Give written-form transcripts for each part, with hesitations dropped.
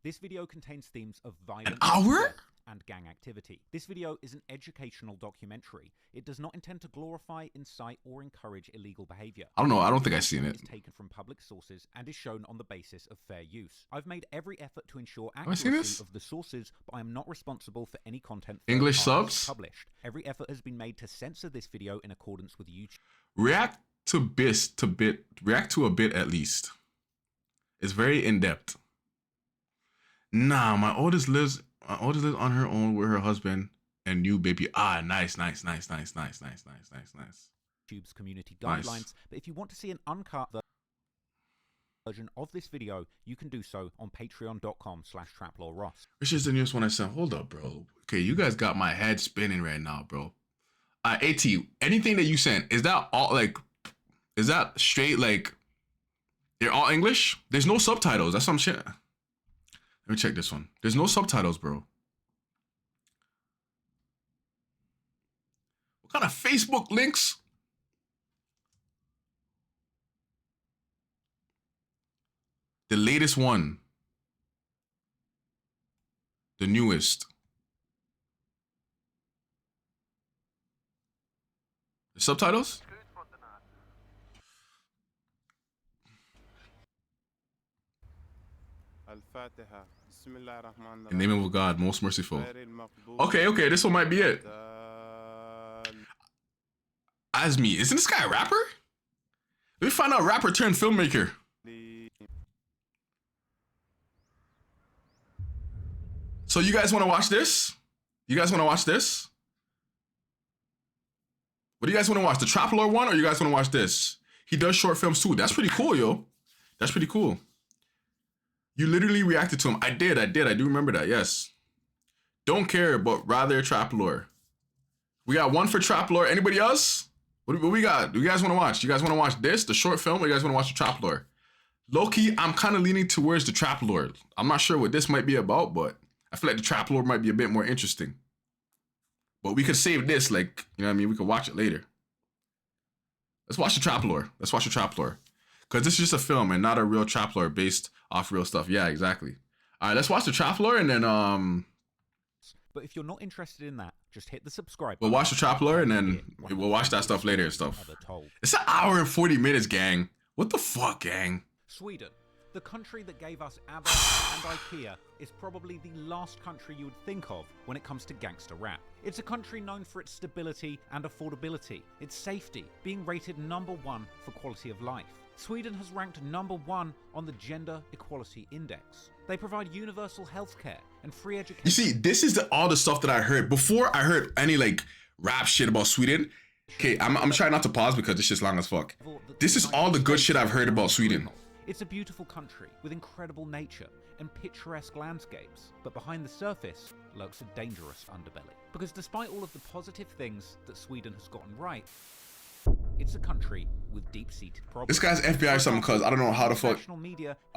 This video contains themes of violence and gang activity. This video is an educational documentary. It does not intend to glorify, incite, or encourage illegal behavior. I don't know. I don't think I've seen it. It's taken from public sources and is shown on the basis of fair use. I've made every effort to ensure accuracy of the sources, but I am not responsible for any content English subs published. Every effort has been made to censor this video in accordance with YouTube. React to a bit at least. It's very in depth. Nah, my oldest lives on her own with her husband and new baby. Ah, nice. YouTube's community guidelines, but if you want to see an uncut version of this video, you can do so on patreon.com/traplawross. Which is the newest one I sent. Hold up, bro. Okay, you guys got my head spinning right now, bro. AT, anything that you sent, is that all like, is that straight like, they're all English? There's no subtitles. That's some shit. Let me check this one. There's no subtitles, bro. What kind of Facebook links? The latest one. The newest. The subtitles? In the name of God, most merciful. Okay, this one might be it. Azmi, isn't this guy a rapper? Let me find out rapper turned filmmaker. So you guys want to watch this? You guys want to watch this? What do you guys want to watch? The Trap Lore one, or you guys want to watch this? He does short films too. That's pretty cool, yo. That's pretty cool. You literally reacted to him. I did. I do remember that, yes. Don't care, but rather Trap Lore. We got one for Trap Lore. Anybody else? What we got? Do you guys want to watch? You guys want to watch this, the short film, or you guys want to watch the Trap Lore? Low-key, I'm kind of leaning towards the Trap Lore. I'm not sure what this might be about, but I feel like the Trap Lore might be a bit more interesting. But we could save this, like, you know what I mean? We could watch it later. Let's watch the Trap Lore. Let's watch the Trap Lore. Because this is just a film and not a real Trap Lore based off real stuff. Yeah, exactly. All right, let's watch the Trap Lore and then But if you're not interested in that, just hit the subscribe button. We'll watch the Trap Lore and then we'll watch that stuff later and stuff. It's an hour and 40 minutes, gang. What the fuck, gang? Sweden, the country that gave us ABBA and IKEA, is probably the last country you would think of when it comes to gangster rap. It's a country known for its stability and affordability, its safety, being rated #1 for quality of life. Sweden has ranked #1 on the Gender Equality Index. They provide universal healthcare and free education. You see, this is all the stuff that I heard. Before I heard any like rap shit about Sweden. Okay, I'm trying not to pause because this shit's long as fuck. This is all the good shit I've heard about Sweden. It's a beautiful country with incredible nature and picturesque landscapes, but behind the surface lurks a dangerous underbelly. Because despite all of the positive things that Sweden has gotten right, it's a country with deep-seated problems. This guy's FBI or something, because I don't know how the fuck.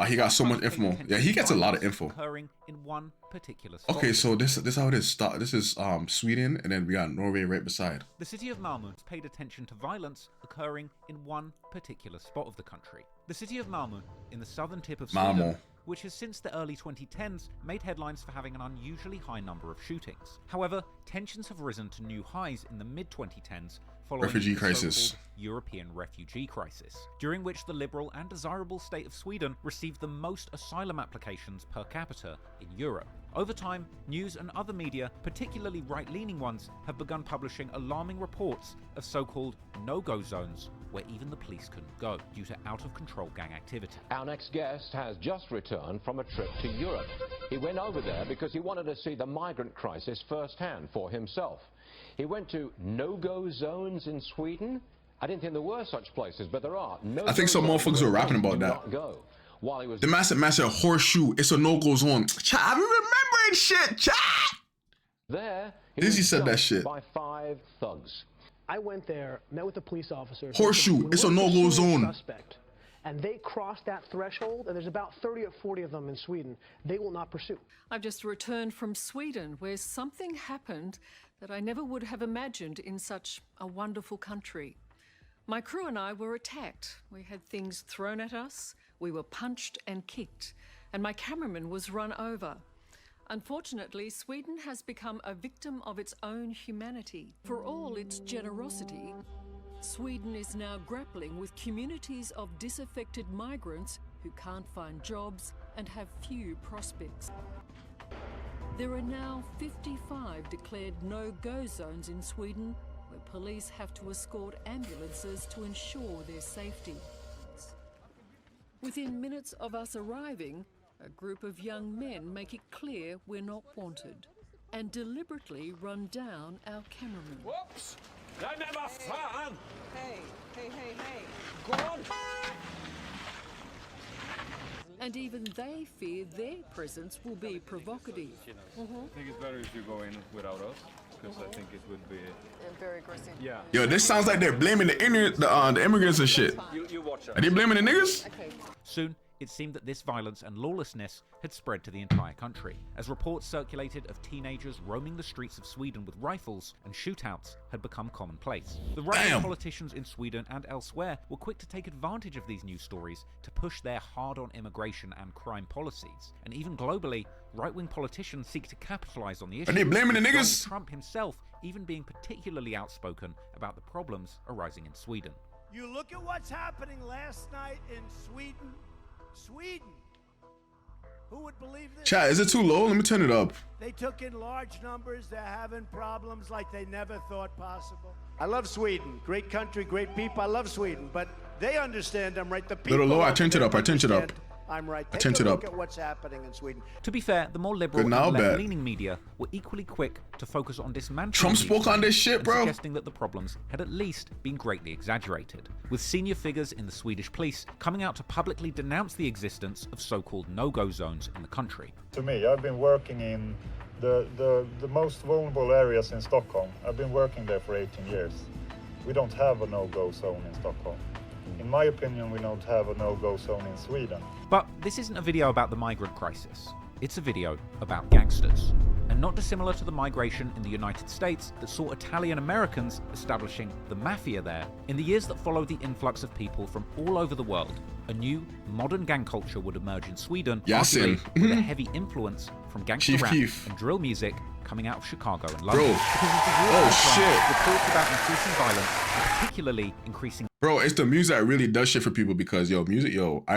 He got so much info. Yeah, he gets a lot of info. Occurring in one particular spot. Okay, so this how it is. This is Sweden, and then we got Norway right beside. The city of Malmö has paid attention to violence occurring in one particular spot of the country. The city of Malmö, in the southern tip of Sweden, which has since the early 2010s made headlines for having an unusually high number of shootings. However, tensions have risen to new highs in the mid-2010s following refugee the crisis. so-called European refugee crisis, during which the liberal and desirable state of Sweden received the most asylum applications per capita in Europe. Over time, news and other media, particularly right-leaning ones, have begun publishing alarming reports of so-called no-go zones where even the police couldn't go due to out-of-control gang activity. Our next guest has just returned from a trip to Europe. He went over there because he wanted to see the migrant crisis firsthand for himself. He went to no-go zones in Sweden. I didn't think there were such places, but there are. I think some motherfuckers were rapping about that. The massive horseshoe, it's a no-go zone. I'm remembering shit, chat. There, Dizzy said that shit. By 5 thugs. I went there, met with the police officers. Horseshoe, it's a no-go zone. Suspect, and they cross that threshold, and there's about 30 or 40 of them in Sweden. They will not pursue. I've just returned from Sweden, where something happened that I never would have imagined in such a wonderful country. My crew and I were attacked. We had things thrown at us. We were punched and kicked. and my cameraman was run over. Unfortunately, Sweden has become a victim of its own humanity. For all its generosity, Sweden is now grappling with communities of disaffected migrants who can't find jobs and have few prospects. There are now 55 declared no-go zones in Sweden, where police have to escort ambulances to ensure their safety. Within minutes of us arriving, a group of young men make it clear we're not wanted and deliberately run down our cameraman. Whoops! Nej men vad fan! Hey, hey, hey, hey. Gå on! And even they fear their presence will be provocative. I think it's better if you go in without us, because I think it would be... Very aggressive. Yeah. Yo, this sounds like they're blaming the immigrants and shit. You watch Are they blaming the niggas? Okay. Soon, it seemed that this violence and lawlessness had spread to the entire country, as reports circulated of teenagers roaming the streets of Sweden with rifles, and shootouts had become commonplace. The right-wing politicians in Sweden and elsewhere were quick to take advantage of these news stories to push their hard-on immigration and crime policies. And even globally, right-wing politicians seek to capitalize on the issue. Are they blaming the with niggas? Donald Trump himself even being particularly outspoken about the problems arising in Sweden. You look at what's happening last night in Sweden. Sweden. Who would believe this? Chat, is it too low? Let me turn it up. They took in large numbers. They're having problems like they never thought possible. I love Sweden. Great country, great people. I love Sweden. But they understand I'm right. The people Little low, I over turned it there up, I turned it up. understand I'm right. I Take turned a it look up. at what's happening in Sweden. To be fair, the more liberal Good, now and I'll bet. left-leaning media were equally quick to focus on dismantling Trump these spoke on this claims shit, and bro. suggesting that the problems had at least been greatly exaggerated, with senior figures in the Swedish police coming out to publicly denounce the existence of so-called no-go zones in the country. To me, I've been working in the most vulnerable areas in Stockholm. I've been working there for 18 years. We don't have a no-go zone in Stockholm. In my opinion, we don't have a no-go zone in Sweden. But this isn't a video about the migrant crisis. It's a video about gangsters. And not dissimilar to the migration in the United States that saw Italian Americans establishing the mafia there, in the years that followed the influx of people from all over the world, a new, modern gang culture would emerge in Sweden, YASIN. arguably with a heavy influence from gangster Chief rap Keef. and drill music coming out of Chicago and London. Bro. Because as the war Oh, goes on, shit. reports about increasing violence, and particularly increasing Bro, it's the music that really does shit for people because, I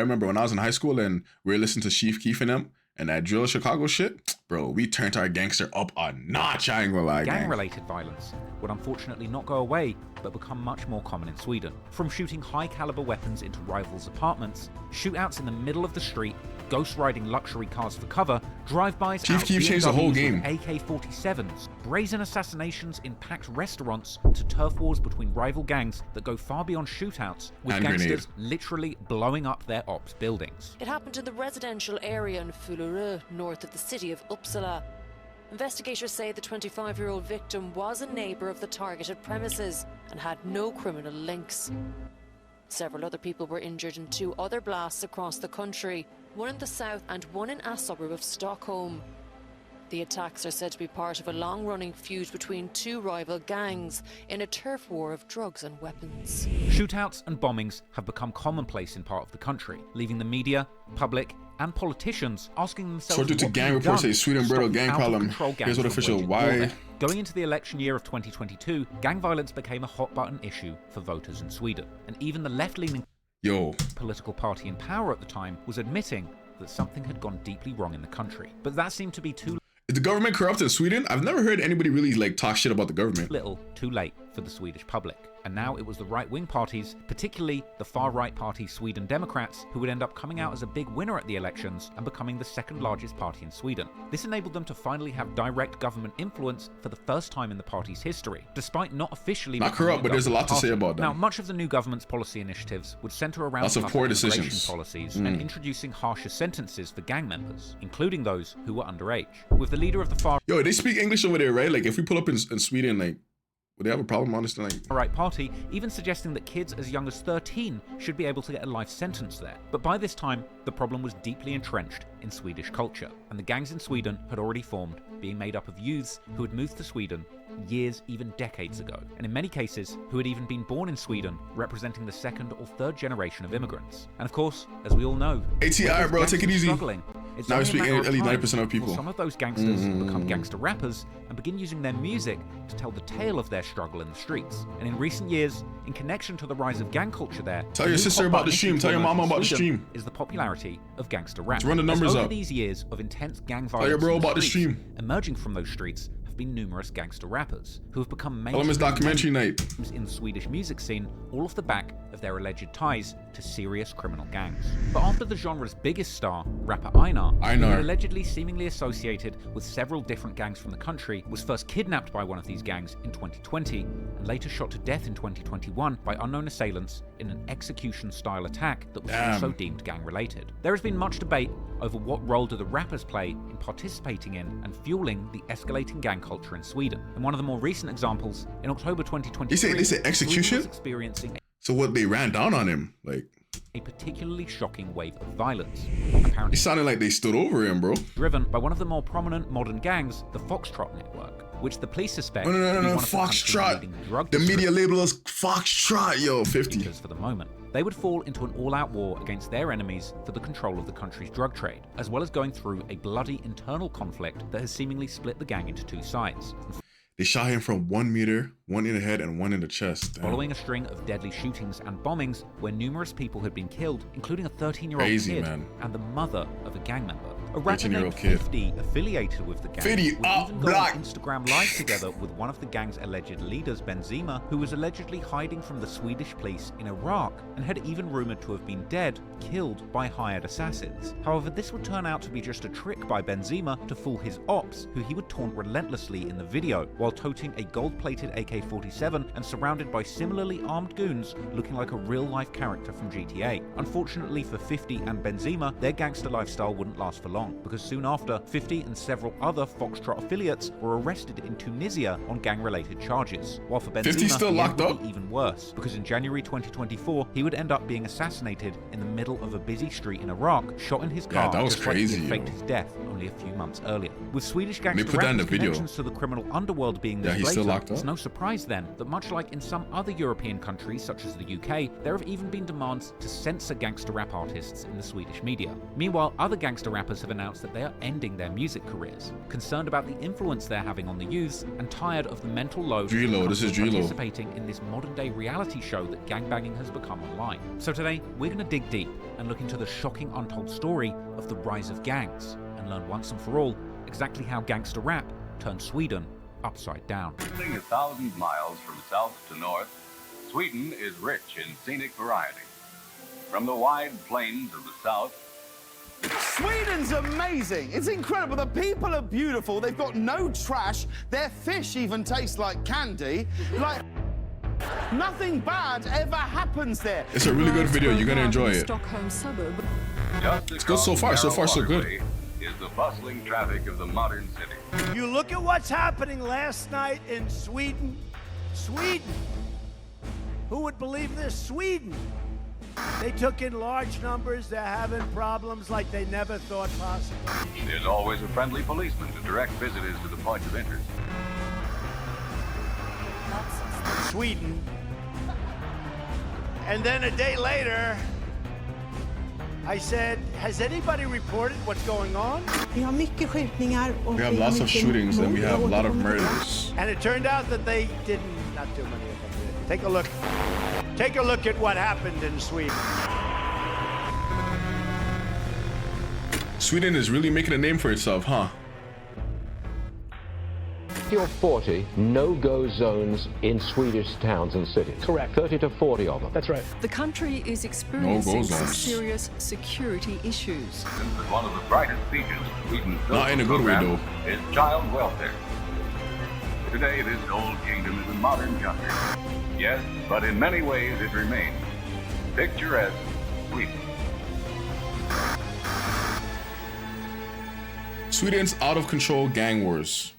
remember when I was in high school and we were listening to Chief Keef and them and that drill Chicago shit, bro, we turned our gangster up a notch, I ain't gonna lie, gang. gang-related violence would unfortunately not go away, but become much more common in Sweden. From shooting high-caliber weapons into rivals' apartments, shootouts in the middle of the street, ghost-riding luxury cars for cover, drive-bys Chief out of Keef changed the whole BMWs game. with AK-47s, brazen assassinations in packed restaurants, to turf wars between rival gangs that go far beyond shootouts, with And gangsters literally blowing up their ops buildings. It happened in the residential area in Spirre, north of the city of Uppsala. Investigators say the 25-year-old victim was a neighbour of the targeted premises and had no criminal links. Several other people were injured in two other blasts across the country, one in the south and one in a suburb of Stockholm. The attacks are said to be part of a long-running feud between two rival gangs in a turf war of drugs and weapons. Shootouts and bombings have become commonplace in part of the country, leaving the media, public, and politicians asking themselves Sorted to what gang can be reports done say Sweden to brittle stop gang problem. out-of-control gangs Here's what from official, waging why- war there. Going into the election year of 2022, gang violence became a hot-button issue for voters in Sweden, and even the left-leaning political party in power at the time was admitting that something had gone deeply wrong in the country. But that seemed to be too Is the government corrupt in Sweden? I've never heard anybody really talk shit about the government. little, too late for the Swedish public. And now it was the right-wing parties, particularly the far-right party Sweden Democrats, who would end up coming out as a big winner at the elections and becoming the second largest party in Sweden. This enabled them to finally have direct government influence for the first time in the party's history, despite not officially Not becoming corrupt, but there's a lot to say government about party. them. Now, much of the new government's policy initiatives would center around Lots of tougher poor immigration decisions. policies and introducing harsher sentences for gang members, including those who were underage. With the leader of the far Yo, they speak English over there, right? If we pull up in Sweden, would they have a problem, honestly? right party even suggesting that kids as young as 13 should be able to get a life sentence there. But by this time, the problem was deeply entrenched in Swedish culture, and the gangs in Sweden had already formed, being made up of youths who had moved to Sweden years, even decades ago, and in many cases, who had even been born in Sweden, representing the second or third generation of immigrants. And of course, as we all know, ATI, bro, gangs take it were easy. struggling. It's now we only a speak matter of at least time 90% of people. before some of those gangsters become gangster rappers and begin using their music to tell the tale of their struggle in the streets. And in recent years, in connection to the rise of gang culture there, Tell your sister about the stream. Tell your mama about the stream. Is the popularity of gangster rap. Let's run the numbers over up. these years of intense gang violence Tell your bro in the about the streets, stream. emerging from those streets have been numerous gangster rappers who have become Tell him it's documentary night. in the Swedish music scene, all off the back of their alleged ties to serious criminal gangs. But after the genre's biggest star, rapper EINAR, who had allegedly seemingly associated with several different gangs from the country, was first kidnapped by one of these gangs in 2020 and later shot to death in 2021 by unknown assailants in an execution-style attack that was also deemed gang-related. There has been much debate over what role do the rappers play in participating in and fueling the escalating gang culture in Sweden. And one of the more recent examples, in October 2023, they say execution? was experiencing So what, they ran down on him? Like, a particularly shocking wave of violence. Apparently, it sounded like they stood over him, bro. Driven by one of the more prominent modern gangs, the Foxtrot Network, which the police suspect No, Foxtrot. The media label is Foxtrot, yo, 50. Because for the moment, they would fall into an all-out war against their enemies for the control of the country's drug trade, as well as going through a bloody internal conflict that has seemingly split the gang into two sides. They shot him from 1 meter, one in the head and one in the chest. Damn. Following a string of deadly shootings and bombings where numerous people had been killed, including a 13-year-old kid and the mother of a gang member. A rapper named 50 affiliated with the gang 50 would even go on Instagram Live together with one of the gang's alleged leaders, Benzema, who was allegedly hiding from the Swedish police in Iraq and had even rumored to have been dead, killed by hired assassins. However, this would turn out to be just a trick by Benzema to fool his ops, who he would taunt relentlessly in the video, while toting a gold-plated AK-47 and surrounded by similarly armed goons looking like a real-life character from GTA. Unfortunately for 50 and Benzema, their gangster lifestyle wouldn't last for long, because soon after, 50 and several other Foxtrot affiliates were arrested in Tunisia on gang-related charges. While for Benzema, 50 still locked up? Even worse, because in January 2024, he would end up being assassinated in the middle of a busy street in Iraq, shot in his car, yeah, that was just crazy, like he faked his death only a few months earlier. With Swedish gangster put that in the rappers' video. connections to the criminal underworld being Yeah, he's still locked up. it's no surprise then that much like in some other European countries such as the UK, there have even been demands to censor gangster rap artists in the Swedish media. Meanwhile, other gangster rappers have announced that they are ending their music careers, concerned about the influence they're having on the youths and tired of the mental load Drilo, this is Drilo. participating in this modern-day reality show that gangbanging has become online. So today, we're going to dig deep and look into the shocking untold story of the rise of gangs and learn once and for all exactly how gangster rap turned Sweden upside down. 1,000 miles from south to north, Sweden is rich in scenic variety. From the wide plains of the south, Sweden's amazing. It's incredible. The people are beautiful. They've got no trash. Their fish even tastes like candy. Like, nothing bad ever happens there. It's a really good video. You're gonna enjoy it. Stockholm suburb. It's good so far. So far, so good. Is the bustling traffic of the modern city. You look at what's happening last night in Sweden. Sweden. Who would believe this? Sweden. They took in large numbers. They're having problems like they never thought possible. There's always a friendly policeman to direct visitors to the points of interest. Sweden. And then a day later, I said, has anybody reported what's going on? We have lots of shootings and we have a lot of murders. And it turned out that they didn't, not too many of them did. Take a look. Take a look at what happened in Sweden. Sweden is really making a name for itself, huh? 30 or 40 no-go zones in Swedish towns and cities. Correct. 30 to 40 of them. That's right. The country is experiencing some zones. serious security issues. One of the brightest features of Sweden's Not in a good way, program is child welfare. Today, this old kingdom is a modern country. Yes, but in many ways it remains picturesque Sweden. Sweden's out-of-control gang wars.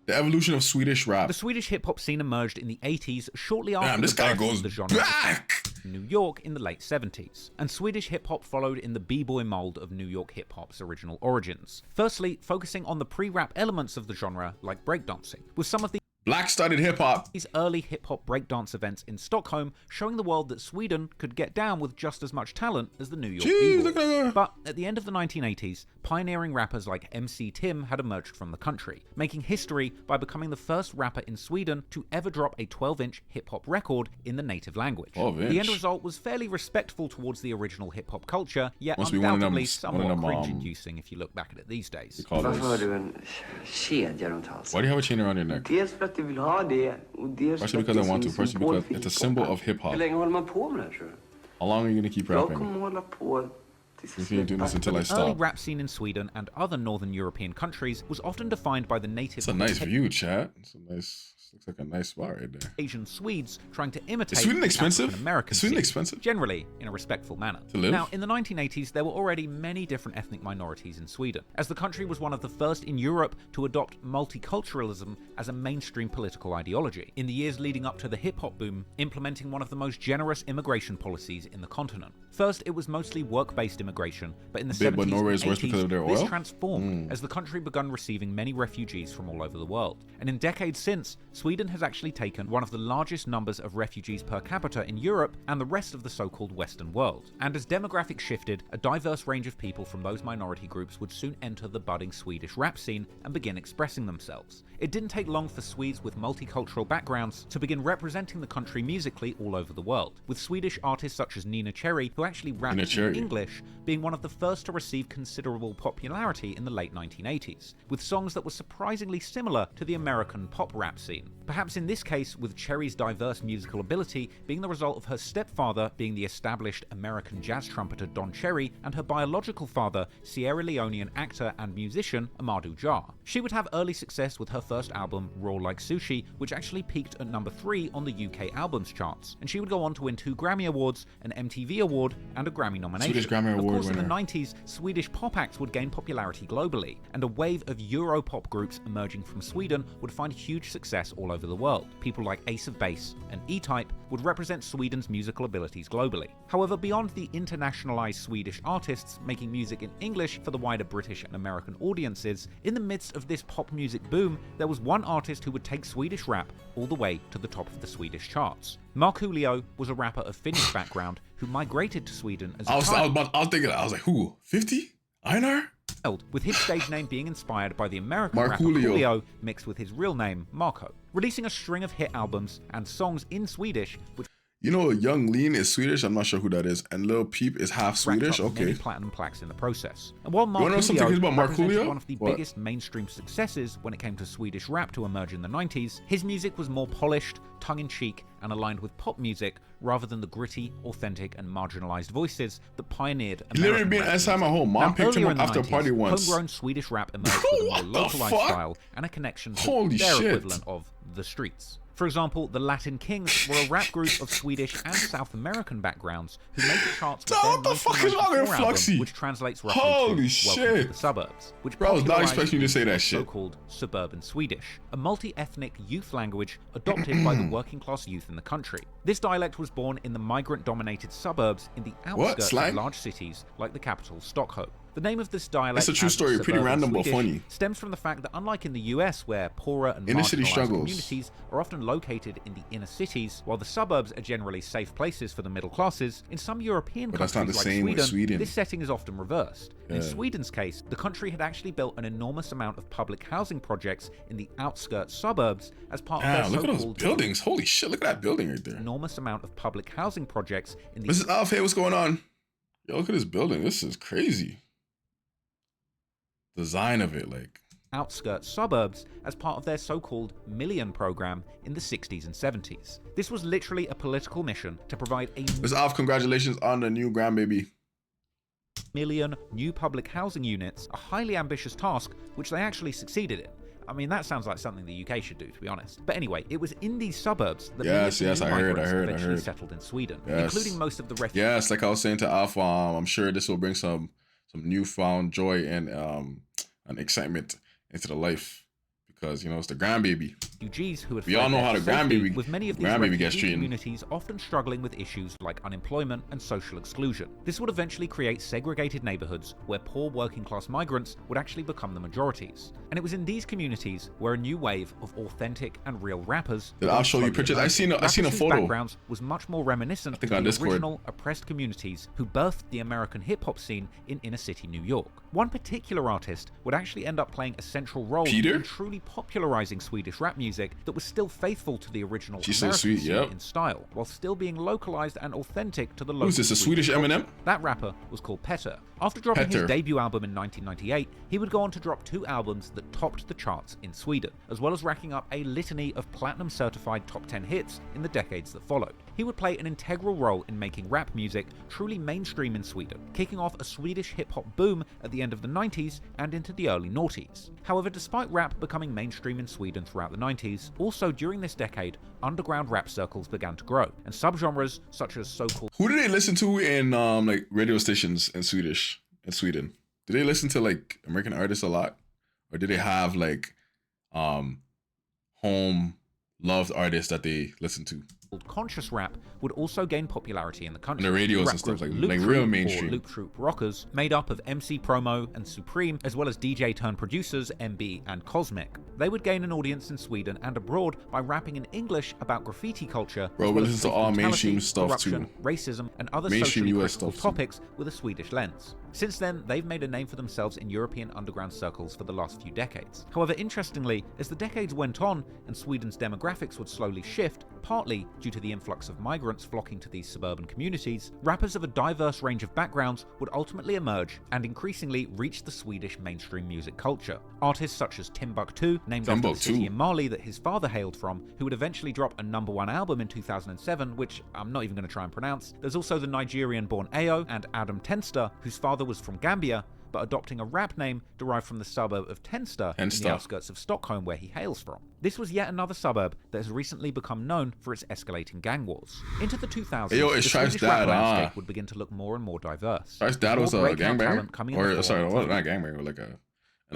The evolution of Swedish rap. The Swedish hip-hop scene emerged in the 80s, shortly after Damn, this the guy birth goes of the genre back. in New York in the late 70s, and Swedish hip-hop followed in the b-boy mold of New York hip-hop's original origins. Firstly, focusing on the pre-rap elements of the genre, like breakdancing, with some of the Black studded hip hop. These early hip hop breakdance events in Stockholm, showing the world that Sweden could get down with just as much talent as the New York B-boys. But at the end of the 1980s, pioneering rappers like MC Tim had emerged from the country, making history by becoming the first rapper in Sweden to ever drop a 12-inch hip-hop record in the native language. The end result was fairly respectful towards the original hip-hop culture, yet undoubtedly somewhat cringe-inducing if you look back at it these days. Why do you have a chain around your neck? Partially because I want to, partially because it's a symbol of hip-hop. How long are you going to keep rapping? If you do this until I The stop. early rap scene in Sweden and other northern European countries was often defined by the native... It's a nice view, chat. It's a nice... Looks like a nice spot right there. Asian Swedes trying to imitate Is Sweden expensive? American Is Sweden expensive? Generally in a respectful manner. To live? Now, in the 1980s, there were already many different ethnic minorities in Sweden, as the country was one of the first in Europe to adopt multiculturalism as a mainstream political ideology. In the years leading up to the hip-hop boom, implementing one of the most generous immigration policies in the continent. First, it was mostly work-based immigration, but in the 70s and 80s, this transformed as the country began receiving many refugees from all over the world. And in decades since, Sweden has actually taken one of the largest numbers of refugees per capita in Europe and the rest of the so-called Western world. And as demographics shifted, a diverse range of people from those minority groups would soon enter the budding Swedish rap scene and begin expressing themselves. It didn't take long for Swedes with multicultural backgrounds to begin representing the country musically all over the world, with Swedish artists such as Nina Cherry, who actually rapped in English, being one of the first to receive considerable popularity in the late 1980s, with songs that were surprisingly similar to the American pop rap scene. Perhaps in this case, with Cherry's diverse musical ability being the result of her stepfather being the established American jazz trumpeter Don Cherry and her biological father, Sierra Leonean actor and musician Amadou Jah. She would have early success with her first album, Raw Like Sushi, which actually peaked at number 3 on the UK albums charts, and she would go on to win 2 Grammy Awards, an MTV Award, and a Grammy nomination. Swedish Grammy Award of course, winner. in the 90s, Swedish pop acts would gain popularity globally, and a wave of Europop groups emerging from Sweden would find huge success all over the world. People like Ace of Base and E-Type would represent Sweden's musical abilities globally. However, beyond the internationalized Swedish artists making music in English for the wider British and American audiences, in the midst of this pop music boom, there was one artist who would take Swedish rap all the way to the top of the Swedish charts. Markoolio was a rapper of Finnish background who migrated to Sweden as a child. I was thinking, I was like, who? 50? EINAR? With his stage name being inspired by the American rapper Coolio mixed with his real name, Marco, releasing a string of hit albums and songs in Swedish, which... You know, Young Lean is Swedish. I'm not sure who that is. And Lil Peep is half Swedish. Okay. Many platinum plaques in the process. And while Markoolio represented one of the biggest mainstream successes when it came to Swedish rap to emerge in the 90s, his music was more polished, tongue-in-cheek, and aligned with pop music rather than the gritty, authentic, and marginalized voices that pioneered American rap. Literally being outside my home. Mom picked him up after a party once. Homegrown Swedish rap emerged with a more localized style and a connection to their equivalent of the streets. For example, the Latin Kings were a rap group of Swedish and South American backgrounds who made the charts with their 1994 album, which translates roughly to Welcome to the Suburbs, which Bro, I was not expecting you to say that shit. So-called suburban Swedish, a multi-ethnic youth language adopted by the working-class youth in the country. This dialect was born in the migrant-dominated suburbs in the outskirts of large cities like the capital, Stockholm. The name of this dialect, it's a true story, pretty random but funny, stems from the fact that unlike in the US, where poorer and inner-city marginalized struggles communities are often located in the inner cities, while the suburbs are generally safe places for the middle classes, in some European countries like Sweden, this setting is often reversed. In Sweden's case, the country had actually built an enormous amount of public housing projects in the outskirts suburbs as part of their look so-called... at those buildings. Holy shit, look at that building right there. Enormous amount of public housing projects in the... Mrs. Alfie, what's going on? Yo, look at this building. This is crazy. Design of it, like outskirts suburbs as part of their so-called Million program in the 60s and 70s. This was literally a political mission to provide a Ms. Alf, congratulations on the new grandbaby. Million new public housing units, a highly ambitious task which they actually succeeded in. I mean, that sounds like something the UK should do, to be honest. But anyway, it was in these suburbs that eventually settled in Sweden, including most of the refugees. Yes, like I was saying to Alpha, I'm sure this will bring some newfound joy and excitement into the life, because, you know, it's the grandbaby. Refugees who had We all know how the grandbaby, with many of these grandbaby gets refugee treated. communities often struggling with issues like unemployment and social exclusion. This would eventually create segregated neighborhoods where poor working class migrants would actually become the majorities. And it was in these communities where a new wave of authentic and real rappers. I'll show you pictures. I seen a photo. Backgrounds was much more reminiscent of the original oppressed communities who birthed the American hip hop scene in inner city New York. One particular artist would actually end up playing a central role in truly popularizing Swedish rap music that was still faithful to the original American scene in style, while still being localized and authentic to the local. Who's this, a Swedish Eminem? That rapper was called Petter. After dropping his debut album in 1998, he would go on to drop 2 albums that topped the charts in Sweden, as well as racking up a litany of platinum certified top 10 hits in the decades that followed. He would play an integral role in making rap music truly mainstream in Sweden, kicking off a Swedish hip-hop boom at the end of the 90s and into the early noughties. However, despite rap becoming mainstream in Sweden throughout the 90s, also during this decade, underground rap circles began to grow, and subgenres such as so-called... Who do they listen to in like radio stations in Sweden? Do they listen to like American artists a lot? Or do they have like home loved artists that they listen to? Conscious rap would also gain popularity in the country. On the radios and stuff, like real mainstream. Loop Troop rockers, made up of MC Promo and Supreme, as well as DJ turned producers MB and Cosmic. They would gain an audience in Sweden and abroad by rapping in English about graffiti culture. Bro, we listen to all mainstream stuff too. Racism, and other socially critical topics with a Swedish lens. Since then, they've made a name for themselves in European underground circles for the last few decades. However, interestingly, as the decades went on and Sweden's demographics would slowly shift, partly due to the influx of migrants flocking to these suburban communities, rappers of a diverse range of backgrounds would ultimately emerge and increasingly reach the Swedish mainstream music culture. Artists such as Timbuktu, named after the city in Mali that his father hailed from, who would eventually drop a #1 album in 2007, which I'm not even going to try and pronounce. There's also the Nigerian-born Ayo and Adam Tenster, whose father was from Gambia, but adopting a rap name derived from the suburb of Tensta in the outskirts of Stockholm, where he hails from. This was yet another suburb that has recently become known for its escalating gang wars. Into the 2000s, the Swedish rap landscape would begin to look more and more diverse. Thrice's dad was a gangbanger? Or, sorry, not a gangbanger, like an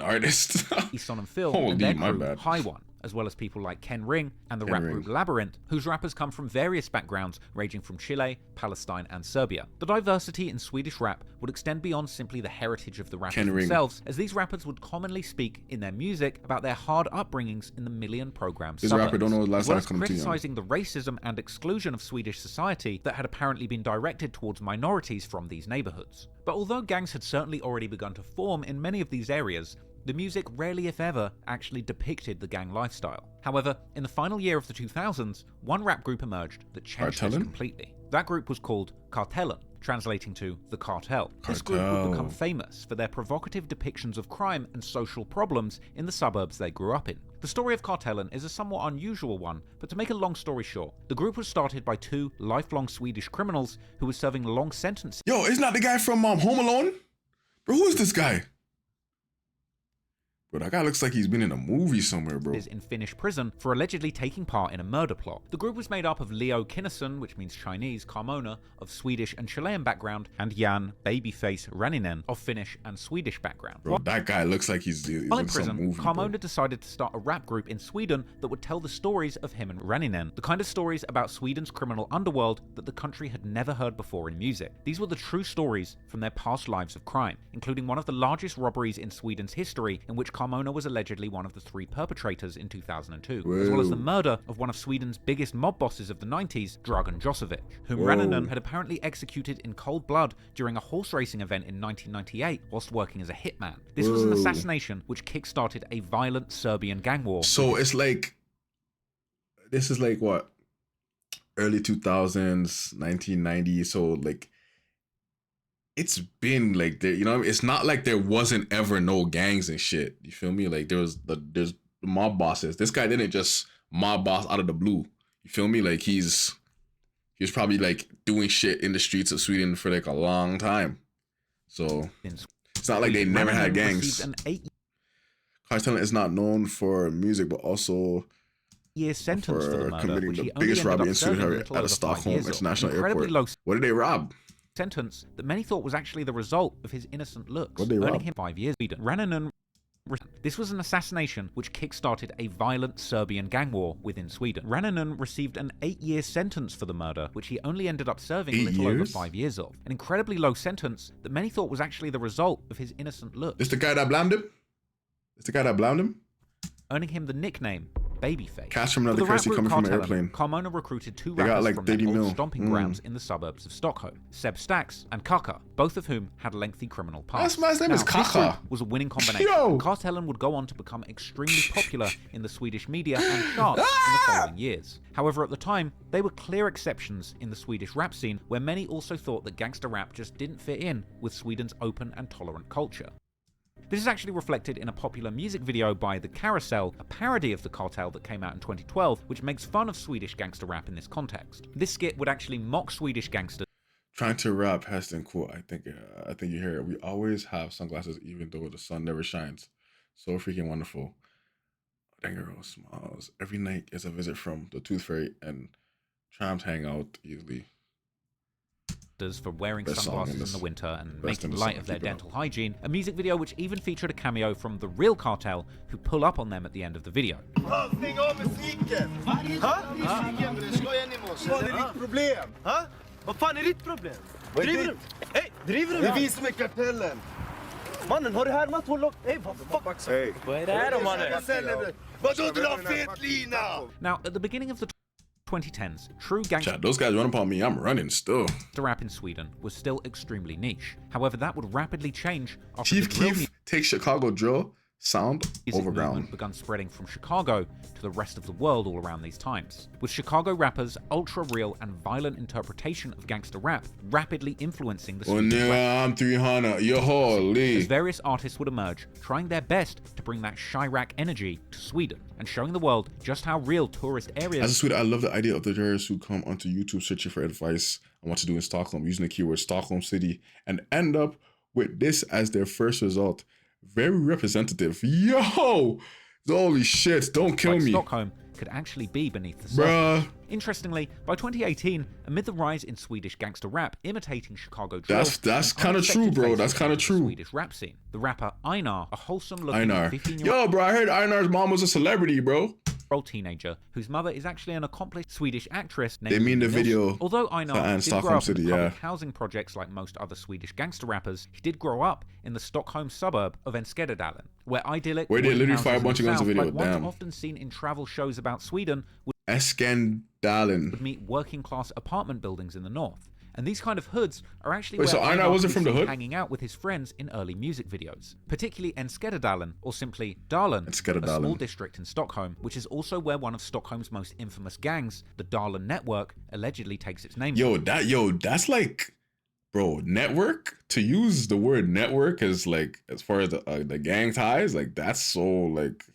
artist. Easton and Phil and their crew, High One, as well as people like Ken Ring and the rap group Labyrinth, whose rappers come from various backgrounds ranging from Chile, Palestine, and Serbia. The diversity in Swedish rap would extend beyond simply the heritage of the rappers themselves, as these rappers would commonly speak in their music about their hard upbringings in the million-programmed suburbs, as well as criticizing the racism and exclusion of Swedish society that had apparently been directed towards minorities from these neighborhoods. But although gangs had certainly already begun to form in many of these areas, the music rarely, if ever, actually depicted the gang lifestyle. However, in the final year of the 2000s, one rap group emerged that changed this completely. That group was called Kartellen, translating to the cartel. This group would become famous for their provocative depictions of crime and social problems in the suburbs they grew up in. The story of Kartellen is a somewhat unusual one, but to make a long story short, the group was started by 2 lifelong Swedish criminals who were serving long sentences. Yo, isn't that the guy from Home Alone? Bro, who is this guy? Bro, that guy looks like he's been in a movie somewhere, bro. In Finnish prison for allegedly taking part in a murder plot. The group was made up of Leo Kinnuson, which means Chinese, Carmona, of Swedish and Chilean background, and Jan Babyface Raninen, of Finnish and Swedish background. Bro, that guy looks like he's in some movie, Carmona decided to start a rap group in Sweden that would tell the stories of him and Raninen, the kind of stories about Sweden's criminal underworld that the country had never heard before in music. These were the true stories from their past lives of crime, including one of the largest robberies in Sweden's history, in which Carmona was allegedly one of the 3 perpetrators in 2002, as well as the murder of one of Sweden's biggest mob bosses of the 90s, Dragan Josovic, whom Raninen had apparently executed in cold blood during a horse racing event in 1998 whilst working as a hitman. This was an assassination which kick-started a violent Serbian gang war. So it's like, this is like what? Early 2000s, 1990s, so like, it's been like there, you know what I mean? It's not like there wasn't ever no gangs and shit. You feel me? Like there's the mob bosses. This guy didn't just mob boss out of the blue. You feel me? Like he was probably like doing shit in the streets of Sweden for like a long time. So it's not like they never had gangs. Kartellen is not known for music, but also year sentence for the murder, committing the biggest robbery in Sweden at a Stockholm International Airport. What did they rob? Sentence that many thought was actually the result of his innessent looks, earning him 5 years. Raninen This was an assassination which kick-started a violent Serbian gang war within Sweden. Rannanen received an 8-year sentence for the murder, which he only ended up serving a little over 5 years of. An incredibly low sentence that many thought was actually the result of his innocent look. This the guy that blamed him? This the guy that blamed him? Earning him the nickname Babyface. Cash from another crazy coming from an airplane. Carmona recruited 2 They got rappers like from 30 their mil. old stomping grounds in the suburbs of Stockholm, Seb Stax and Kaka, both of whom had lengthy criminal pasts. That's my name is This Kaka. group was a winning combination. Yo. Kartellen would go on to become extremely popular in the Swedish media and charts in the following years. However, at the time, they were clear exceptions in the Swedish rap scene, where many also thought that gangster rap just didn't fit in with Sweden's open and tolerant culture. This is actually reflected in a popular music video by The Carousel, a parody of The Cartel that came out in 2012, which makes fun of Swedish gangster rap in this context. This skit would actually mock Swedish gangsters. Trying to rap has been cool. I think you hear it. We always have sunglasses even though the sun never shines. So freaking wonderful. Dang girl smiles. Every night is a visit from the Tooth Fairy and trams hang out easily. For wearing sunglasses in the winter and making the light song. of their Keep it dental hygiene, a music video which even featured a cameo from the real Cartel, who pull up on them at the end of the video. Stäng av musiken! Musiken, det skojar ni med oss. Vad är ditt problem? Vad fan är ditt problem? Driver du? Hej, driver du? Det är vi som är kartellen. Mannen, har du härmat vår lock? Hej, vad fuck? Hej. Vad är det här då, mannen? Vadå, du har fet lina? Now, at the beginning of the 2010s, true gangster Chat, those guys run upon me, I'm running still. rap in Sweden was still extremely niche. However, that would rapidly change after Chief the drill Keef takes Chicago drill sound music overground. movement begun spreading from Chicago to the rest of the world all around these times, with Chicago rappers' ultra-real and violent interpretation of gangster rap rapidly influencing the Oh Swedish rap. nigga, I'm 300. Yo, As holy. various artists would emerge, trying their best to bring that Chirac energy to Sweden, and showing the world just how real tourist areas... As a Swede, I love the idea of the tourists who come onto YouTube searching for advice on what to do in Stockholm, using the keyword Stockholm City, and end up with this as their first result. Very representative. Yo! Holy shit, don't kill me. Stockholm could actually be beneath the Bruh. surface. Interestingly, by 2018, amid the rise in Swedish gangster rap imitating Chicago drill, That's an kind of true, unexpected bro. face That's kind of in the true. Swedish rap scene. The rapper EINAR, a wholesome-looking Einar. 15-year-old Yo, bro, I heard Einar's mom was a celebrity, bro. teenager whose mother is actually an accomplished Swedish actress named They mean the Nils. video. Although Einar and did Stockholm grow up City, in public yeah. housing projects like most other Swedish gangster rappers, he did grow up in the Stockholm suburb of Enschededalen, where idyllic Where they wooden literally houses fire a in bunch the of guns in south, the like video, ones damn. often seen in travel shows about Sweden, Eskendalen. would meet working-class apartment buildings in the north. And these kind of hoods are actually Wait, where so Einar wasn't from the hood? hanging out with his friends in early music videos, particularly Enschededalen, or simply Dalen, a small district in Stockholm, which is also where one of Stockholm's most infamous gangs, the Dalen Network, allegedly takes its name from. That's like, bro, network? To use the word network as like, as far as the gang ties, like that's so like,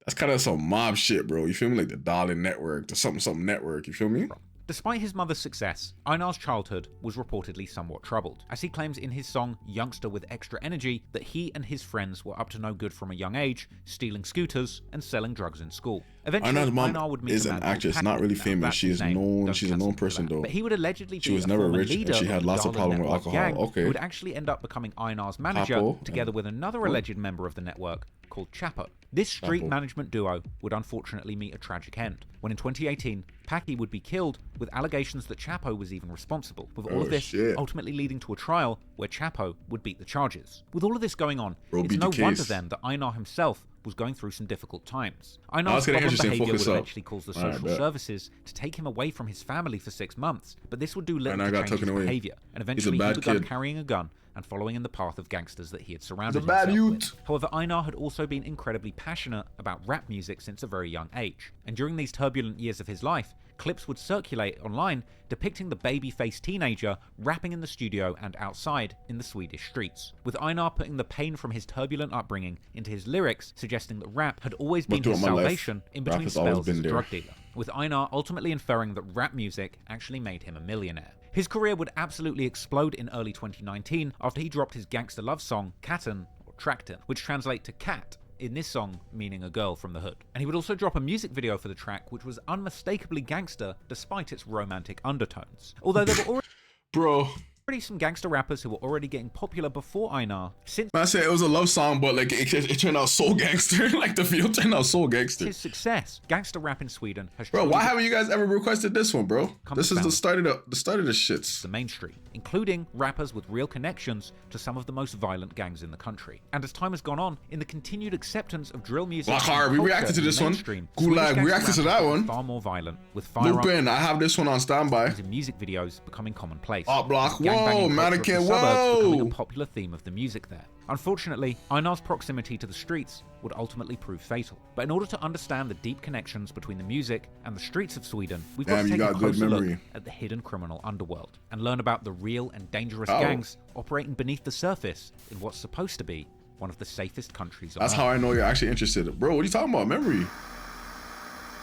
that's kind of some mob shit, bro. You feel me? Like the Dalen Network, the something network, you feel me? Despite his mother's success, Einar's childhood was reportedly somewhat troubled, as he claims in his song Youngster with Extra Energy that he and his friends were up to no good from a young age, stealing scooters and selling drugs in school. Eventually, Einar's mom Einar would meet is a an man called actress, Paki. not really Now, famous. that's She his is name. known. Don't She's a cancel known me for person that. though. But he would allegedly She be was a never former rich, leader and she had of the lots of Dalen problem with Network alcohol. gang, Okay. who would actually end up becoming Einar's manager, Chapo, together with another alleged member of the network called Chapo. This street Chapo. management duo would unfortunately meet a tragic end, when in 2018, Paki would be killed with allegations that Chapo was even responsible, with all of this ultimately leading to a trial where Chapo would beat the charges. With all of this going on, Bro, it's beat no the wonder case. then that Einar himself was going through some difficult times. Now Einar's it's getting problem interesting. behavior Focus would up. eventually cause the All right, social bet. services to take him away from his family for 6 months, but this would do little Einar to got change his taken away. behavior, and He's a eventually he bad began kid. carrying a gun and following in the path of gangsters that he had surrounded He's a bad himself with. youth. However, Einar had also been incredibly passionate about rap music since a very young age, and during these turbulent years of his life, clips would circulate online depicting the baby-faced teenager rapping in the studio and outside in the Swedish streets, with Einar putting the pain from his turbulent upbringing into his lyrics, suggesting that rap had always been his salvation in Rap between has always spells been as a there. drug dealer, with Einar ultimately inferring that rap music actually made him a millionaire. His career would absolutely explode in early 2019 after he dropped his gangster love song Katten, or Trakten, which translate to cat in this song meaning a girl from the hood. And he would also drop a music video for the track which was unmistakably gangster despite its romantic undertones. Although there were already Bro, some gangster rappers who were already getting popular before EINAR. Since I said it was a love song, but like it turned out so gangster. Like the video turned out so gangster. His success, gangster rap in Sweden has. Bro, why haven't you guys ever requested this one, bro? This is the start of the shits. The mainstream, including rappers with real connections to some of the most violent gangs in the country. And as time has gone on, in the continued acceptance of drill music, we reacted to this one. Gulag, we reacted to that one. Far more violent, with firearms. Lupin, I have this one on standby. In music videos becoming commonplace. Up block, whoa, mannequin, whoa. Becoming a popular theme of the music there. Unfortunately, EINAR's proximity to the streets would ultimately prove fatal. But in order to understand the deep connections between the music and the streets of Sweden, we've got to take a closer look at the hidden criminal underworld and learn about the real and dangerous gangs operating beneath the surface in what's supposed to be one of the safest countries on That's Earth. how I know you're actually interested. Bro, what are you talking about? Memory.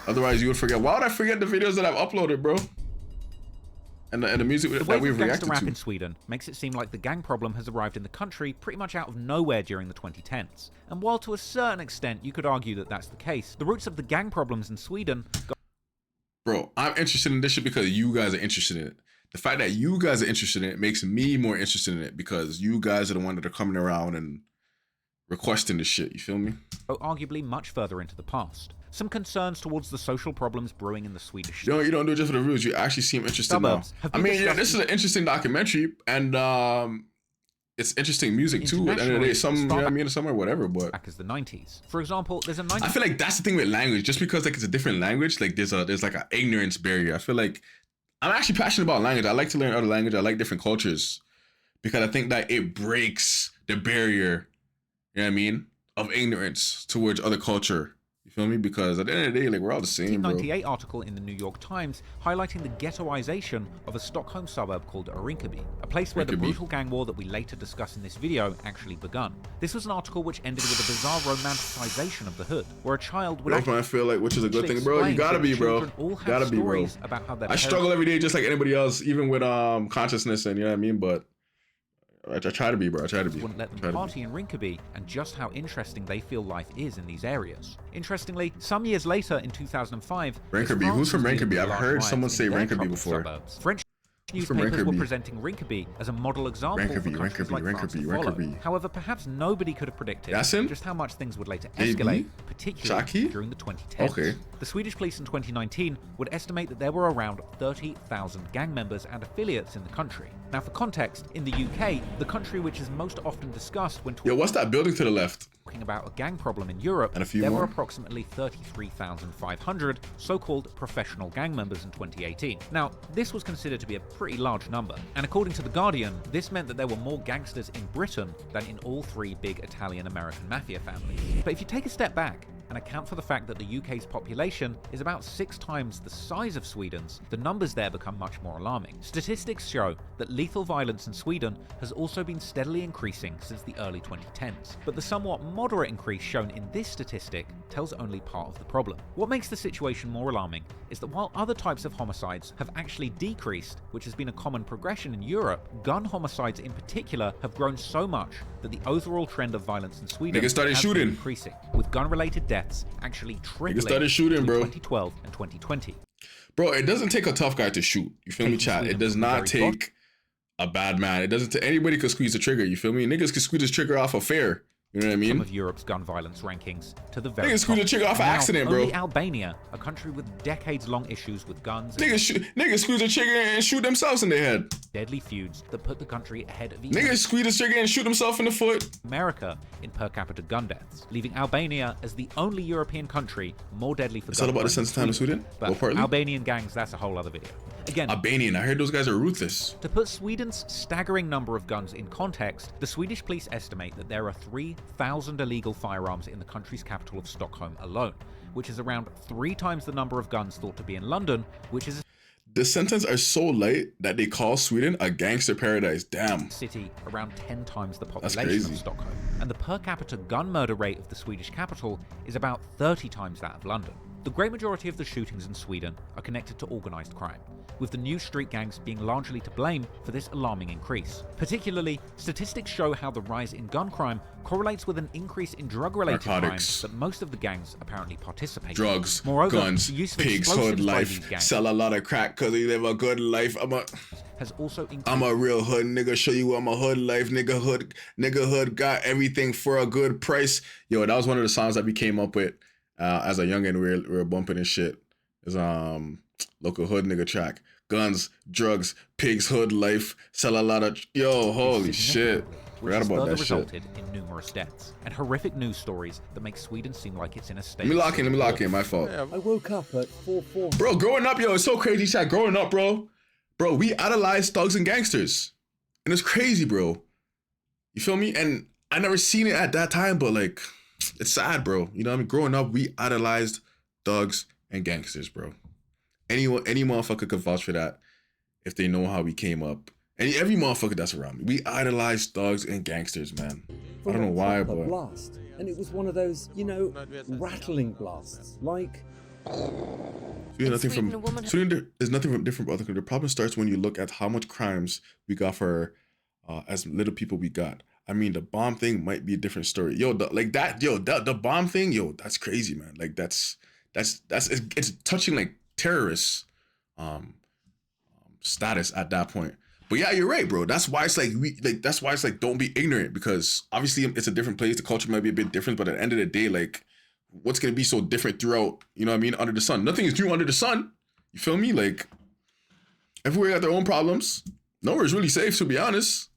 Otherwise, you would forget. Why would I forget the videos that I've uploaded, bro? And the music that we've reacted rap to. in Sweden makes it seem like the gang problem has arrived in the country pretty much out of nowhere during the 2010s. And while to a certain extent you could argue that that's the case, the roots of the gang problems in Sweden... Bro, I'm interested in this shit because you guys are interested in it. The fact that you guys are interested in it makes me more interested in it because you guys are the ones that are coming around and requesting this shit, you feel me? Arguably much further into the past. Some concerns towards the social problems brewing in the Swedish. You don't do it just for the views. You actually seem interested now. I mean, yeah, this is an interesting documentary, and it's interesting music too. At the end of the day, some, you know what I mean, somewhere, whatever. But back as the 90s, for example, there's a 90s. I feel like that's the thing with language. Just because like it's a different language, like there's like an ignorance barrier. I feel like I'm actually passionate about language. I like to learn other language. I like different cultures because I think that it breaks the barrier. You know what I mean? Of ignorance towards other culture. You feel me? Because at the end of the day, like we're all the same, bro. 1998 article in the New York Times highlighting the ghettoization of a Stockholm suburb called Rinkeby, a place where the brutal gang war that we later discuss in this video actually begun. This was an article which ended with a bizarre romanticization of the hood, where a child would I feel like, which is a good thing, bro. You gotta be, bro. Gotta be, bro. I struggle every day just like anybody else, even with consciousness and you know what I mean, but I try to be, bro. I try to be. Wouldn't let them party in Rinkeby, and just how interesting they feel life is in these areas. Interestingly, some years later, in 2005, Rinkeby. Who's from Rinkeby? I've heard someone say Rinkeby before. French newspapers were presenting Rinkeby as a model example for countries like France to follow. However, perhaps nobody could have predicted YASIN? just how much things would later escalate, particularly SHACKI? during the 2010s. Okay. The Swedish police in 2019 would estimate that there were around 30,000 gang members and affiliates in the country. Now, for context, in the UK, the country which is most often discussed when talking what's that building to the left? About a gang problem in Europe, and a few there more? were approximately 33,500 so-called professional gang members in 2018. Now, this was considered to be a pretty large number, and according to The Guardian, this meant that there were more gangsters in Britain than in all three big Italian-American mafia families. But if you take a step back and account for the fact that the UK's population is about 6 times the size of Sweden's, the numbers there become much more alarming. Statistics show that lethal violence in Sweden has also been steadily increasing since the early 2010s, but the somewhat moderate increase shown in this statistic tells only part of the problem. What makes the situation more alarming is that while other types of homicides have actually decreased, which has been a common progression in Europe, gun homicides in particular have grown so much that the overall trend of violence in Sweden has been increasing, with gun-related deaths actually tripling between 2012 and 2020. Bro, it doesn't take a tough guy to shoot. You feel me, chat? It does not take a bad man. It doesn't. Anybody could squeeze the trigger. You feel me? Niggas could squeeze the trigger off a fair. You know what I mean? Some of Europe's gun violence rankings to the very Niggas squeeze the trigger off an accident, bro. Only Albania, a country with decades-long issues with guns. Niggas squeeze the trigger and shoot themselves in the head. Deadly feuds that put the country ahead of niggas squeeze the trigger and shoot themselves in the foot. America in per capita gun deaths, leaving Albania as the only European country more deadly for it's all about the sense of time in Sweden? But Albanian gangs, that's a whole other video. Again, Albanian, I heard those guys are ruthless. To put Sweden's staggering number of guns in context, the Swedish police estimate that there are 3,000 illegal firearms in the country's capital of Stockholm alone, which is around 3 times the number of guns thought to be in London, which is the sentences are so light that they call Sweden a gangster paradise. Damn. City around 10 times the population of Stockholm. And the per capita gun murder rate of the Swedish capital is about 30 times that of London. The great majority of the shootings in Sweden are connected to organised crime, with the new street gangs being largely to blame for this alarming increase. Particularly, statistics show how the rise in gun crime correlates with an increase in drug-related crimes that most of the gangs apparently participate in. Drugs, Moreover, guns, the use of pigs, hood life, sell a lot of crack because they live a good life. has also increased. I'm a real hood nigga, show you I'm a hood life, nigga hood got everything for a good price. Yo, that was one of the songs that we came up with as a youngin'. We were bumping and shit. It's local hood nigga track. Guns, drugs, pigs, hood life, sell a lot of yo, holy shit. Which has further resulted in numerous deaths and horrific news stories that make Sweden seem like it's in a state. Let me lock in, my fault. I woke up at 4:40. Bro, growing up, yo, it's so crazy, chat. Growing up, bro, we idolized thugs and gangsters. And it's crazy, bro. You feel me? And I never seen it at that time, but like, it's sad, bro. You know what I mean? Growing up, we idolized thugs and gangsters, bro. Any motherfucker could vouch for that if they know how we came up. And every motherfucker that's around me, we idolize thugs and gangsters, man. I don't know why, but blast, and it was one of those, you know, rattling blasts, like. There's nothing from different other countries. The problem starts when you look at how much crimes we got for as little people we got. I mean, the bomb thing might be a different story. Yo, the bomb thing, yo, that's crazy, man. Like it's touching like terrorists status at that point. But yeah, you're right, bro. That's why it's like don't be ignorant, because obviously it's a different place. The culture might be a bit different, but at the end of the day, like, what's gonna be so different throughout, you know what I mean, under the sun? Nothing is new under the sun. You feel me? Like, everywhere got their own problems. Nowhere is really safe, to be honest.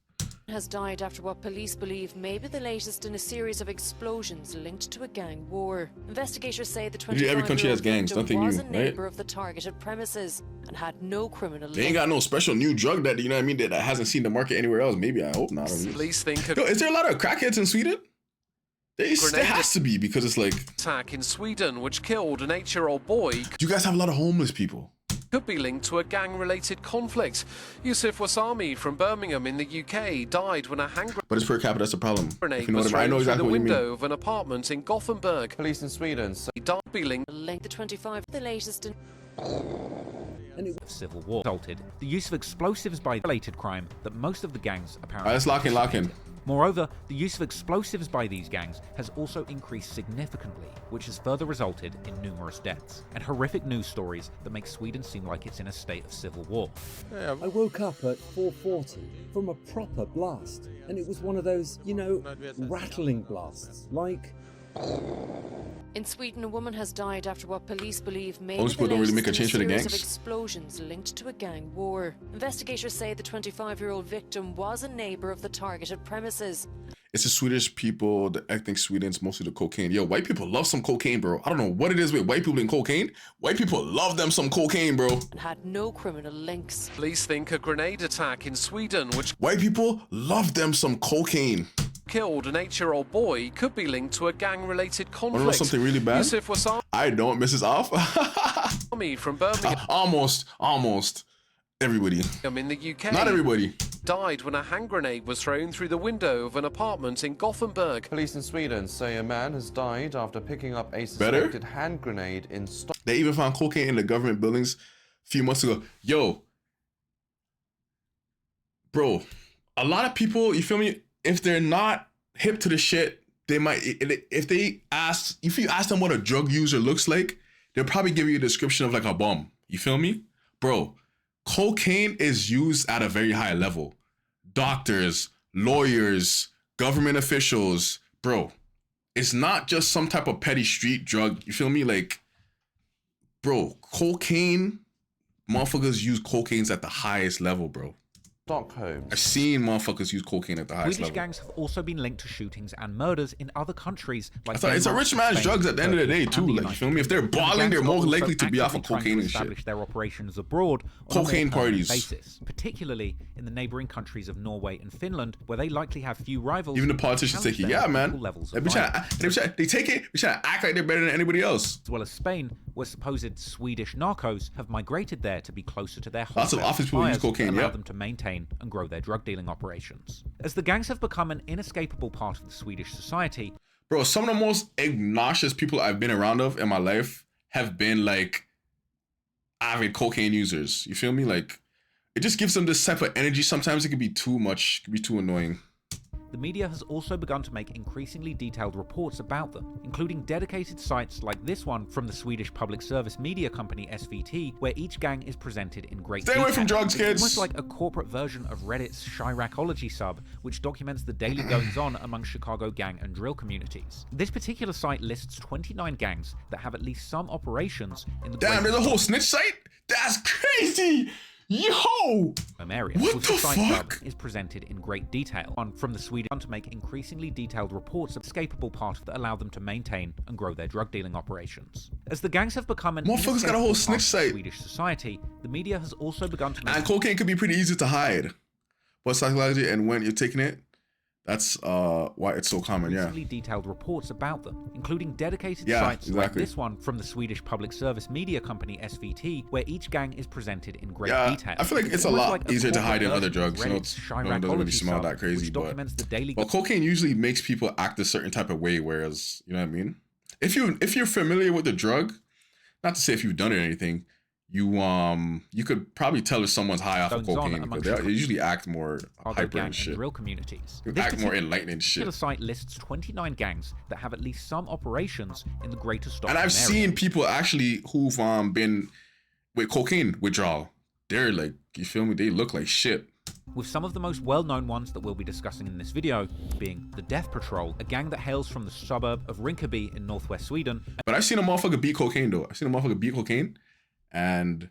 Has died after what police believe may be the latest in a series of explosions linked to a gang war. Investigators say the 25-year-old victim was a neighbor of the targeted premises and had no criminal. They ain't got no special new drug that, you know what I mean, that hasn't seen the market anywhere else. Maybe, I hope not. Police think. Yo, is there a lot of crackheads in Sweden? There has to be, because it's like attack in Sweden which killed an 8-year-old boy. Do you guys have a lot of homeless people? Could be linked to a gang-related conflict. Yusuf Wasami from Birmingham in the UK died when a hand But it's per capita, that's a problem. grenade You know was what I mean? I know thrown exactly through what the you mean. window of an apartment in Gothenburg. Police in Sweden say he died be linked. The 25, the latest in. Civil war resulted. The use of explosives by related crime that most of the gangs apparently. Let's lock in. Moreover, the use of explosives by these gangs has also increased significantly, which has further resulted in numerous deaths and horrific news stories that make Sweden seem like it's in a state of civil war. I woke up at 4:40 from a proper blast, and it was one of those, you know, rattling blasts, like. In Sweden, a woman has died after what police believe may Most people don't really make a change for the series of gangs. explosions linked to a gang war. Investigators say the 25-year-old victim was a neighbor of the targeted premises. It's the Swedish people, the ethnic Sweden's mostly the cocaine. Yo, white people love some cocaine, bro. I don't know what it is with white people and cocaine. White people love them some cocaine, bro. And had no criminal links. Police think a grenade attack in Sweden which White people love them some cocaine. Killed an 8-year-old boy could be linked to a gang-related conflict. Want to know something really bad? Yusuf Wasami I don't, Mrs. Off. from Birmingham almost everybody. in the UK. Not everybody. Died when a hand grenade was thrown through the window of an apartment in Gothenburg. Police in Sweden say a man has died after picking up a suspected hand grenade in Stockholm. They even found cocaine in the government buildings a few months ago. Yo, bro, a lot of people, you feel me? If they're not hip to the shit, they might, if you ask them what a drug user looks like, they'll probably give you a description of like a bum. You feel me? Bro, cocaine is used at a very high level. Doctors, lawyers, government officials, bro, it's not just some type of petty street drug. You feel me? Like, bro, cocaine, motherfuckers use cocaines at the highest level, bro. Stockholm. I've seen motherfuckers use cocaine at the highest Swedish level. gangs have also been linked to shootings and murders in other countries like It's a rich man's drugs at the end of the day too. Like, you feel me? If they're balling, they're more likely to be off of cocaine and shit. Their operations abroad on Cocaine a more permanent parties. basis, particularly in the neighbouring countries of Norway and Finland, where they likely have few rivals. Even the politicians take it. Yeah, man. They take it. They try to act like they're better than anybody else. As well as Spain, where supposed Swedish narcos have migrated there to be closer to their Lots of office people use cocaine. allow Yeah. them to maintain and grow their drug dealing operations. As the gangs have become an inescapable part of the Swedish society. Bro, some of the most obnoxious people I've been around of in my life have been like avid cocaine users. You feel me? Like, it just gives them this type of energy. Sometimes it can be too much, it can be too annoying. the media has also begun to make increasingly detailed reports about them, including dedicated sites like this one from the Swedish public service media company SVT, where each gang is presented in great detail. Stay away from drugs, kids! It's almost like a corporate version of Reddit's Chiracology sub, which documents the daily goings-on among Chicago gang and drill communities. This particular site lists 29 gangs that have at least some operations in the Damn, there's a whole snitch site? That's crazy! Yo! Area, what which the fuck is presented in great detail. From the Sweden to make increasingly detailed reports of the escapable part that allow them to maintain and grow their drug dealing operations. As the gangs have become an motherfuckers got a whole snitch site. Swedish society, the media has also begun to make and cocaine could be pretty easy to hide. But psychology and when you're taking it, that's why it's so common, yeah. Detailed reports about them, including dedicated sites like this one from the Swedish public service media company SVT, where each gang is presented in great detail. I feel like it's a lot easier to hide than other drugs. You know, it doesn't really smell that crazy, but cocaine usually makes people act a certain type of way, whereas, you know what I mean? If you're familiar with the drug, not to say if you've done it or anything, you could probably tell if someone's high off of cocaine because they usually act more hyper and shit. Drill communities. They act more enlightening shit. The site lists 29 gangs that have at least some operations in the greater Stockholm and I've area. seen people actually who've been with cocaine withdrawal. They're like, you feel me? They look like shit. With some of the most well-known ones that we'll be discussing in this video being the Death Patrol, a gang that hails from the suburb of Rinkeby in northwest Sweden. But I've seen a motherfucker beat cocaine though. I've seen a motherfucker beat cocaine. And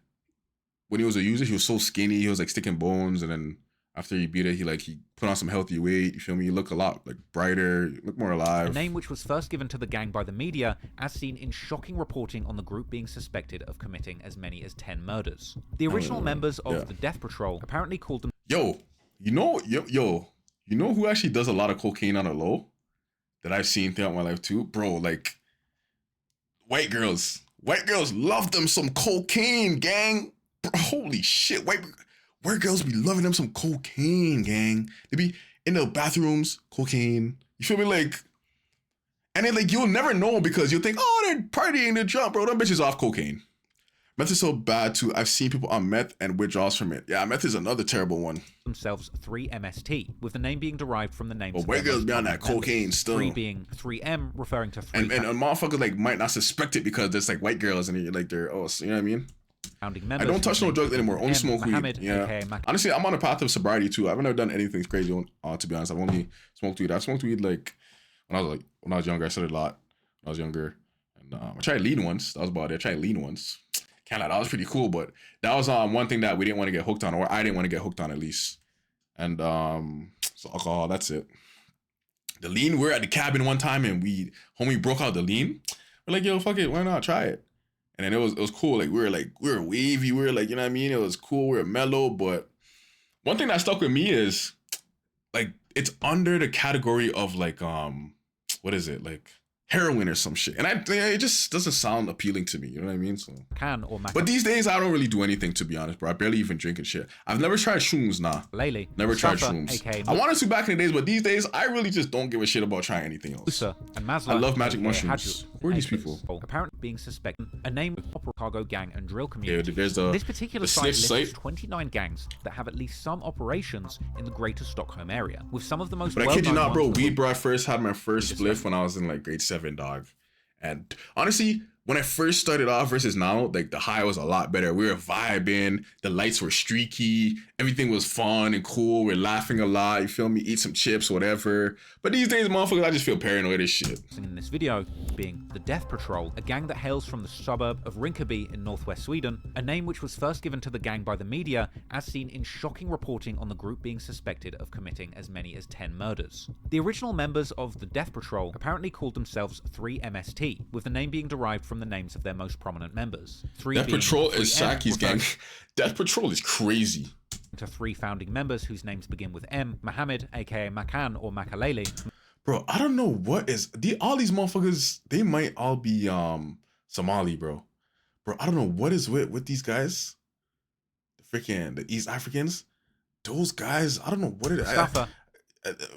when he was a user, he was so skinny, he was like sticking bones, and then after he beat it, he put on some healthy weight. You feel me? He looked a lot like brighter, looked more alive. A name which was first given to the gang by the media, as seen in shocking reporting on the group being suspected of committing as many as 10 murders. The original members of the Death Patrol apparently called them. You know who actually does a lot of cocaine on a low that I've seen throughout my life too, bro? Like white girls. White girls love them some cocaine, gang. Bro, holy shit. White girls be loving them some cocaine, gang. They be in the bathrooms, cocaine. You feel me? Like, and then like you'll never know because you'll think, oh, they're partying, they're drunk, bro. Them bitches off cocaine. Meth is so bad too. I've seen people on meth and withdrawals from it. Yeah, meth is another terrible one. Themselves 3MST, with the name being derived from the names. But white girls be on that cocaine still. 3 being 3M, referring to 3. And motherfuckers like might not suspect it because there's like white girls and they're you know what I mean? I don't touch no drugs anymore. Only smoke weed. Yeah. Honestly, I'm on a path of sobriety too. I've never done anything crazy. To be honest, I've only smoked weed. I smoked weed like when I was younger. I started a lot when I was younger, and I tried lean once. That was about it. I tried lean once. Can't lie, that was pretty cool, but that was one thing that we didn't want to get hooked on, or I didn't want to get hooked on at least. And so alcohol, that's it. The lean, we were at the cabin one time and homie broke out the lean. We're like, yo, fuck it, why not try it? And then it was cool. Like we were wavy, we were like, you know what I mean? It was cool, we were mellow, but one thing that stuck with me is like it's under the category of like what is it? Like heroin or some shit, and it just doesn't sound appealing to me. You know what I mean? So but these days I don't really do anything, to be honest, bro. I barely even drink and shit. I've never tried shrooms, nah. Lele. Never tried shrooms. I wanted to back in the days, but these days I really just don't give a shit about trying anything else. And Maslow, I love magic mushrooms. Who are these people? Apparently being suspected, a name of Chicago gang and drill community. Yeah, there's this particular site lists 29 gangs that have at least some operations in the greater Stockholm area, with some of the most. But I kid you not, bro. Weed, bro. I first had my first spliff when I was in like grade 7, dog. And honestly, when I first started off versus now, like the high was a lot better. We were vibing, the lights were streaky, everything was fun and cool. We're laughing a lot, you feel me? Eat some chips, whatever. But these days, motherfuckers, I just feel paranoid as shit. In this video, being the Death Patrol, a gang that hails from the suburb of Rinkeby in northwest Sweden, a name which was first given to the gang by the media, as seen in shocking reporting on the group being suspected of committing as many as 10 murders. The original members of the Death Patrol apparently called themselves 3MST, with the name being derived from the names of their most prominent members. Death Patrol is SHACKI's gang. Death Patrol is crazy. To 3 founding members whose names begin with M, Mohammed, aka Makan or Makalele. Bro, I don't know what is all these motherfuckers. They might all be Somali, bro. Bro, I don't know what is with these guys. The East Africans. Those guys, I don't know what it is.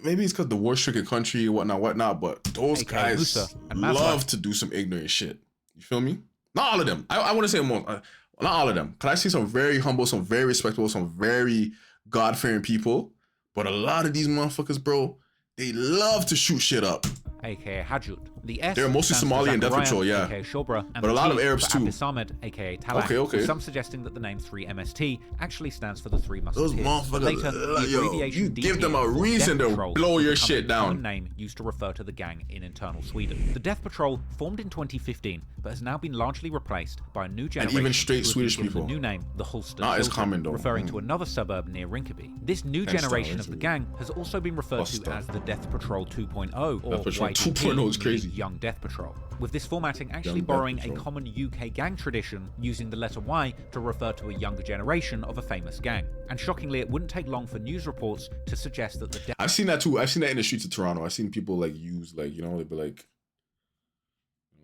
Maybe it's because the war-stricken country, whatnot. But those guys love to do some ignorant shit. You feel me? Not all of them. I want to say more. Not all of them. Because I see some very humble, some very respectable, some very God-fearing people. But a lot of these motherfuckers, bro, They love to shoot shit up. aka Hajut. The S They're mostly stands for Somali and Death Zachariah, Patrol, yeah. aka Shobra, and But a lot of Arabs too. Abis Ahmed, aka Talak, Okay. with some suggesting that the name 3MST actually stands for the Three Musketeers. Those motherfuckers, Later, the yo, abbreviation you give them a DP, or reason Death to Patrol, blow your has become shit a down. common name used to refer to the gang in internal Sweden. The Death Patrol formed in 2015, but has now been largely replaced by a new generation. And even straight who have been Swedish given people. The new name, the Holston Not as Filter, common though. referring to another suburb near Rinkeby. This new Thanks to generation of Rinkeby. the gang has also been referred to Buster. as the Death Patrol 2.0 or Death Patrol YDP, 2.0 is meaning crazy. Young Death Patrol. With this formatting actually Young Death borrowing a Patrol. common UK gang tradition, using the letter Y to refer to a younger generation of a famous gang. And shockingly, it wouldn't take long for news reports to suggest that the Death I've seen that too. I've seen that in the streets of Toronto. I've seen people like use like, you know, they'd be like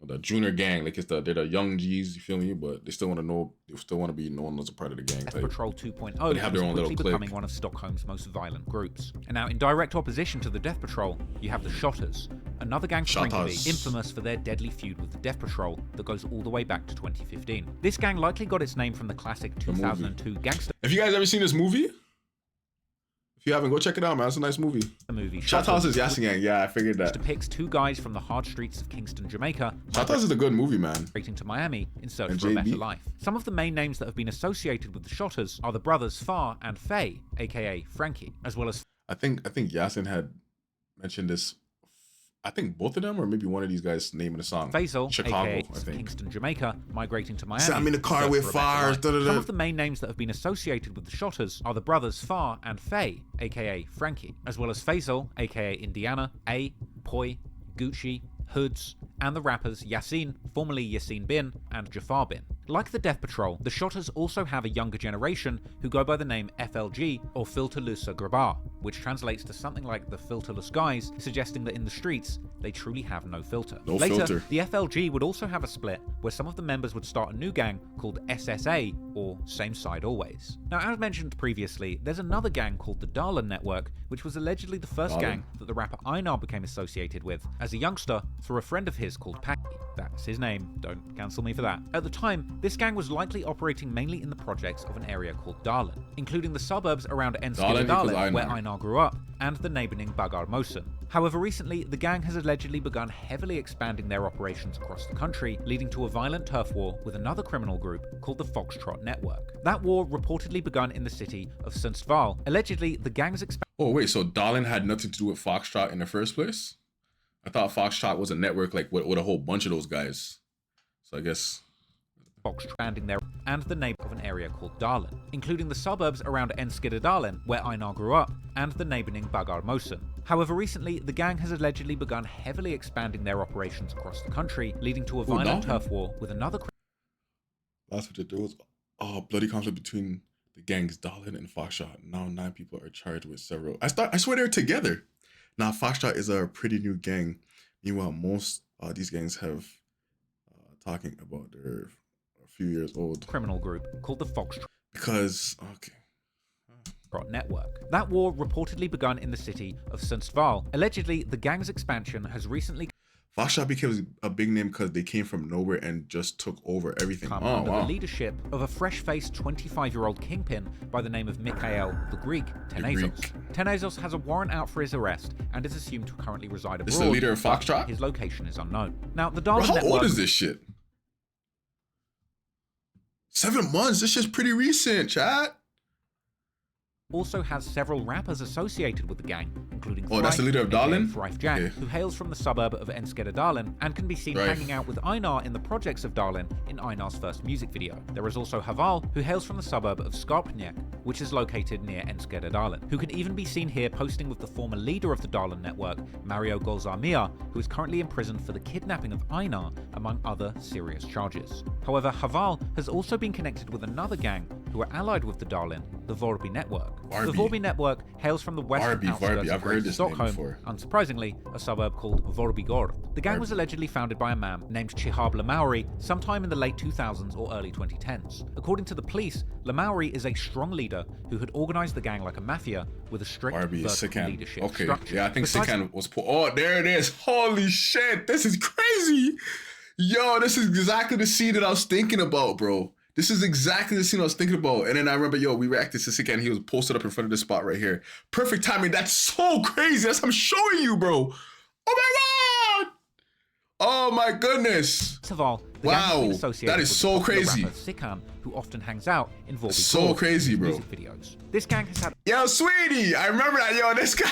the junior gang, like they're the young G's, you feel me? But they still want to be known as a part of the gang. Death Like, Patrol 2.0 but they have their was own little quickly clique. becoming one of Stockholm's most violent groups. And now, in direct opposition to the Death Patrol, you have the Shottaz, another gang from Shottaz. Rinkeby, infamous for their deadly feud with the Death Patrol that goes all the way back to 2015. This gang likely got its name from the classic 2002 gangster Have you guys ever seen this movie? If you haven't, go check it out, man. It's a nice movie. movie. Shottaz is Yasin Gang. Yeah, I figured which that. depicts two guys from the hard streets of Kingston, Jamaica, Shottaz is a good movie, man. migrating to Miami in search And for a better JB. life. Some of the main names that have been associated with the Shottaz are the brothers Far and Faye, aka Frankie, as well as I think Yasin had mentioned this. I think both of them, or maybe one of these guys, naming the song. Faisal, Chicago, aka I think. Kingston, Jamaica, migrating to Miami. So I'm in the car search with for a better fires, life. da-da-da. Some of the main names that have been associated with the Shottaz are the brothers Far and Faye, aka Frankie, as well as Faisal, aka Indiana, A, Poi, Gucci, Hoods, and the rappers Yasin, formerly Yasin Bin, and Jafar Bin. Like the Death Patrol, the Shottaz also have a younger generation who go by the name FLG or Filterlösa Grabbar, which translates to something like the filterless guys, suggesting that in the streets, they truly have no filter. No Later, filter. the FLG would also have a split where some of the members would start a new gang called SSA, or Same Side Always. Now, as mentioned previously, there's another gang called the Darlin Network, which was allegedly the first Darlin. gang that the rapper EINAR became associated with as a youngster through a friend of his called Packy. That's his name, don't cancel me for that. At the time, this gang was likely operating mainly in the projects of an area called Darlin, including the suburbs around Darlin equals Enskede where Einar. EINAR grew up, and the neighbouring Bagarmosen. However, recently, the gang has allegedly begun heavily expanding their operations across the country, leading to a violent turf war with another criminal group called the Foxtrot Network. That war reportedly begun in the city of Sundsvall. Allegedly, the gang's Oh wait, so Darlin had nothing to do with Foxtrot in the first place? I thought Foxtrot was a network like with a whole bunch of those guys. So I guess expanding there, and the neighbor of an area called Darlin, including the suburbs around Enskede where EINAR grew up, and the neighbouring Bagarmosen. However, recently, the gang has allegedly begun heavily expanding their operations across the country, leading to a violent turf war with another. that's what there was. Oh, bloody conflict between the gangs Darlin and Foxtrot. Now 9 people are charged with several. I swear they're together. Now Foxtrot is a pretty new gang. Meanwhile, most these gangs have talking about they're a few years old. Criminal group called the Foxtrot. Because Network. That war reportedly begun in the city of Sundsvall. Allegedly, the gang's expansion has recently Foxtrot became a big name because they came from nowhere and just took over everything. come under the leadership of a fresh-faced 25-year-old kingpin by the name of Mikhail the Greek Tenezos. Tenezos has a warrant out for his arrest and is assumed to currently reside abroad. This is the leader of but Foxtrot? His location is unknown. Now, the Bro, Darlin how Network old is this shit? 7 months. This shit's pretty recent, chat. also has several rappers associated with the gang, including Oh, that's the leader of Darlin? Thrife Jack, Okay. who hails from the suburb of Enskede and can be seen Right. hanging out with EINAR in the projects of Darlin in EINAR's first music video. There is also Haval, who hails from the suburb of Skarpnjak, which is located near Enskede, who can even be seen here posting with the former leader of the Darlin network, Mario Golzarmia, who is currently imprisoned for the kidnapping of EINAR, among other serious charges. However, Haval has also been connected with another gang who are allied with the Darlin, the Vorby network. The Vorby network hails from the western outskirts I've of heard Greater this name Stockholm, before. unsurprisingly, a suburb called Vorbygård. The gang was allegedly founded by a man named Chihab Lamauri sometime in the late 2000s or early 2010s. According to the police, Lamauri is a strong leader who had organized the gang like a mafia with a strict Barbie is vertical Sickan. leadership Okay, structure. yeah, I think Besides- Sickan was put. Oh, there it is. Holy shit, this is crazy. Yo, this is exactly the scene that I was thinking about, bro. This is exactly the scene I was thinking about. And then I remember, yo, we reacted to Sickan. He was posted up in front of this spot right here. Perfect timing. That's so crazy. That's what I'm showing you, bro. Oh my God. Oh my goodness. Wow. That is so crazy. Sickan, who often hangs out in Vorby so crazy, bro. Music videos. This gang has had... Yo, Sweetie. I remember that. Yo, this guy.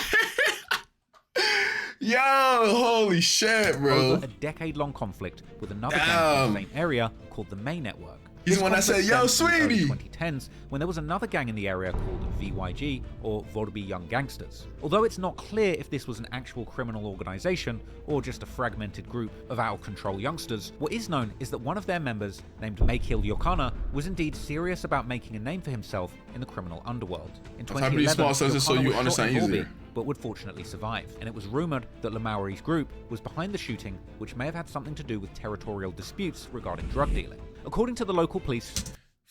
Yo, holy shit, bro. Over a decade-long conflict with another gang in the same area called the May Network. He's the one that said, yo, Sweetie! In the 2010s, when there was another gang in the area called VYG, or Vorby Young Gangsters. Although it's not clear if this was an actual criminal organization, or just a fragmented group of out-of-control youngsters, what is known is that one of their members, named Mekil Yokana, was indeed serious about making a name for himself in the criminal underworld. In 2011, Yokana was shot in Vorby, but would fortunately survive, and it was rumored that Lamauri's group was behind the shooting, which may have had something to do with territorial disputes regarding drug dealing. According to the local police...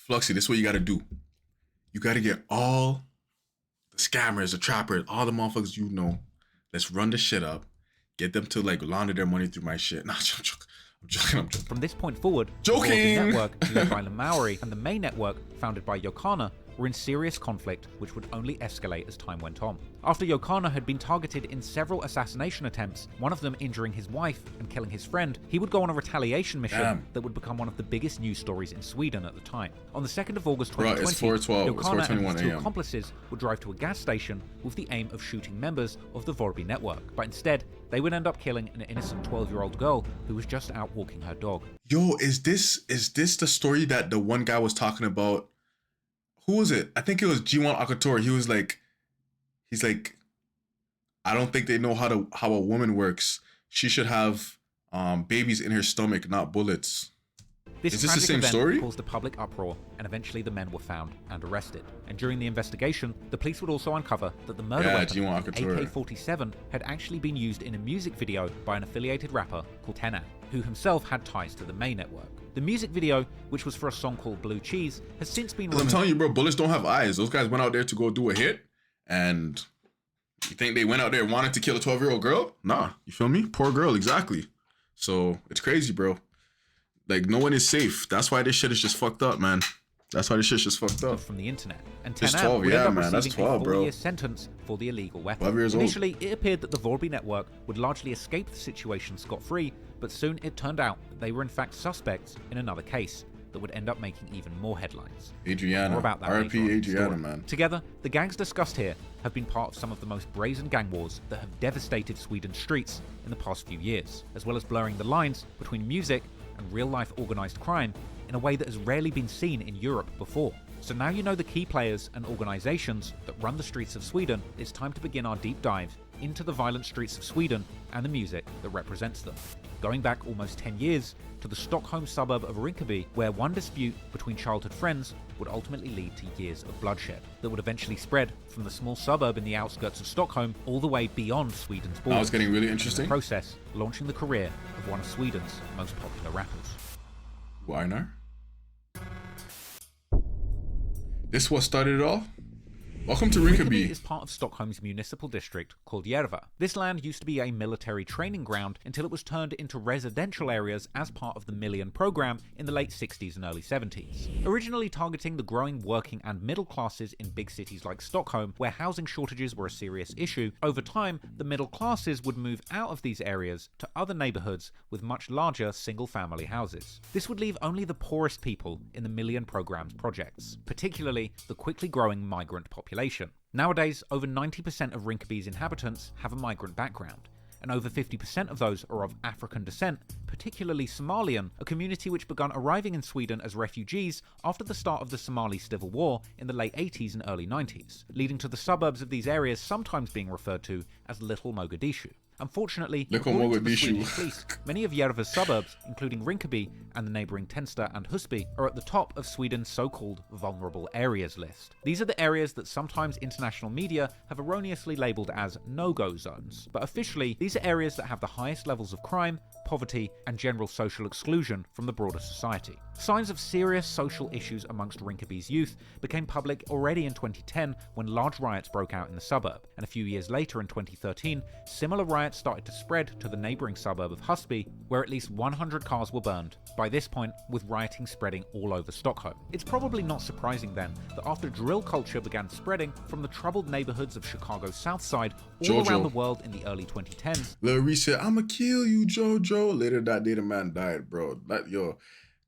Fluxy, this is what you gotta do. You gotta get all the scammers, the trappers, all the motherfuckers you know. Let's run this shit up. Get them to like launder their money through my shit. Nah, I'm joking. From this point forward, joking. The network led by Lamauri and the May network, founded by Yokana, were in serious conflict, which would only escalate as time went on. After Yokana had been targeted in several assassination attempts, one of them injuring his wife and killing his friend, he would go on a retaliation mission that would become one of the biggest news stories in Sweden at the time. On the 2nd of August 2020, Yokana and his two accomplices would drive to a gas station with the aim of shooting members of the Vorby network, but instead, they would end up killing an innocent 12-year-old girl who was just out walking her dog. Yo, is this the story that the one guy was talking about? Who was it? I think it was G1 Akator. He was like, he's like, I don't think they know how a woman works. She should have babies in her stomach, not bullets. Is this the same story? Caused a public uproar, and eventually the men were found and arrested. And during the investigation, the police would also uncover that the murder weapon, AK-47, had actually been used in a music video by an affiliated rapper called Tenan, who himself had ties to the May network. The music video, which was for a song called Blue Cheese, has since been removed. I'm telling you, bro, bullets don't have eyes. Those guys went out there to go do a hit, and you think they went out there wanting to kill a 12-year-old girl? Nah, you feel me? Poor girl, exactly. So it's crazy, bro. Like, no one is safe. That's why this shit is just fucked up, man. That's why this shit's just fucked up. From the internet. And it's 12, yeah, man. That's 12, bro. 4-year sentence for the illegal weapon. 12 years old. Initially, it appeared that the Vorby network would largely escape the situation scot-free, but soon it turned out that they were in fact suspects in another case that would end up making even more headlines. Adriana. More about that RP Adriana, man. Together, the gangs discussed here have been part of some of the most brazen gang wars that have devastated Sweden's streets in the past few years, as well as blurring the lines between music and real-life organised crime in a way that has rarely been seen in Europe before. So now you know the key players and organisations that run the streets of Sweden, it's time to begin our deep dive into the violent streets of Sweden and the music that represents them. Going back almost 10 years to the Stockholm suburb of Rinkeby, where one dispute between childhood friends would ultimately lead to years of bloodshed that would eventually spread from the small suburb in the outskirts of Stockholm all the way beyond Sweden's borders. That was getting really interesting. In the process, launching the career of one of Sweden's most popular rappers. EINAR? This what started it all? Welcome to Rinkeby. Is part of Stockholm's municipal district called Järva. This land used to be a military training ground until it was turned into residential areas as part of the Million program in the late 60s and early 70s. Originally targeting the growing working and middle classes in big cities like Stockholm, where housing shortages were a serious issue, over time the middle classes would move out of these areas to other neighbourhoods with much larger single-family houses. This would leave only the poorest people in the Million program's projects, particularly the quickly growing migrant population. Nowadays, over 90% of Rinkeby's inhabitants have a migrant background, and over 50% of those are of African descent, particularly Somalian, a community which began arriving in Sweden as refugees after the start of the Somali Civil War in the late 80s and early 90s, leading to the suburbs of these areas sometimes being referred to as Little Mogadishu. Unfortunately, according to the Swedish police, many of Järva's suburbs, including Rinkeby and the neighbouring Tensta and Husby, are at the top of Sweden's so-called vulnerable areas list. These are the areas that sometimes international media have erroneously labelled as no-go zones, but officially, these are areas that have the highest levels of crime, poverty and general social exclusion from the broader society. Signs of serious social issues amongst Rinkaby's youth became public already in 2010 when large riots broke out in the suburb, and a few years later in 2013, similar riots started to spread to the neighbouring suburb of Husby, where at least 100 cars were burned, by this point with rioting spreading all over Stockholm. It's probably not surprising then that after drill culture began spreading from the troubled neighbourhoods of Chicago's South Side all around the world in the early 2010s. Lil Reese said, "I'ma kill you, Jojo." Later that day, the man died, bro.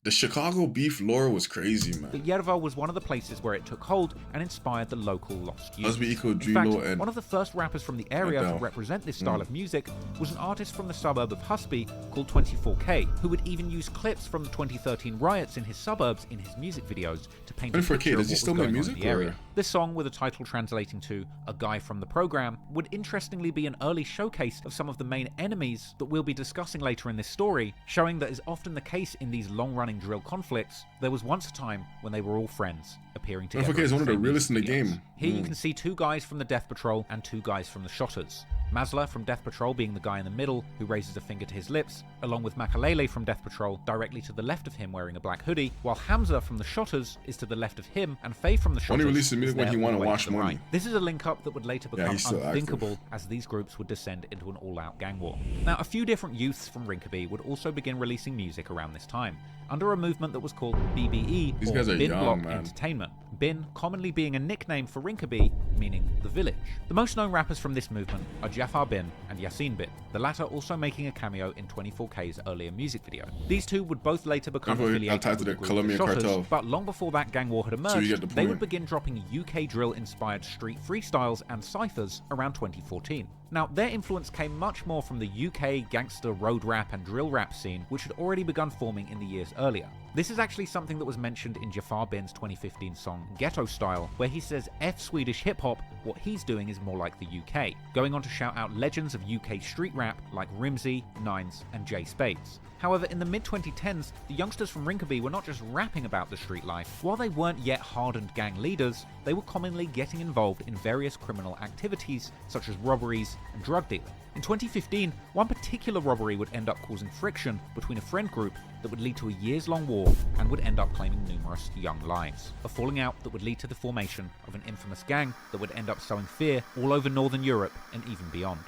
The Chicago beef lore was crazy, man. But Järva was one of the places where it took hold and inspired the local lost youth. In fact, one of the first rappers from the area to represent this style of music was an artist from the suburb of Husby called 24K, who would even use clips from the 2013 riots in his suburbs in his music videos to paint a picture of what was going on in the area. This song, with a title translating to "A Guy from the Program," would interestingly be an early showcase of some of the main enemies that we'll be discussing later in this story, showing that is often the case in these long-running drill conflicts. There was once a time when they were all friends, appearing together. 24K is one of the realest in the game. Here you can see two guys from the Death Patrol and two guys from the Shottaz. Masla from Death Patrol being the guy in the middle who raises a finger to his lips, along with Makalele from Death Patrol directly to the left of him wearing a black hoodie, while Hamza from the Shottaz is to the left of him, and Faye from the Shottaz only released the music when he wanted to wash money. Right. This is a link-up that would later become unthinkable as these groups would descend into an all-out gang war. Now, a few different youths from Rinkaby would also begin releasing music around this time, under a movement that was called BBE, or Bin Block Entertainment. Bin commonly being a nickname for Rinkaby, meaning the village. The most known rappers from this movement are Jafar Bin and Yasin Bin, the latter also making a cameo in 24K's earlier music video. These two would both later become affiliated with the Colombian cartel, but long before that gang war had emerged, they would begin dropping UK drill-inspired street freestyles and cyphers around 2014. Now, their influence came much more from the UK gangster road rap and drill rap scene, which had already begun forming in the years earlier. This is actually something that was mentioned in Jafar Bin's 2015 song Ghetto Style, where he says F Swedish hip-hop, what he's doing is more like the UK, going on to shout out legends of UK street rap like Rimsey, Nines, and Jay Spades. However, in the mid-2010s, the youngsters from Rinkaby were not just rapping about the street life. While they weren't yet hardened gang leaders, they were commonly getting involved in various criminal activities, such as robberies and drug dealing. In 2015, one particular robbery would end up causing friction between a friend group that would lead to a years-long war and would end up claiming numerous young lives. A falling out that would lead to the formation of an infamous gang that would end up sowing fear all over Northern Europe and even beyond.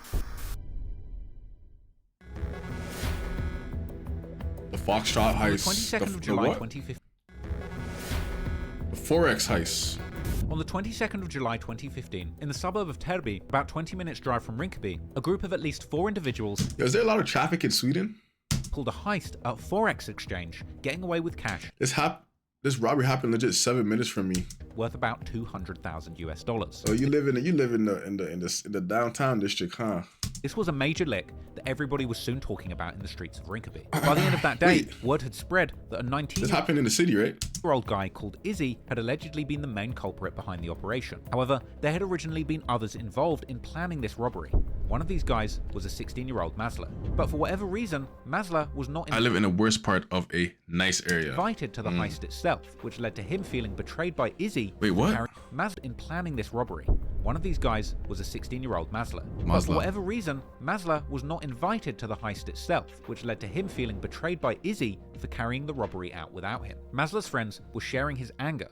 The Foxtrot heist. On the 22nd of July 2015. The Forex heist. On the 22nd of July 2015, in the suburb of Täby, about 20 minutes drive from Rinkaby, a group of at least 4 individuals... Is there a lot of traffic in Sweden? ...pulled a heist at Forex exchange, getting away with cash. This robbery happened legit 7 minutes from me. Worth about $200,000 US. Oh, you live in the downtown district, huh? This was a major lick that everybody was soon talking about in the streets of Rinkaby. By the end of that day, word had spread that a 19-year-old This happened in the city, right? guy called Izzy had allegedly been the main culprit behind the operation. However, there had originally been others involved in planning this robbery. One of these guys was a 16-year-old Masla. But for whatever reason, Masla was not I live in the worst part of a nice area. Invited to the heist itself, which led to him feeling betrayed by Izzy. Wait, what? Masla in planning this robbery. One of these guys was a 16-year-old Masla. But for whatever reason, Masla was not invited to the heist itself, which led to him feeling betrayed by Izzy for carrying the robbery out without him. Masla's friends were sharing his anger.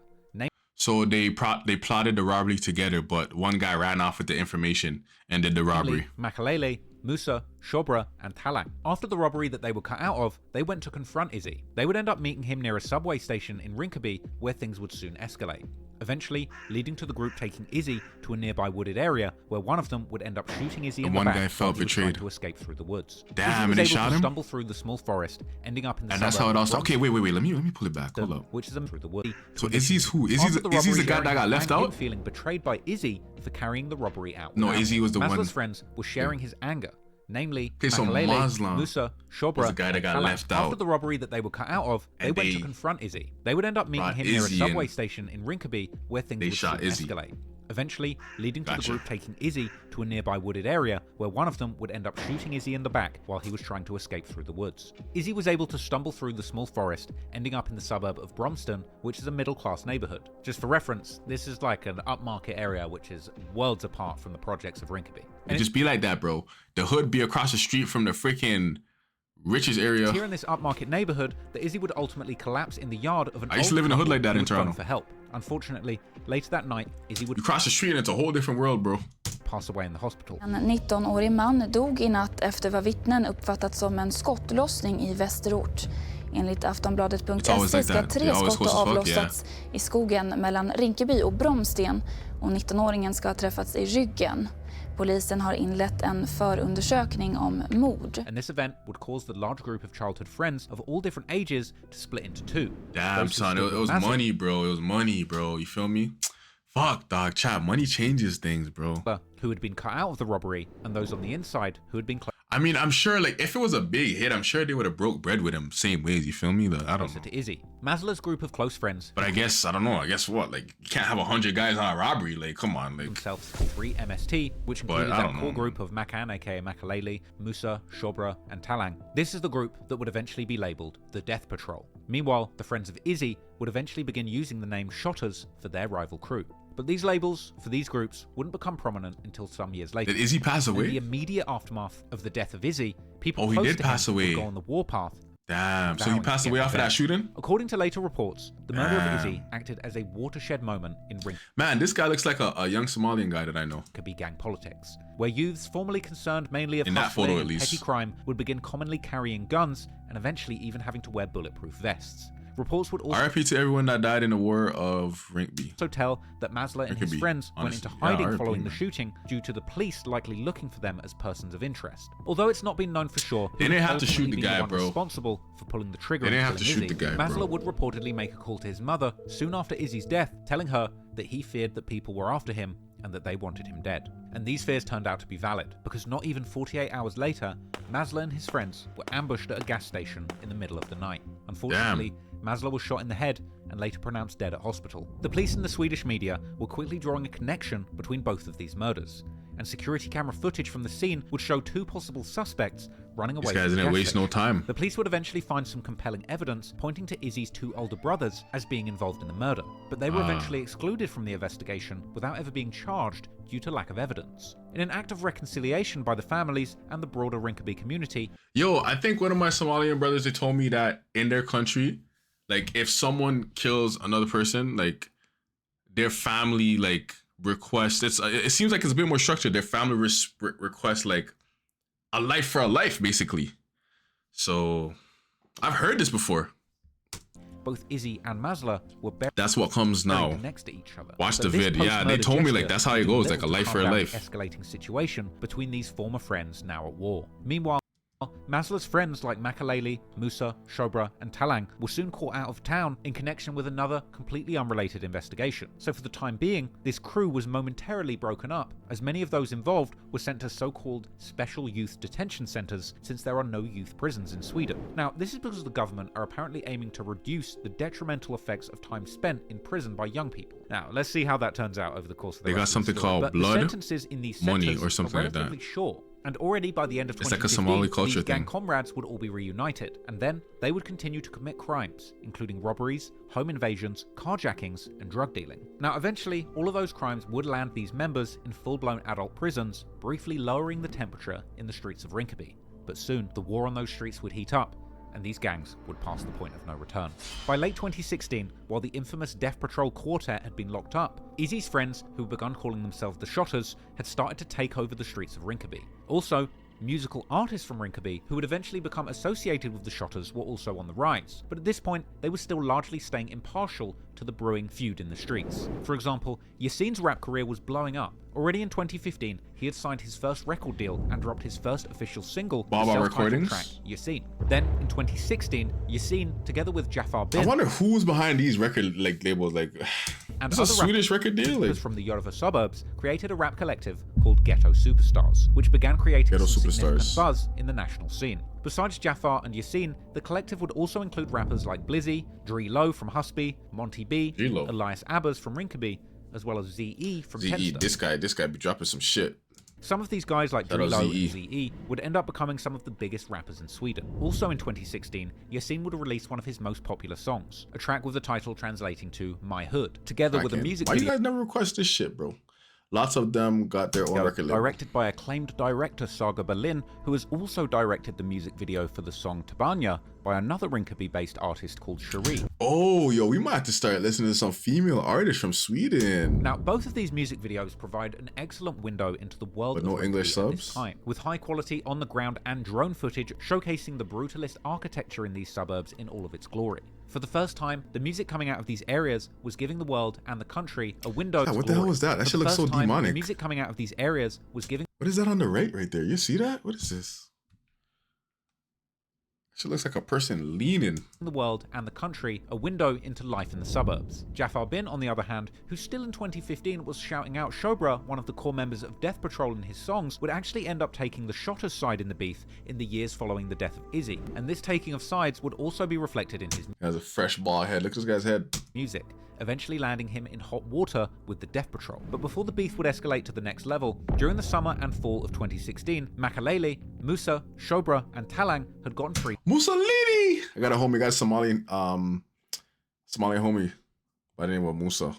So they plotted the robbery together, but one guy ran off with the information and did the robbery. Makalele, Musa, Shobra, and Talang. After the robbery that they were cut out of, they went to confront Izzy. They would end up meeting him near a subway station in Rinkaby, where things would soon escalate, eventually leading to the group taking Izzy to a nearby wooded area where one of them would end up shooting Izzy in the back. One guy felt betrayed To escape through the woods. Damn, and they shot him. Stumble through the small forest, ending up in the. And that's how it all started. Okay, wait. Let me pull it back. Hold up. Which is through the woods. So Izzy's who? Izzy's the guy that got left out. Feeling betrayed by Izzy for carrying the robbery out. No, Izzy was the one. Masla's friends were sharing his anger. Namely, so Makalele, Musa, Shobra, was the guy that got left out. After the robbery that they were cut out of, they went to confront Izzy. They would end up meeting him near a subway station in Rinkaby, where things would soon escalate, eventually leading to the group taking Izzy to a nearby wooded area where one of them would end up shooting Izzy in the back while he was trying to escape through the woods. Izzy was able to stumble through the small forest, ending up in the suburb of Bromston, which is a middle-class neighborhood. Just for reference, this is like an upmarket area which is worlds apart from the projects of Rinkaby. It just be like that, bro. The hood be across the street from the freaking richest area. It's here in this upmarket neighborhood that Izzy would ultimately collapse in the yard of an I used to live in a hood like that in Toronto. For help. Unfortunately, later that night, Izzy would cross the street and it's a whole different world, bro. Pass away in the hospital. En 19-årig man dog i natt efter vad vittnen uppfattat som en skottlossning i Västerort. Enligt Aftonbladet.se ska 3 skott ha avlossats i skogen mellan Rinkeby och Bromsten och 19-åringen ska ha träffats i ryggen. Polisen har inlett en förundersökning om mord. And this event would cause the large group of childhood friends of all different ages to split into two. Damn, son, it was money, bro. It was money, bro. You feel me? Fuck, dog, chat. Money changes things, bro. Who had been cut out of the robbery, and those on the inside who had been I mean, I'm sure, like, if it was a big hit, I'm sure they would have broke bread with him same ways, you feel me? Like, I don't know. To Izzy. Masla's group of close friends. But I guess, I don't know, I guess what? Like, you can't have 100 guys on a robbery. Like, come on, like. Themselves 3 MST, which included that core group of Makan, aka Makalele, Musa, Shobra, and Talang. This is the group that would eventually be labeled the Death Patrol. Meanwhile, the friends of Izzy would eventually begin using the name Shottaz for their rival crew. But these labels for these groups wouldn't become prominent until some years later. Did Izzy pass away? In the immediate aftermath of the death of Izzy, people he close did to pass him away. would go on the warpath. Damn, so he passed away after that shooting? According to later reports, the murder of Izzy acted as a watershed moment in Man, this guy looks like a young Somalian guy that I know. Could be gang politics, where youths formerly concerned mainly of in that photo at least, petty crime would begin commonly carrying guns and eventually even having to wear bulletproof vests. Reports would also RIP to everyone that died in the war of Rinkeby. So tell that Masla and his friends went into hiding following the shooting due to the police likely looking for them as persons of interest. Although it's not been known for sure, they didn't have to shoot the guy, bro. Responsible for pulling the trigger. They didn't have to shoot the guy, Masla would reportedly make a call to his mother soon after Izzy's death, telling her that he feared that people were after him and that they wanted him dead. And these fears turned out to be valid, because not even 48 hours later, Masla and his friends were ambushed at a gas station in the middle of the night. Unfortunately, Masla was shot in the head and later pronounced dead at hospital. The police and the Swedish media were quickly drawing a connection between both of these murders, and security camera footage from the scene would show 2 possible suspects running away. These guys didn't waste no time. The police would eventually find some compelling evidence pointing to Izzy's 2 older brothers as being involved in the murder, but they were eventually excluded from the investigation without ever being charged due to lack of evidence. In an act of reconciliation by the families and the broader Rinkeby community. Yo, I think one of my Somalian brothers, they told me that in their country, like, if someone kills another person, like, their family, like, requests, it seems like it's a bit more structured. Their family requests, like, a life for a life, basically. So, I've heard this before. Both Izzy and Masla were buried. That's what comes now. Next to each other. Watch the vid. Yeah, they told me, like, that's how it goes, like a life for a life. Escalating situation between these former friends now at war. Meanwhile, Masla's friends like Makalele, Musa, Shobra, and Talang were soon caught out of town in connection with another completely unrelated investigation. So for the time being, this crew was momentarily broken up, as many of those involved were sent to so-called special youth detention centers, since there are no youth prisons in Sweden. Now, this is because the government are apparently aiming to reduce the detrimental effects of time spent in prison by young people. Now, let's see how that turns out over the course of the They got something called blood, sentences in these money, or something like that. Short. And already by the end of 2015, it's like a Somali culture these gang thing. comrades would all be reunited, and then they would continue to commit crimes, including robberies, home invasions, carjackings, and drug dealing. Now, eventually, all of those crimes would land these members in full-blown adult prisons, briefly lowering the temperature in the streets of Rinkeby. But soon, the war on those streets would heat up, and these gangs would pass the point of no return. By late 2016, while the infamous Death Patrol quartet had been locked up, Izzy's friends, who had begun calling themselves the Shottaz, had started to take over the streets of Rinkeby. Also, musical artists from Rinkeby, who would eventually become associated with the Shottaz, were also on the rise, but at this point, they were still largely staying impartial to the brewing feud in the streets. For example, YASIN's rap career was blowing up. Already in 2015, he had signed his first record deal and dropped his first official single, Baba Recordings track, YASIN. Then, in 2016, YASIN, together with Jafar Bin, I wonder who's behind these record labels. Like, and it's a Swedish record deal. Like, from the Yorva suburbs created a rap collective called Ghetto Superstars, which began creating some significant buzz in the national scene. Besides Jafar and YASIN, the collective would also include rappers like Blizzy, Lelo from Husby, Monty B, Elias Abbas from Rinkeby, as well as ZE from ZE, Tensta. this guy be dropping some shit. Some of these guys like Lelo and ZE would end up becoming some of the biggest rappers in Sweden. Also in 2016, YASIN would release one of his most popular songs, a track with the title translating to My Hood, together with a music video. Why you guys never request this shit, bro? Lots of them got their own record label. Directed by acclaimed director Saga Berlin, who has also directed the music video for the song Tabanya by another Rinkeby-based artist called Cherie. Oh, yo, we might have to start listening to some female artists from Sweden. Now, both of these music videos provide an excellent window into the world but of no English Rinkeby at this subs? time, with high-quality on-the-ground and drone footage showcasing the brutalist architecture in these suburbs in all of its glory. For the first time, the music coming out of these areas was giving the world and the country a window to what the hell was that? That shit looks so demonic. The music coming out of these areas was giving... What is that on the right there? You see that? What is this? She looks like a person leaning. The world and the country a window into life in the suburbs. Jafar Bin, on the other hand, who still in 2015 was shouting out Shobra, one of the core members of Death Patrol, in his songs, would actually end up taking the Shottaz side in the beef in the years following the death of Izzy. And this taking of sides would also be reflected in his... He has a fresh bald head. Look at this guy's head. ...music, eventually landing him in hot water with the Death Patrol. But before the beef would escalate to the next level, during the summer and fall of 2016, Makalele, Musa, Shobra, and Talang had gotten free. Mussolini! I got a homie, got a Somali homie by the name of Musa. Well,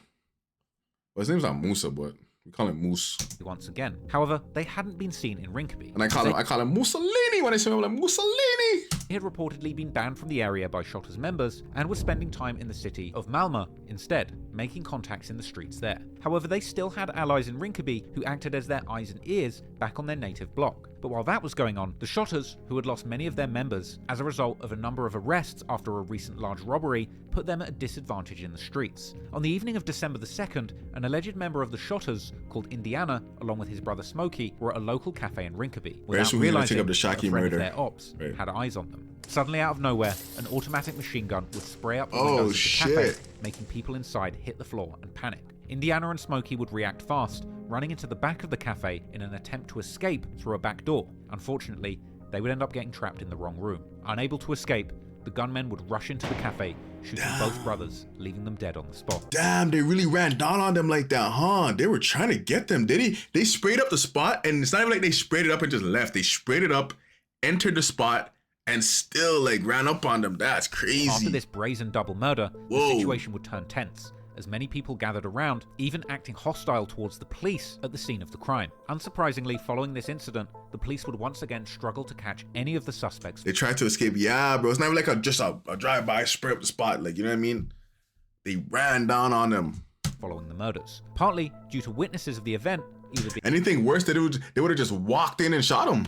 his name's not Musa, but we call him Moose. Once again. However, they hadn't been seen in Rinkeby. And I call him Mussolini when I see him. I'm like, Mussolini! He had reportedly been banned from the area by Shottaz members and was spending time in the city of Malmö instead, making contacts in the streets there. However, they still had allies in Rinkeby who acted as their eyes and ears back on their native block. But while that was going on, the Shottaz, who had lost many of their members as a result of a number of arrests after a recent large robbery, put them at a disadvantage in the streets. On the evening of December the 2nd, an alleged member of the Shottaz, called Indiana, along with his brother Smokey, were at a local cafe in Rinkeby, without realizing up the Shacki a friend murder. of their ops had eyes on them. Suddenly, out of nowhere, an automatic machine gun would spray up the windows of the cafe, making people inside hit the floor and panic. Indiana and Smokey would react fast, running into the back of the cafe in an attempt to escape through a back door. Unfortunately, they would end up getting trapped in the wrong room. Unable to escape, the gunmen would rush into the cafe, shooting both brothers, leaving them dead on the spot. Damn, they really ran down on them like that, huh? They were trying to get them, did he? They sprayed up the spot, and it's not even like they sprayed it up and just left. They sprayed it up, entered the spot, and still like ran up on them. That's crazy. After this brazen double murder, the situation would turn tense, as many people gathered around, even acting hostile towards the police at the scene of the crime. Unsurprisingly, following this incident, the police would once again struggle to catch any of the suspects. They tried to escape, yeah, bro. It's not even like just a drive-by, spray up the spot, like, you know what I mean? They ran down on them. Following the murders. Partly due to witnesses of the event, either anything worse, they would have just walked in and shot him.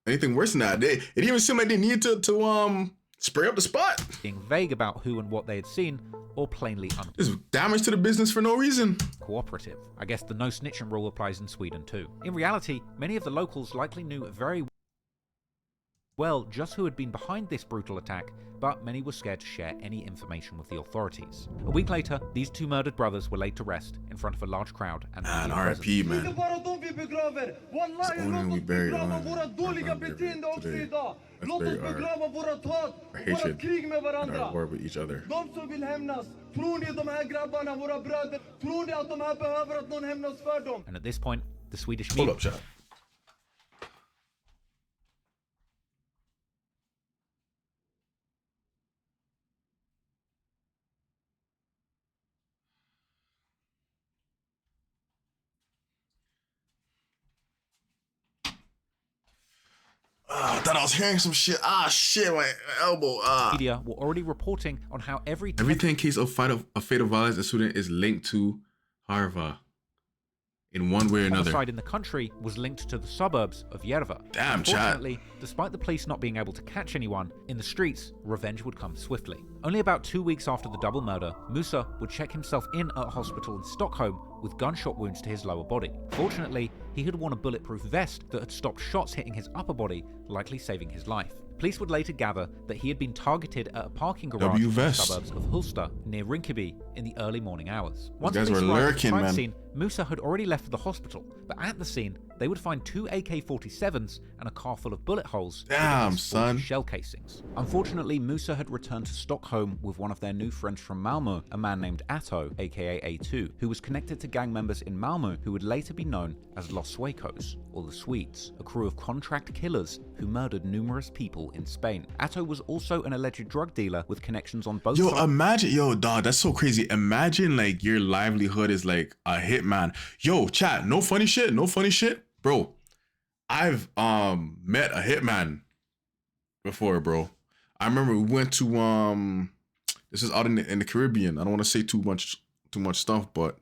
Anything worse than that, it didn't even seem like they needed to spray up the spot. Being vague about who and what they had seen, or plainly There's damage to the business for no reason. Cooperative. I guess the no snitching rule applies in Sweden too. In reality, many of the locals likely knew very well just who had been behind this brutal attack, but many were scared to share any information with the authorities. A week later, these two murdered brothers were laid to rest in front of a large crowd and R.I.P. man. It's only we buried on today. Let's bury our hatred and our war with each other. And at this point, the Swedish Hold up, chat. I thought I was hearing some shit. Shit, my elbow. Media were already reporting on how every 10 case of fatal violence in Sweden is linked to Harva in one way or another. Homicide in the country was linked to the suburbs of Järva. Damn, chat. Unfortunately, despite the police not being able to catch anyone, in the streets, revenge would come swiftly. Only about 2 weeks after the double murder, Musa would check himself in at a hospital in Stockholm with gunshot wounds to his lower body. Fortunately, he had worn a bulletproof vest that had stopped shots hitting his upper body, likely saving his life. Police would later gather that he had been targeted at a parking garage in the suburbs of Hulsta near Rinkeby in the early morning hours. Once police arrived at the crime scene, Musa had already left for the hospital, but at the scene, they would find 2 AK-47s and a car full of bullet holes. Damn, son. Shell casings. Unfortunately, Musa had returned to Stockholm with one of their new friends from Malmö, a man named Atto, aka A2, who was connected to gang members in Malmö who would later be known as Los Suecos, or the Swedes, a crew of contract killers who murdered numerous people in Spain. Atto was also an alleged drug dealer with connections on both sides. Yo, imagine, yo, dog, that's so crazy. Imagine like your livelihood is like a hitman. Yo, chat, no funny shit, bro. I've met a hitman before, bro. I remember we went to this is out in the Caribbean. I don't want to say too much stuff, but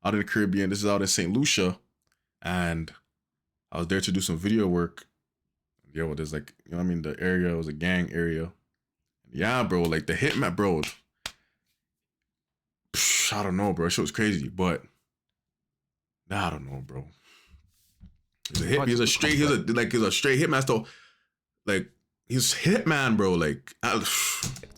out in the Caribbean, this is out in St. Lucia, and I was there to do some video work. Yo, there's like, you know what I mean, the area was a gang area. Yeah, bro, like the hitman, bro. I don't know, bro. Shit was crazy, but nah, I don't know, bro. He's a straight hitman, though. Like, he's hitman, bro. Like,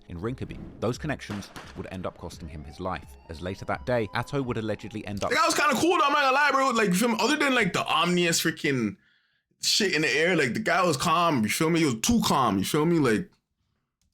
in Rinkeby, those connections would end up costing him his life, as later that day, Atto would allegedly end up. That was kind of cool, though, I'm not gonna lie, bro. Like, you feel me? Other than like the ominous freaking shit in the air, like the guy was calm. You feel me? He was too calm. You feel me? Like,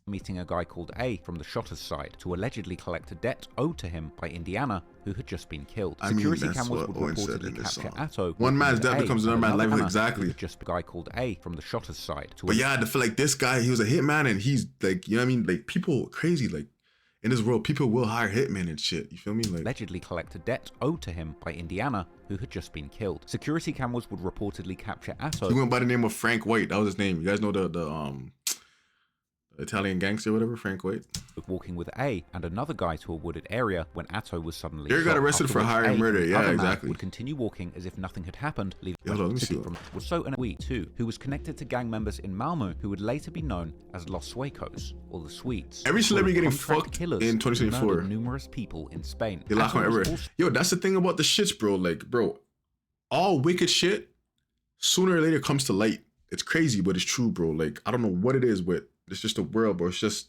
meeting a guy called A from the Shottaz side to allegedly collect a debt owed to him by Indiana, who had just been killed. Security cameras would reportedly capture Atto. One man's death becomes another man's life. Exactly. Just a guy called A from the Shottaz side. But yeah, I feel like this guy, he was a hitman, and he's like, you know what I mean? Like, people crazy. Like, in this world, people will hire hitmen and shit. You feel me? Like, allegedly collect a debt owed to him by Indiana, who had just been killed. Security cameras would reportedly capture Atto. He went by the name of Frank White. That was his name. You guys know the Italian gangster, whatever, Frank White. Walking with A and another guy to a wooded area when Atto was suddenly shot. Got arrested for hiring murder. Yeah, exactly. Would continue walking as if nothing had happened, leaving from so an we too, who was connected to gang members in Malmö who would later be known as Los Suecos, or the Swedes. Every celebrity getting fucked in 2024. Numerous people in Spain. They lock on everywhere. Yo, that's the thing about the shits, bro. Like, bro, all wicked shit sooner or later comes to light. It's crazy, but it's true, bro. Like, I don't know what it is, but it's just the world, bro. It's just,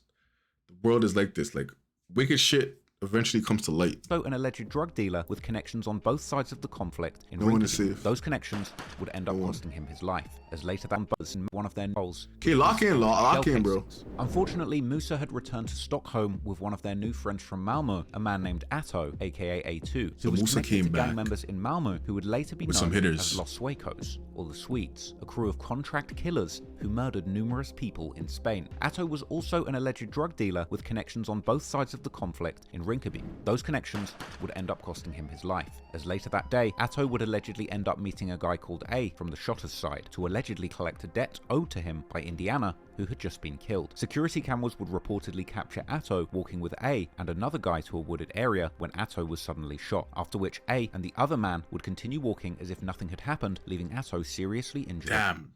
the world is like this. Like, wicked shit eventually comes to light. So an alleged drug dealer with connections on both sides of the conflict in no one is safe. Those connections would end up costing him his life, as later that was in one of their roles. Okay, lock in, bro. Unfortunately, Musa had returned to Stockholm with one of their new friends from Malmö, a man named Atto, aka A2, who was connected to gang members in Malmö who would later be known as Los Suecos, or the Swedes, a crew of contract killers who murdered numerous people in Spain. Atto was also an alleged drug dealer with connections on both sides of the conflict in Rinkeby. Those connections would end up costing him his life, as later that day, Atto would allegedly end up meeting a guy called A from the Shottaz side to allegedly collect a debt owed to him by Indiana, who had just been killed. Security cameras would reportedly capture Atto walking with A and another guy to a wooded area when Atto was suddenly shot, after which A and the other man would continue walking as if nothing had happened, leaving Atto seriously injured. Damn.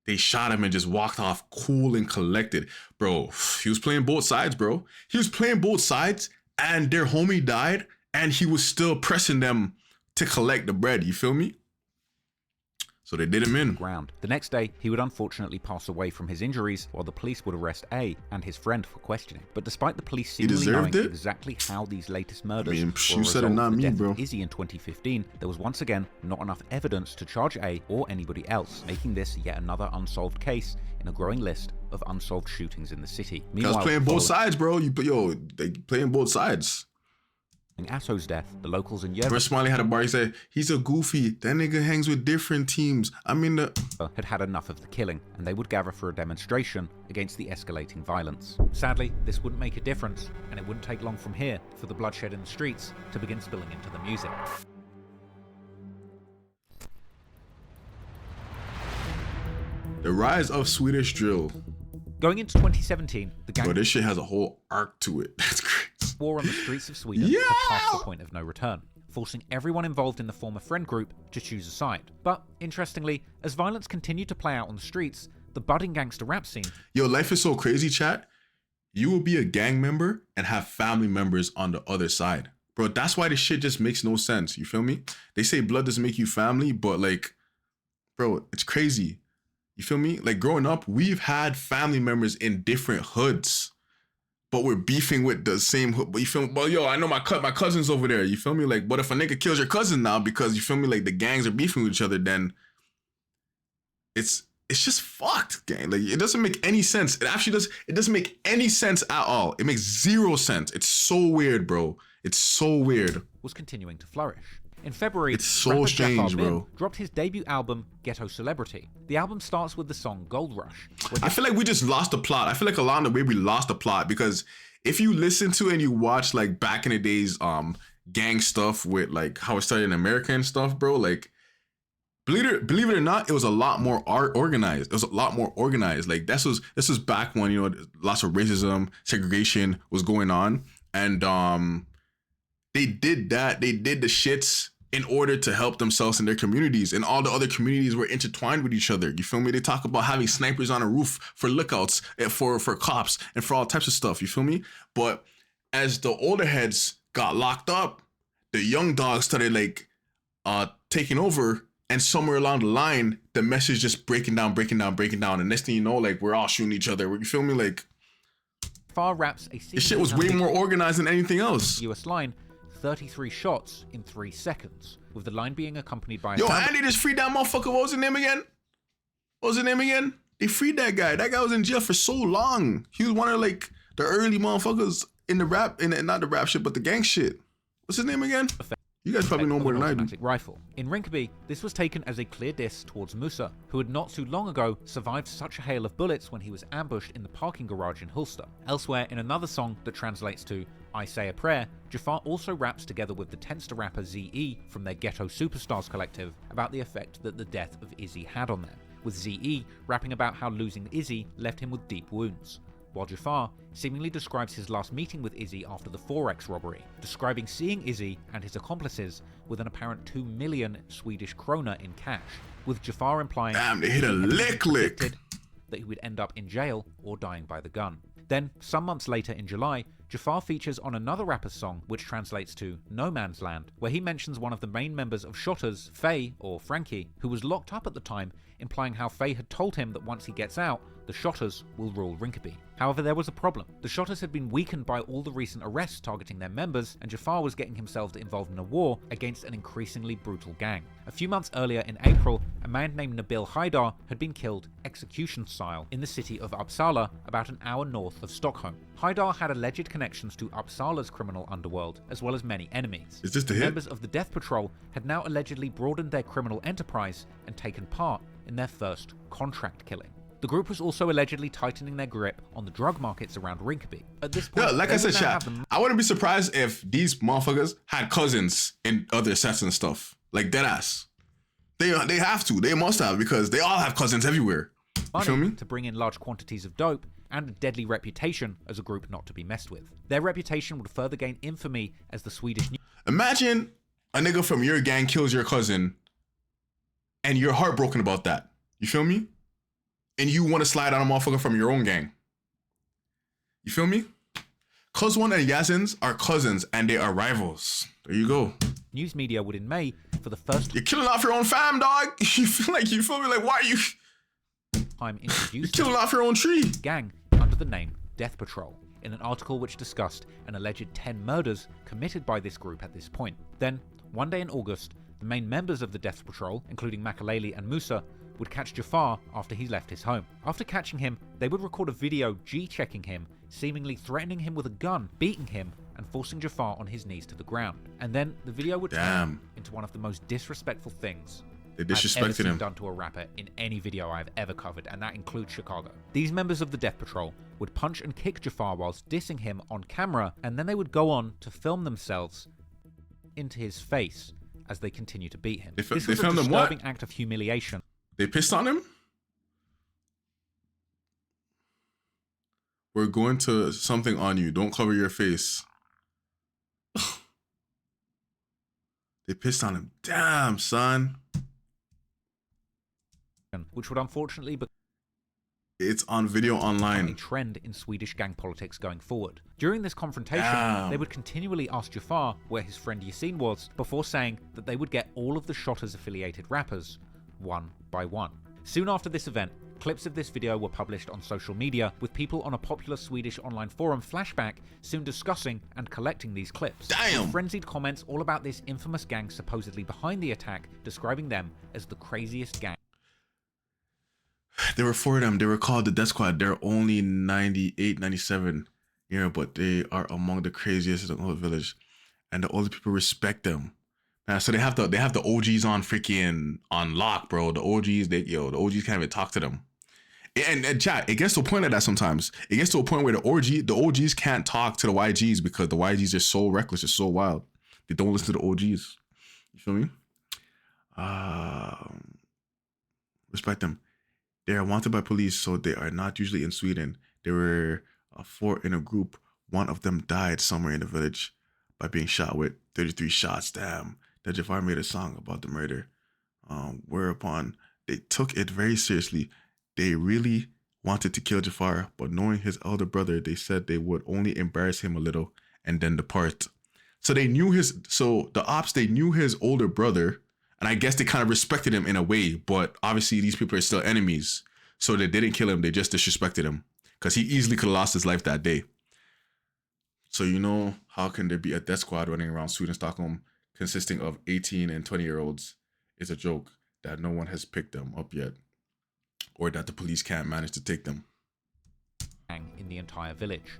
They shot him and just walked off cool and collected. Bro, he was playing both sides, bro. He was playing both sides, and their homie died, and he was still pressing them to collect the bread. You feel me? So they did him in. The next day, he would unfortunately pass away from his injuries while the police would arrest A and his friend for questioning. But despite the police seemingly knowing exactly how these latest murders were a result of the death of Izzy in 2015, there was once again not enough evidence to charge A or anybody else, making this yet another unsolved case in a growing list of unsolved shootings in the city. Meanwhile, I was playing both sides, bro. They playing both sides. Atto's death, the locals in Yemen Smiley had a bar. He said, he's a goofy. That nigga hangs with different teams. I mean, had had enough of the killing, and they would gather for a demonstration against the escalating violence. Sadly, this wouldn't make a difference, and it wouldn't take long from here for the bloodshed in the streets to begin spilling into the music. The rise of Swedish drill. Going into 2017, the gang... Bro, this shit has a whole arc to it. That's crazy. War on the streets of Sweden had passed the point of no return, forcing everyone involved in the former friend group to choose a side. But, interestingly, as violence continued to play out on the streets, the budding gangster rap scene... Yo, life is so crazy, chat. You will be a gang member and have family members on the other side. Bro, that's why this shit just makes no sense. You feel me? They say blood doesn't make you family, but like, bro, it's crazy. You feel me? Like, growing up, we've had family members in different hoods, but we're beefing with the same hood. But you feel me? Well, yo, I know my cousin's over there. You feel me? Like, but if a nigga kills your cousin now because, you feel me, like the gangs are beefing with each other, then it's just fucked, gang. Like, it doesn't make any sense. It actually does. It doesn't make any sense at all. It makes zero sense. It's so weird, bro. It's so weird. Was continuing to flourish. In February, it's so strange, bro. Dropped his debut album, Ghetto Celebrity. The album starts with the song Gold Rush. I feel like we just lost the plot. I feel like along the way we lost the plot, because if you listen to and you watch like back in the days, gang stuff with like how it started in America and stuff, bro, like believe it or not, it was a lot more organized. It was a lot more organized. Like this was back when, you know, lots of racism, segregation was going on, and they did that. They did the shits in order to help themselves and their communities, and all the other communities were intertwined with each other. You feel me? They talk about having snipers on a roof for lookouts, for cops, and for all types of stuff. You feel me? But as the older heads got locked up, the young dogs started like taking over, and somewhere along the line, the message just breaking down. And next thing you know, like, we're all shooting each other. You feel me? Like, Far raps a this shit was way more organized than anything else. US line, 33 shots in 3 seconds, with the line being accompanied by a Andy just freed that motherfucker. What was his name again? They freed that guy. That guy was in jail for so long. He was one of like the early motherfuckers in the rap, not the rap shit, but the gang shit. What's his name again? You guys probably know more than I do. Rifle. In Rinkeby, this was taken as a clear diss towards Musa, who had not too long ago survived such a hail of bullets when he was ambushed in the parking garage in Hulster. Elsewhere, in another song that translates to I Say a Prayer, Jafar also raps together with the Tenster rapper ZE from their Ghetto Superstars collective about the effect that the death of Izzy had on them, with ZE rapping about how losing Izzy left him with deep wounds, while Jafar seemingly describes his last meeting with Izzy after the Forex robbery, describing seeing Izzy and his accomplices with an apparent 2 million Swedish krona in cash, with Jafar implying they hit a lick that he would end up in jail or dying by the gun. Then, some months later in July, Jafar features on another rapper's song, which translates to No Man's Land, where he mentions one of the main members of Shottaz, Faye, or Frankie, who was locked up at the time, implying how Faye had told him that once he gets out, the Shottaz will rule Rinkeby. However, there was a problem. The Shottaz had been weakened by all the recent arrests targeting their members, and Jafar was getting himself involved in a war against an increasingly brutal gang. A few months earlier in April, a man named Nabil Haidar had been killed execution style in the city of Uppsala, about an hour north of Stockholm. Haidar had alleged connections to Uppsala's criminal underworld, as well as many enemies. Is this the hit? Members of the Death Patrol had now allegedly broadened their criminal enterprise and taken part in their first contract killing. The group was also allegedly tightening their grip on the drug markets around Rinkeby. At this point, yeah, like I said, chat, I wouldn't be surprised if these motherfuckers had cousins in other sets and stuff. Like, deadass. They have to. They must have, because they all have cousins everywhere. You feel me? To bring in large quantities of dope, and a deadly reputation as a group not to be messed with. Their reputation would further gain infamy as the Swedish... Imagine a nigga from your gang kills your cousin, and you're heartbroken about that. You feel me? And you want to slide on a motherfucker from your own gang. You feel me? Cuz One and YASIN are cousins, and they are rivals. There you go. News media would in May, for the first... You're killing off your own fam, dog. You feel me? Like, why are you... time introduced... You're killing off your own tree. ...gang under the name Death Patrol, in an article which discussed an alleged 10 murders committed by this group at this point. Then, one day in August, the main members of the Death Patrol, including Makaleli and Musa, would catch Jafar after he left his home. After catching him, they would record a video G-checking him, seemingly threatening him with a gun, beating him, and forcing Jafar on his knees to the ground. And then the video would turn into one of the most disrespectful things they disrespected him done to a rapper in any video I've ever covered, and that includes Chicago. These members of the Death Patrol would punch and kick Jafar whilst dissing him on camera, and then they would go on to film themselves into his face as they continue to beat him. This was a disturbing act of humiliation. They pissed on him? We're going to something on you. Don't cover your face. They pissed on him. Damn, son. Which would unfortunately be... It's on video online. A trend in Swedish gang politics going forward. During this confrontation, they would continually ask Jafar where his friend YASIN was, before saying that they would get all of the Shottaz affiliated rappers one by one. Soon after this event, clips of this video were published on social media, with people on a popular Swedish online forum Flashback soon discussing and collecting these clips. Damn! With frenzied comments all about this infamous gang supposedly behind the attack, describing them as the craziest gang. There were 4 of them. They were called the Death Squad. They're only 98, 97. Yeah, but they are among the craziest in the whole village. And the older people respect them. So they have the OGs on freaking on lock, bro. The OGs, the OGs can't even talk to them. And chat, it gets to a point like that sometimes. It gets to a point where the OGs can't talk to the YGs because the YGs are so reckless, they're so wild. They don't listen to the OGs. You feel me? Respect them. They are wanted by police, so they are not usually in Sweden. There were 4 in a group. One of them died somewhere in the village by being shot with 33 shots. Damn. That Jafar made a song about the murder. Whereupon they took it very seriously. They really wanted to kill Jafar, but knowing his elder brother, they said they would only embarrass him a little and then depart. So they knew they knew his older brother, and I guess they kind of respected him in a way, but obviously these people are still enemies. So they didn't kill him, they just disrespected him because he easily could have lost his life that day. So how can there be a death squad running around Sweden, Stockholm, consisting of 18 and 20-year-olds is a joke that no one has picked them up yet, or that the police can't manage to take them. In the entire village.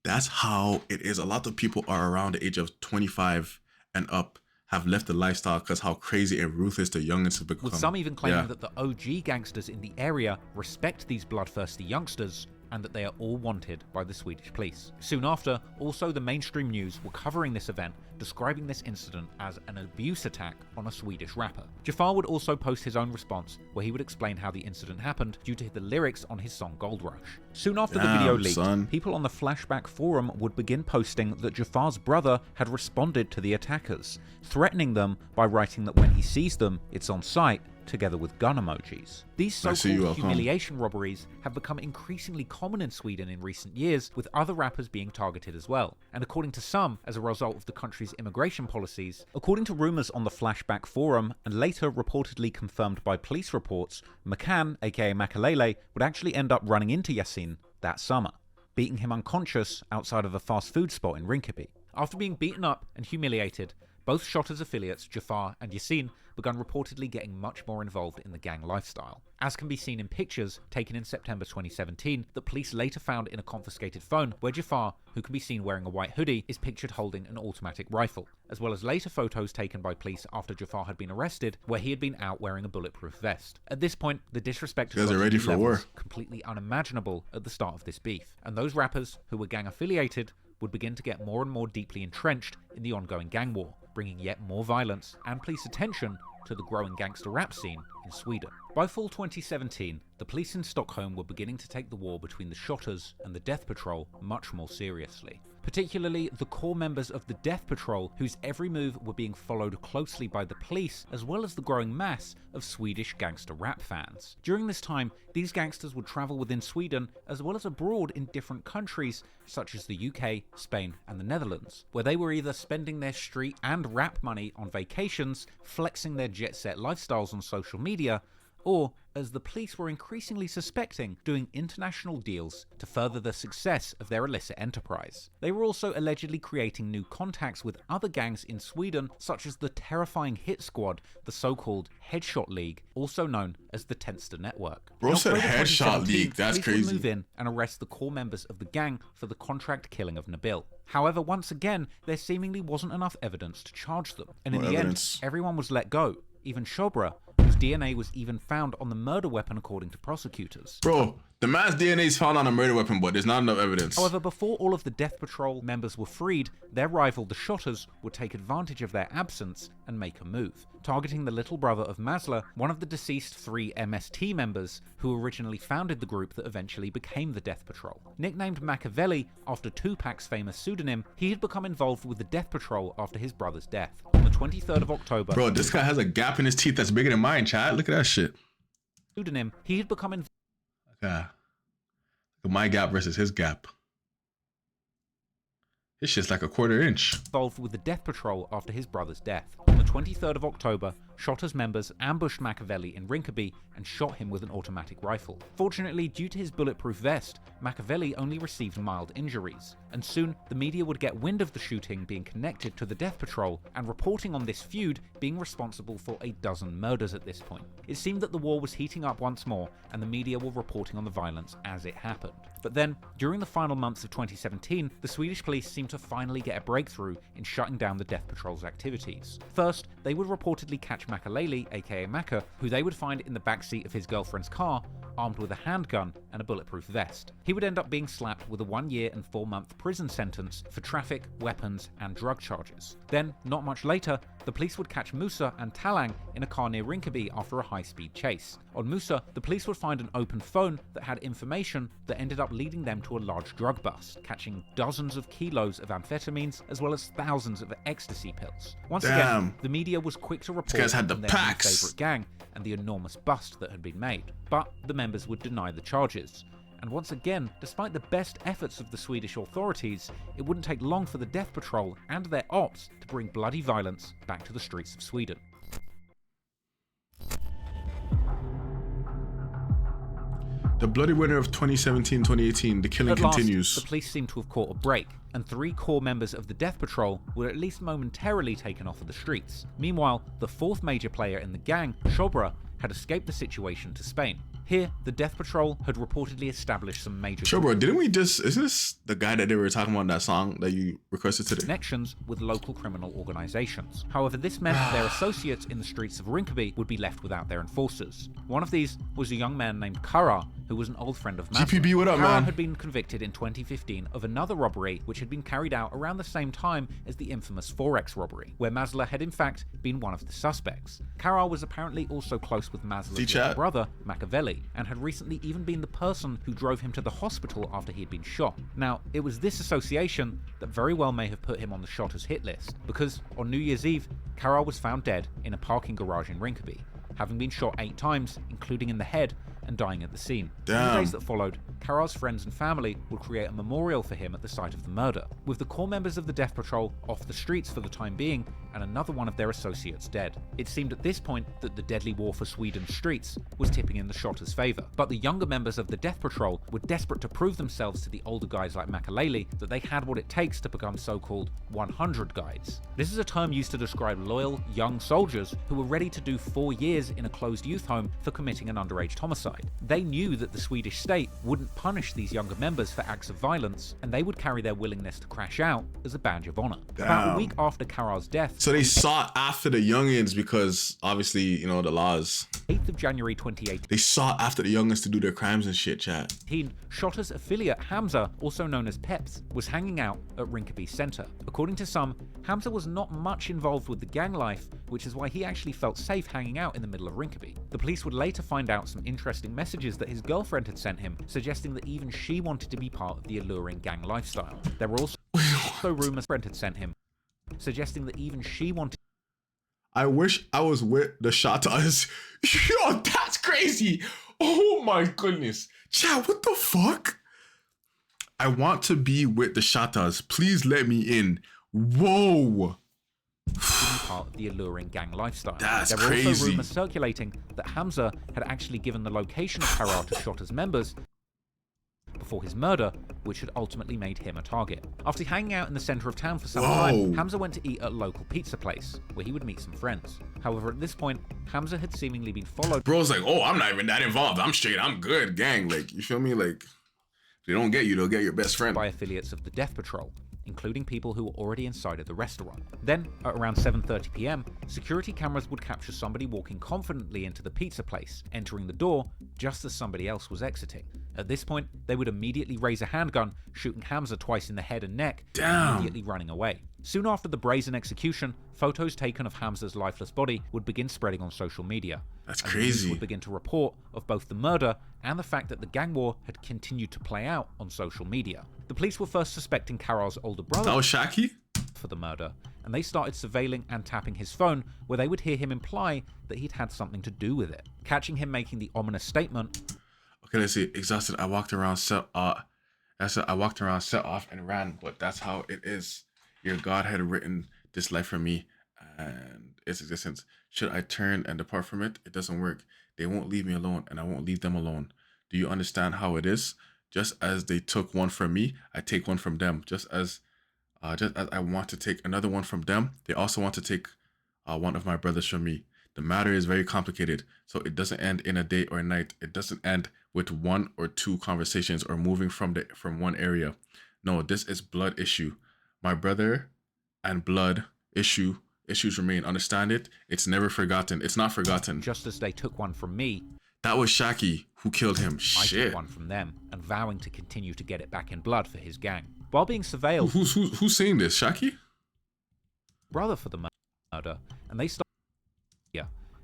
That's how it is. A lot of people are around the age of 25 and up have left the lifestyle because how crazy and ruthless the youngins have become. With some even claiming that the OG gangsters in the area respect these bloodthirsty youngsters and that they are all wanted by the Swedish police. Soon after, also the mainstream news were covering this event, describing this incident as an abuse attack on a Swedish rapper. Jafar would also post his own response, where he would explain how the incident happened due to the lyrics on his song Gold Rush. Soon after the video leaked, people on the Flashback forum would begin posting that Jafar's brother had responded to the attackers, threatening them by writing that when he sees them, it's on sight, together with gun emojis. These so-called humiliation robberies have become increasingly common in Sweden in recent years, with other rappers being targeted as well. And according to some, as a result of the country's immigration policies, according to rumours on the Flashback forum, and later reportedly confirmed by police reports, Makan, aka Makalele, would actually end up running into Yasin that summer, beating him unconscious outside of a fast food spot in Rinkeby. After being beaten up and humiliated, both Shottaz affiliates, Jafar and Yasin, began reportedly getting much more involved in the gang lifestyle. As can be seen in pictures taken in September 2017 that police later found in a confiscated phone, where Jafar, who can be seen wearing a white hoodie, is pictured holding an automatic rifle, as well as later photos taken by police after Jafar had been arrested, where he had been out wearing a bulletproof vest. At this point, the disrespect is ready for war. Completely unimaginable at the start of this beef, and those rappers who were gang affiliated would begin to get more and more deeply entrenched in the ongoing gang war, bringing yet more violence and police attention to the growing gangster rap scene in Sweden. By fall 2017, the police in Stockholm were beginning to take the war between the Shottaz and the Death Patrol much more seriously. Particularly the core members of the Death Patrol, whose every move were being followed closely by the police, as well as the growing mass of Swedish gangster rap fans. During this time, these gangsters would travel within Sweden as well as abroad in different countries such as the UK, Spain and the Netherlands, where they were either spending their street and rap money on vacations, flexing their jet-set lifestyles on social media, or, as the police were increasingly suspecting, doing international deals to further the success of their illicit enterprise. They were also allegedly creating new contacts with other gangs in Sweden, such as the terrifying hit squad, the so-called Headshot League, also known as the Tenster Network. Bro said Headshot League, that's crazy. Police would move in and arrest the core members of the gang for the contract killing of Nabil. However, once again, there seemingly wasn't enough evidence to charge them, and in the end, everyone was let go, even Shobra, whose DNA was even found on the murder weapon according to prosecutors. Bro, the man's DNA is found on a murder weapon, but there's not enough evidence. However, before all of the Death Patrol members were freed, their rival, the Shottaz, would take advantage of their absence and make a move, targeting the little brother of Masla, one of the deceased 3 MST members who originally founded the group that eventually became the Death Patrol. Nicknamed Machiavelli after Tupac's famous pseudonym, he had become involved with the Death Patrol after his brother's death. On the 23rd of October... Bro, this guy has a gap in his teeth that's bigger than mine, Chad. Look at that shit. Pseudonym, he had become involved... Okay. My gap versus his gap. This shit's like a 1/4 inch. Involved with the Death Patrol after his brother's death. On the 23rd of October, Shottaz members ambushed Machiavelli in Rinkeby and shot him with an automatic rifle. Fortunately, due to his bulletproof vest, Machiavelli only received mild injuries, and soon the media would get wind of the shooting being connected to the Death Patrol and reporting on this feud being responsible for a dozen murders at this point. It seemed that the war was heating up once more, and the media were reporting on the violence as it happened. But then, during the final months of 2017, the Swedish police seemed to finally get a breakthrough in shutting down the Death Patrol's activities. First, they would reportedly catch Machiavelli, aka Macca, who they would find in the backseat of his girlfriend's car, armed with a handgun and a bulletproof vest. He would end up being slapped with a 1 year and 4-month prison sentence for traffic, weapons, and drug charges. Then, not much later, the police would catch Musa and Talang in a car near Rinkeby after a high-speed chase. On Musa, the police would find an open phone that had information that ended up leading them to a large drug bust, catching dozens of kilos of amphetamines as well as thousands of ecstasy pills. Once again, the media was quick to report guys had the on their new favorite gang and the enormous bust that had been made. But the members would deny the charges. And once again, despite the best efforts of the Swedish authorities, it wouldn't take long for the Death Patrol and their ops to bring bloody violence back to the streets of Sweden. The bloody winter of 2017-2018, the killing continues. The police seem to have caught a break, and 3 core members of the Death Patrol were at least momentarily taken off of the streets. Meanwhile, the 4th major player in the gang, Spirre, had escaped the situation to Spain. Here, the Death Patrol had reportedly established some major didn't we just... Is this the guy that they were talking about in that song that you requested today? Connections with local criminal organizations. However, this meant their associates in the streets of Rinkeby would be left without their enforcers. One of these was a young man named Kara, who was an old friend of Mazla. GPB, what up, Kara man? had been convicted in 2015 of another robbery which had been carried out around the same time as the infamous Forex robbery, where Mazla had in fact been one of the suspects. Kara was apparently also close with Mazla's little brother, Machiavelli, and had recently even been the person who drove him to the hospital after he had been shot. Now, it was this association that very well may have put him on the Shottaz hit list, because on New Year's Eve, Kara was found dead in a parking garage in Rinkeby, having been shot 8 times, including in the head, and dying at the scene. In the days that followed, Kara's friends and family would create a memorial for him at the site of the murder, with the core members of the Death Patrol off the streets for the time being, and another one of their associates dead. It seemed at this point that the deadly war for Sweden's streets was tipping in the Shottaz' favour, but the younger members of the Death Patrol were desperate to prove themselves to the older guys like Machiavelli that they had what it takes to become so-called 100 guys. This is a term used to describe loyal, young soldiers who were ready to do 4 years in a closed youth home for committing an underage homicide. They knew that the Swedish state wouldn't punish these younger members for acts of violence, and they would carry their willingness to crash out as a badge of honour. About a week after Kara's death... So they sought after the youngins because, obviously, you know, the laws. 8th of January 2018. They sought after the youngins to do their crimes and shit, chat. Shottaz affiliate Hamza, also known as Peps, was hanging out at Rinkeby Centre. According to some, Hamza was not much involved with the gang life, which is why he actually felt safe hanging out in the middle of Rinkeby. The police would later find out some interesting messages that his girlfriend had sent him, suggesting that even she wanted to be part of the alluring gang lifestyle. There were also rumours friend had sent him, suggesting that even she wanted... I wish I was with the Shottaz. Yo, that's crazy. Oh my goodness. Chat, what the fuck? I want to be with the Shottaz. Please let me in. Whoa. Part of the alluring gang lifestyle. That's there were crazy. also rumours circulating that Hamza had actually given the location of Kara to Shottaz members before his murder, which had ultimately made him a target. After hanging out in the centre of town for some time, Hamza went to eat at a local pizza place, where he would meet some friends. However, at this point, Hamza had seemingly been followed. Bro's like, oh, I'm not even that involved. I'm straight. I'm good, gang. Like, you feel me? Like, if they don't get you, they'll get your best friend. By affiliates of the Death Patrol, including people who were already inside of the restaurant. Then, at around 7:30 PM, security cameras would capture somebody walking confidently into the pizza place, entering the door just as somebody else was exiting. At this point, they would immediately raise a handgun, shooting Hamza twice in the head and neck, and immediately running away. Soon after the brazen execution, photos taken of Hamza's lifeless body would begin spreading on social media. That's and crazy. News would begin to report of both the murder and the fact that the gang war had continued to play out on social media. The police were first suspecting Kara's older brother SHACKI for the murder, and they started surveilling and tapping his phone, where they would hear him imply that he'd had something to do with it, catching him making the ominous statement. Okay, let's see. Exhausted. I walked around set off and ran, but that's how it is. Your God had written this life for me and its existence. Should I turn and depart from it? It doesn't work. They won't leave me alone, and I won't leave them alone. Do you understand how it is? Just as they took one from me, I take one from them. Just as I want to take another one from them, they also want to take one of my brothers from me. The matter is very complicated, so it doesn't end in a day or a night. It doesn't end with 1 or 2 conversations or moving from one area. No, this is blood issue. My brother and blood issues remain. Understand it? It's never forgotten. It's not forgotten. Just as they took one from me, that was SHACKI who killed him. I took one from them, and vowing to continue to get it back in blood for his gang. While being surveilled, who's saying this? SHACKI? Brother for the murder, and they stopped.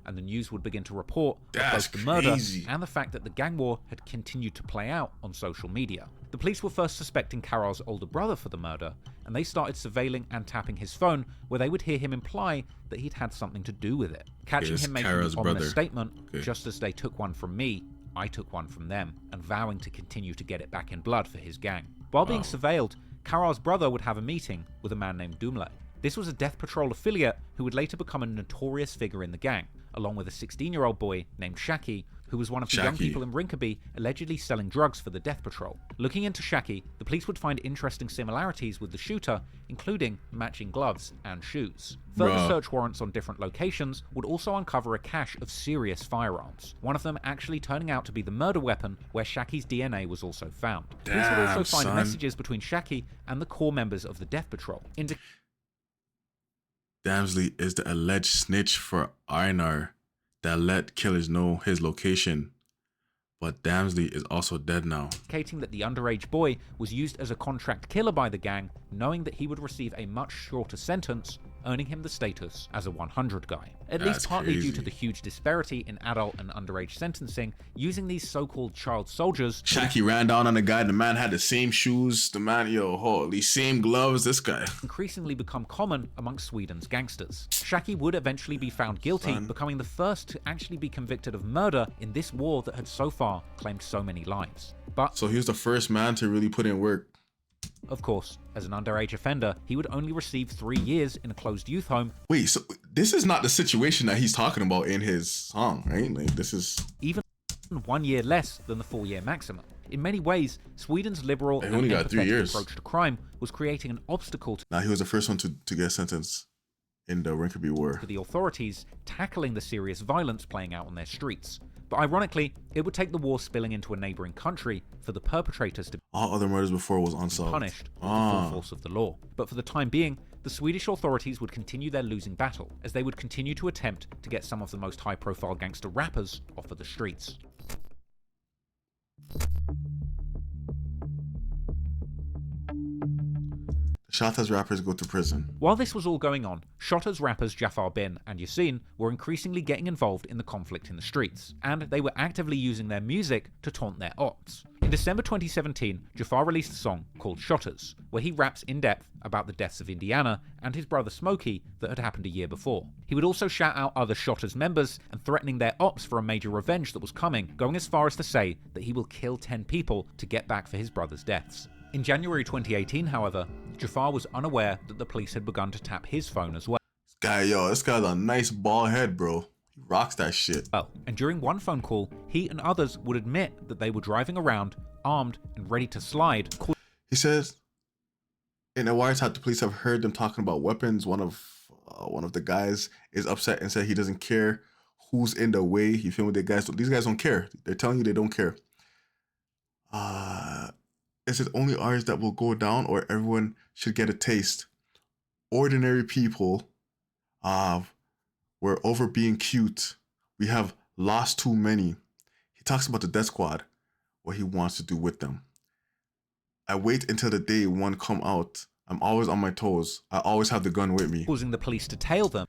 And the news would begin to report of both the murder and the fact that the gang war had continued to play out on social media. The police were first suspecting Karol's older brother for the murder, and they started surveilling and tapping his phone, where they would hear him imply that he'd had something to do with it. Catching him making an ominous statement, just as they took one from me, I took one from them, and vowing to continue to get it back in blood for his gang. While being surveilled, Karol's brother would have a meeting with a man named Dumle. This was a Death Patrol affiliate who would later become a notorious figure in the gang, along with a 16-year-old boy named SHACKI, who was one of the young people in Rinkeby allegedly selling drugs for the Death Patrol. Looking into SHACKI, the police would find interesting similarities with the shooter, including matching gloves and shoes. Further search warrants on different locations would also uncover a cache of serious firearms, one of them actually turning out to be the murder weapon where SHACKI's DNA was also found. Police would also find messages between SHACKI and the core members of the Death Patrol. Damsley is the alleged snitch for EINAR that let killers know his location, but Damsley is also dead now. Indicating that the underage boy was used as a contract killer by the gang, knowing that he would receive a much shorter sentence, earning him the status as a 100 guy. At least partly due to the huge disparity in adult and underage sentencing, using these so-called child soldiers. SHACKI ran down on a guy, the man had the same shoes, the man, holy, same gloves, this guy. Increasingly become common amongst Sweden's gangsters. SHACKI would eventually be found guilty, becoming the first to actually be convicted of murder in this war that had so far claimed so many lives. But so he was the first man to really put in work. Of course, as an underage offender, he would only receive 3 years in a closed youth home. Wait, so this is not the situation that he's talking about in his song, right? Like, this is even 1 year less than the 4-year maximum. In many ways, Sweden's liberal and only got 3 years. approach to crime was creating an obstacle to he was the first one to get sentenced in the Rinkeby War. For the authorities tackling the serious violence playing out on their streets. But ironically, it would take the war spilling into a neighboring country for the perpetrators to be all other murders before was unsolved, punished with the full force of the law. But for the time being, the Swedish authorities would continue their losing battle, as they would continue to attempt to get some of the most high-profile gangster rappers off of the streets. Shottaz rappers go to prison. While this was all going on, Shottaz rappers Jafar Bin and YASIN were increasingly getting involved in the conflict in the streets, and they were actively using their music to taunt their ops. In December 2017, Jafar released a song called Shottaz, where he raps in depth about the deaths of Indiana and his brother Smokey that had happened a year before. He would also shout out other Shottaz members and threatening their ops for a major revenge that was coming, going as far as to say that he will kill 10 people to get back for his brother's deaths. In January 2018, however, Jafar was unaware that the police had begun to tap his phone as well. This guy's a nice bald head, bro. He rocks that shit. And during one phone call, he and others would admit that they were driving around, armed and ready to slide. He says, in a wiretap, the police have heard them talking about weapons. One of the guys is upset and said he doesn't care who's in the way. You feel me? These guys don't care. They're telling you they don't care. Is it only ours that will go down, or everyone should get a taste? Ordinary people, we're over being cute. We have lost too many. He talks about the death squad, what he wants to do with them. I wait until the day one come out. I'm always on my toes. I always have the gun with me. Causing the police to tail them.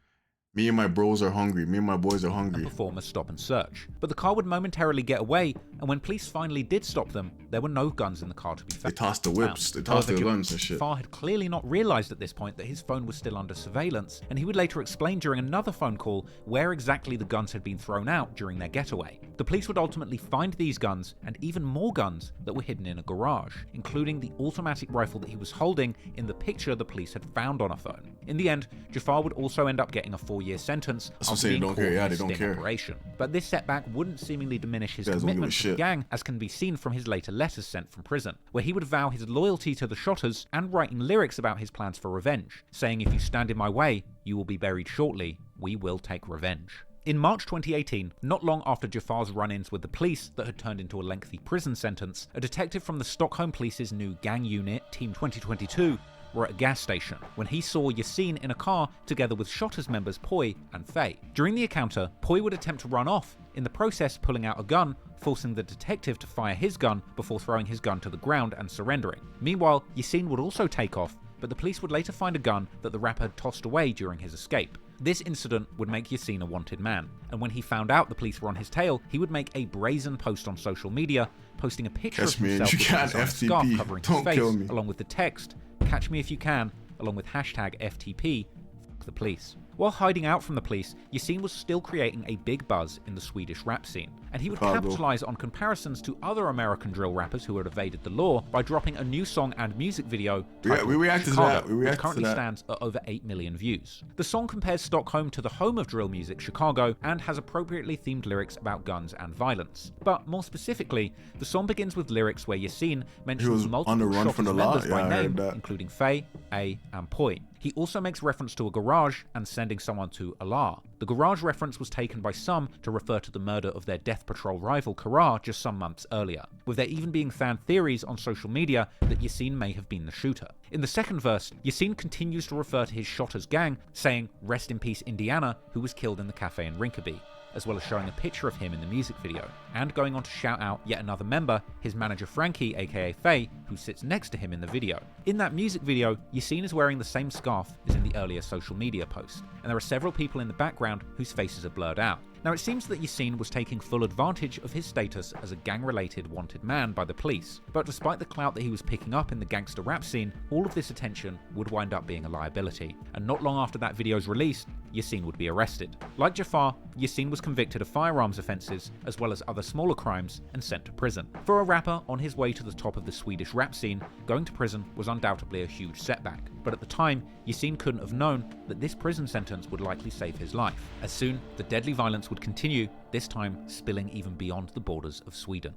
Me and my bros are hungry. Me and my boys are hungry. And perform a stop and search. But the car would momentarily get away, and when police finally did stop them, there were no guns in the car to be found. They tossed the whips. They tossed the guns and shit. Jafar had clearly not realized at this point that his phone was still under surveillance, and he would later explain during another phone call where exactly the guns had been thrown out during their getaway. The police would ultimately find these guns, and even more guns that were hidden in a garage, including the automatic rifle that he was holding in the picture the police had found on a phone. In the end, Jafar would also end up getting a 4-year sentence after being caught in a sting operation. But this setback wouldn't seemingly diminish his commitment to the gang, as can be seen from his later letters sent from prison, where he would vow his loyalty to the Shottaz and writing lyrics about his plans for revenge, saying, "If you stand in my way, you will be buried shortly. We will take revenge." In March 2018, not long after Jafar's run-ins with the police that had turned into a lengthy prison sentence, a detective from the Stockholm Police's new gang unit, Team 2022, were at a gas station when he saw Yasin in a car together with Shottaz members Poi and Faye. During the encounter, Poi would attempt to run off, in the process pulling out a gun, forcing the detective to fire his gun before throwing his gun to the ground and surrendering. Meanwhile, Yasin would also take off, but the police would later find a gun that the rapper had tossed away during his escape. This incident would make Yasin a wanted man, and when he found out the police were on his tail, he would make a brazen post on social media, posting a picture of himself with a scarf covering his face, along with the text, "Catch me if you can," along with hashtag FTP, fuck the police. While hiding out from the police, Yasin was still creating a big buzz in the Swedish rap scene, and he would capitalize on comparisons to other American drill rappers who had evaded the law by dropping a new song and music video titled we reacted Chicago, to that. which currently stands at over 8 million views. The song compares Stockholm to the home of drill music, Chicago, and has appropriately themed lyrics about guns and violence. But more specifically, the song begins with lyrics where Yasin mentions multiple Shottaz members by name, including Faye, A, and Poi. He also makes reference to a garage and sending someone to Allah. The garage reference was taken by some to refer to the murder of their Death Patrol rival Kara just some months earlier, with there even being fan theories on social media that Yasin may have been the shooter. In the second verse, Yasin continues to refer to his Shottaz gang, saying, "Rest in peace Indiana, who was killed in the cafe in Rinkeby," as well as showing a picture of him in the music video, and going on to shout out yet another member, his manager Frankie, aka Faye, who sits next to him in the video. In that music video, Yasin is wearing the same scarf as in the earlier social media post, and there are several people in the background whose faces are blurred out. Now it seems that Yasin was taking full advantage of his status as a gang-related wanted man by the police, but despite the clout that he was picking up in the gangster rap scene, all of this attention would wind up being a liability, and not long after that video's released, Yasin would be arrested. Like Jafar, Yasin was convicted of firearms offences as well as other smaller crimes and sent to prison. For a rapper on his way to the top of the Swedish rap scene, going to prison was undoubtedly a huge setback, but at the time, Yasin couldn't have known that this prison sentence would likely save his life, as soon the deadly violence would continue, this time spilling even beyond the borders of Sweden.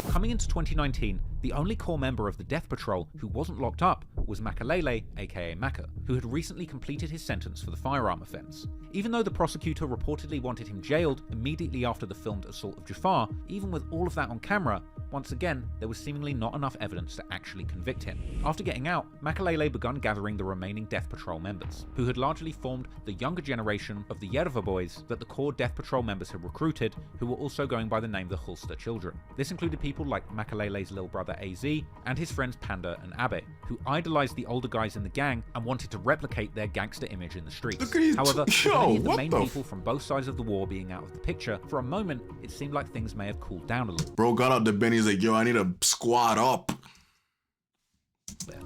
Coming into 2019, the only core member of the Death Patrol who wasn't locked up was Makalele, aka Maka, who had recently completed his sentence for the firearm offence. Even though the prosecutor reportedly wanted him jailed immediately after the filmed assault of Jafar, even with all of that on camera, once again, there was seemingly not enough evidence to actually convict him. After getting out, Makalele begun gathering the remaining Death Patrol members, who had largely formed the younger generation of the Järva boys that the core Death Patrol members had recruited, who were also going by the name the Hulster Children. This included people like Makalele's little brother AZ and his friends Panda and Abe, who idolized the older guys in the gang and wanted to replicate their gangster image in the streets. However, with many of the main people from both sides of the war being out of the picture, for a moment, it seemed like things may have cooled down a little. Bro got out the Benny, he's like, yo, I need to squad up.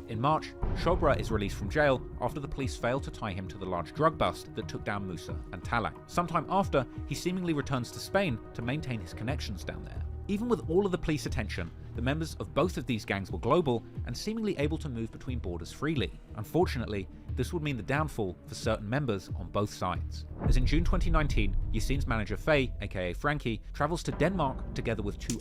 In March, Shobra is released from jail after the police failed to tie him to the large drug bust that took down Musa and Talang. Sometime after, he seemingly returns to Spain to maintain his connections down there. Even with all of the police attention, the members of both of these gangs were global and seemingly able to move between borders freely. Unfortunately, this would mean the downfall for certain members on both sides. As in June 2019, Yasin's manager Faye, aka Frankie, travels to Denmark together with two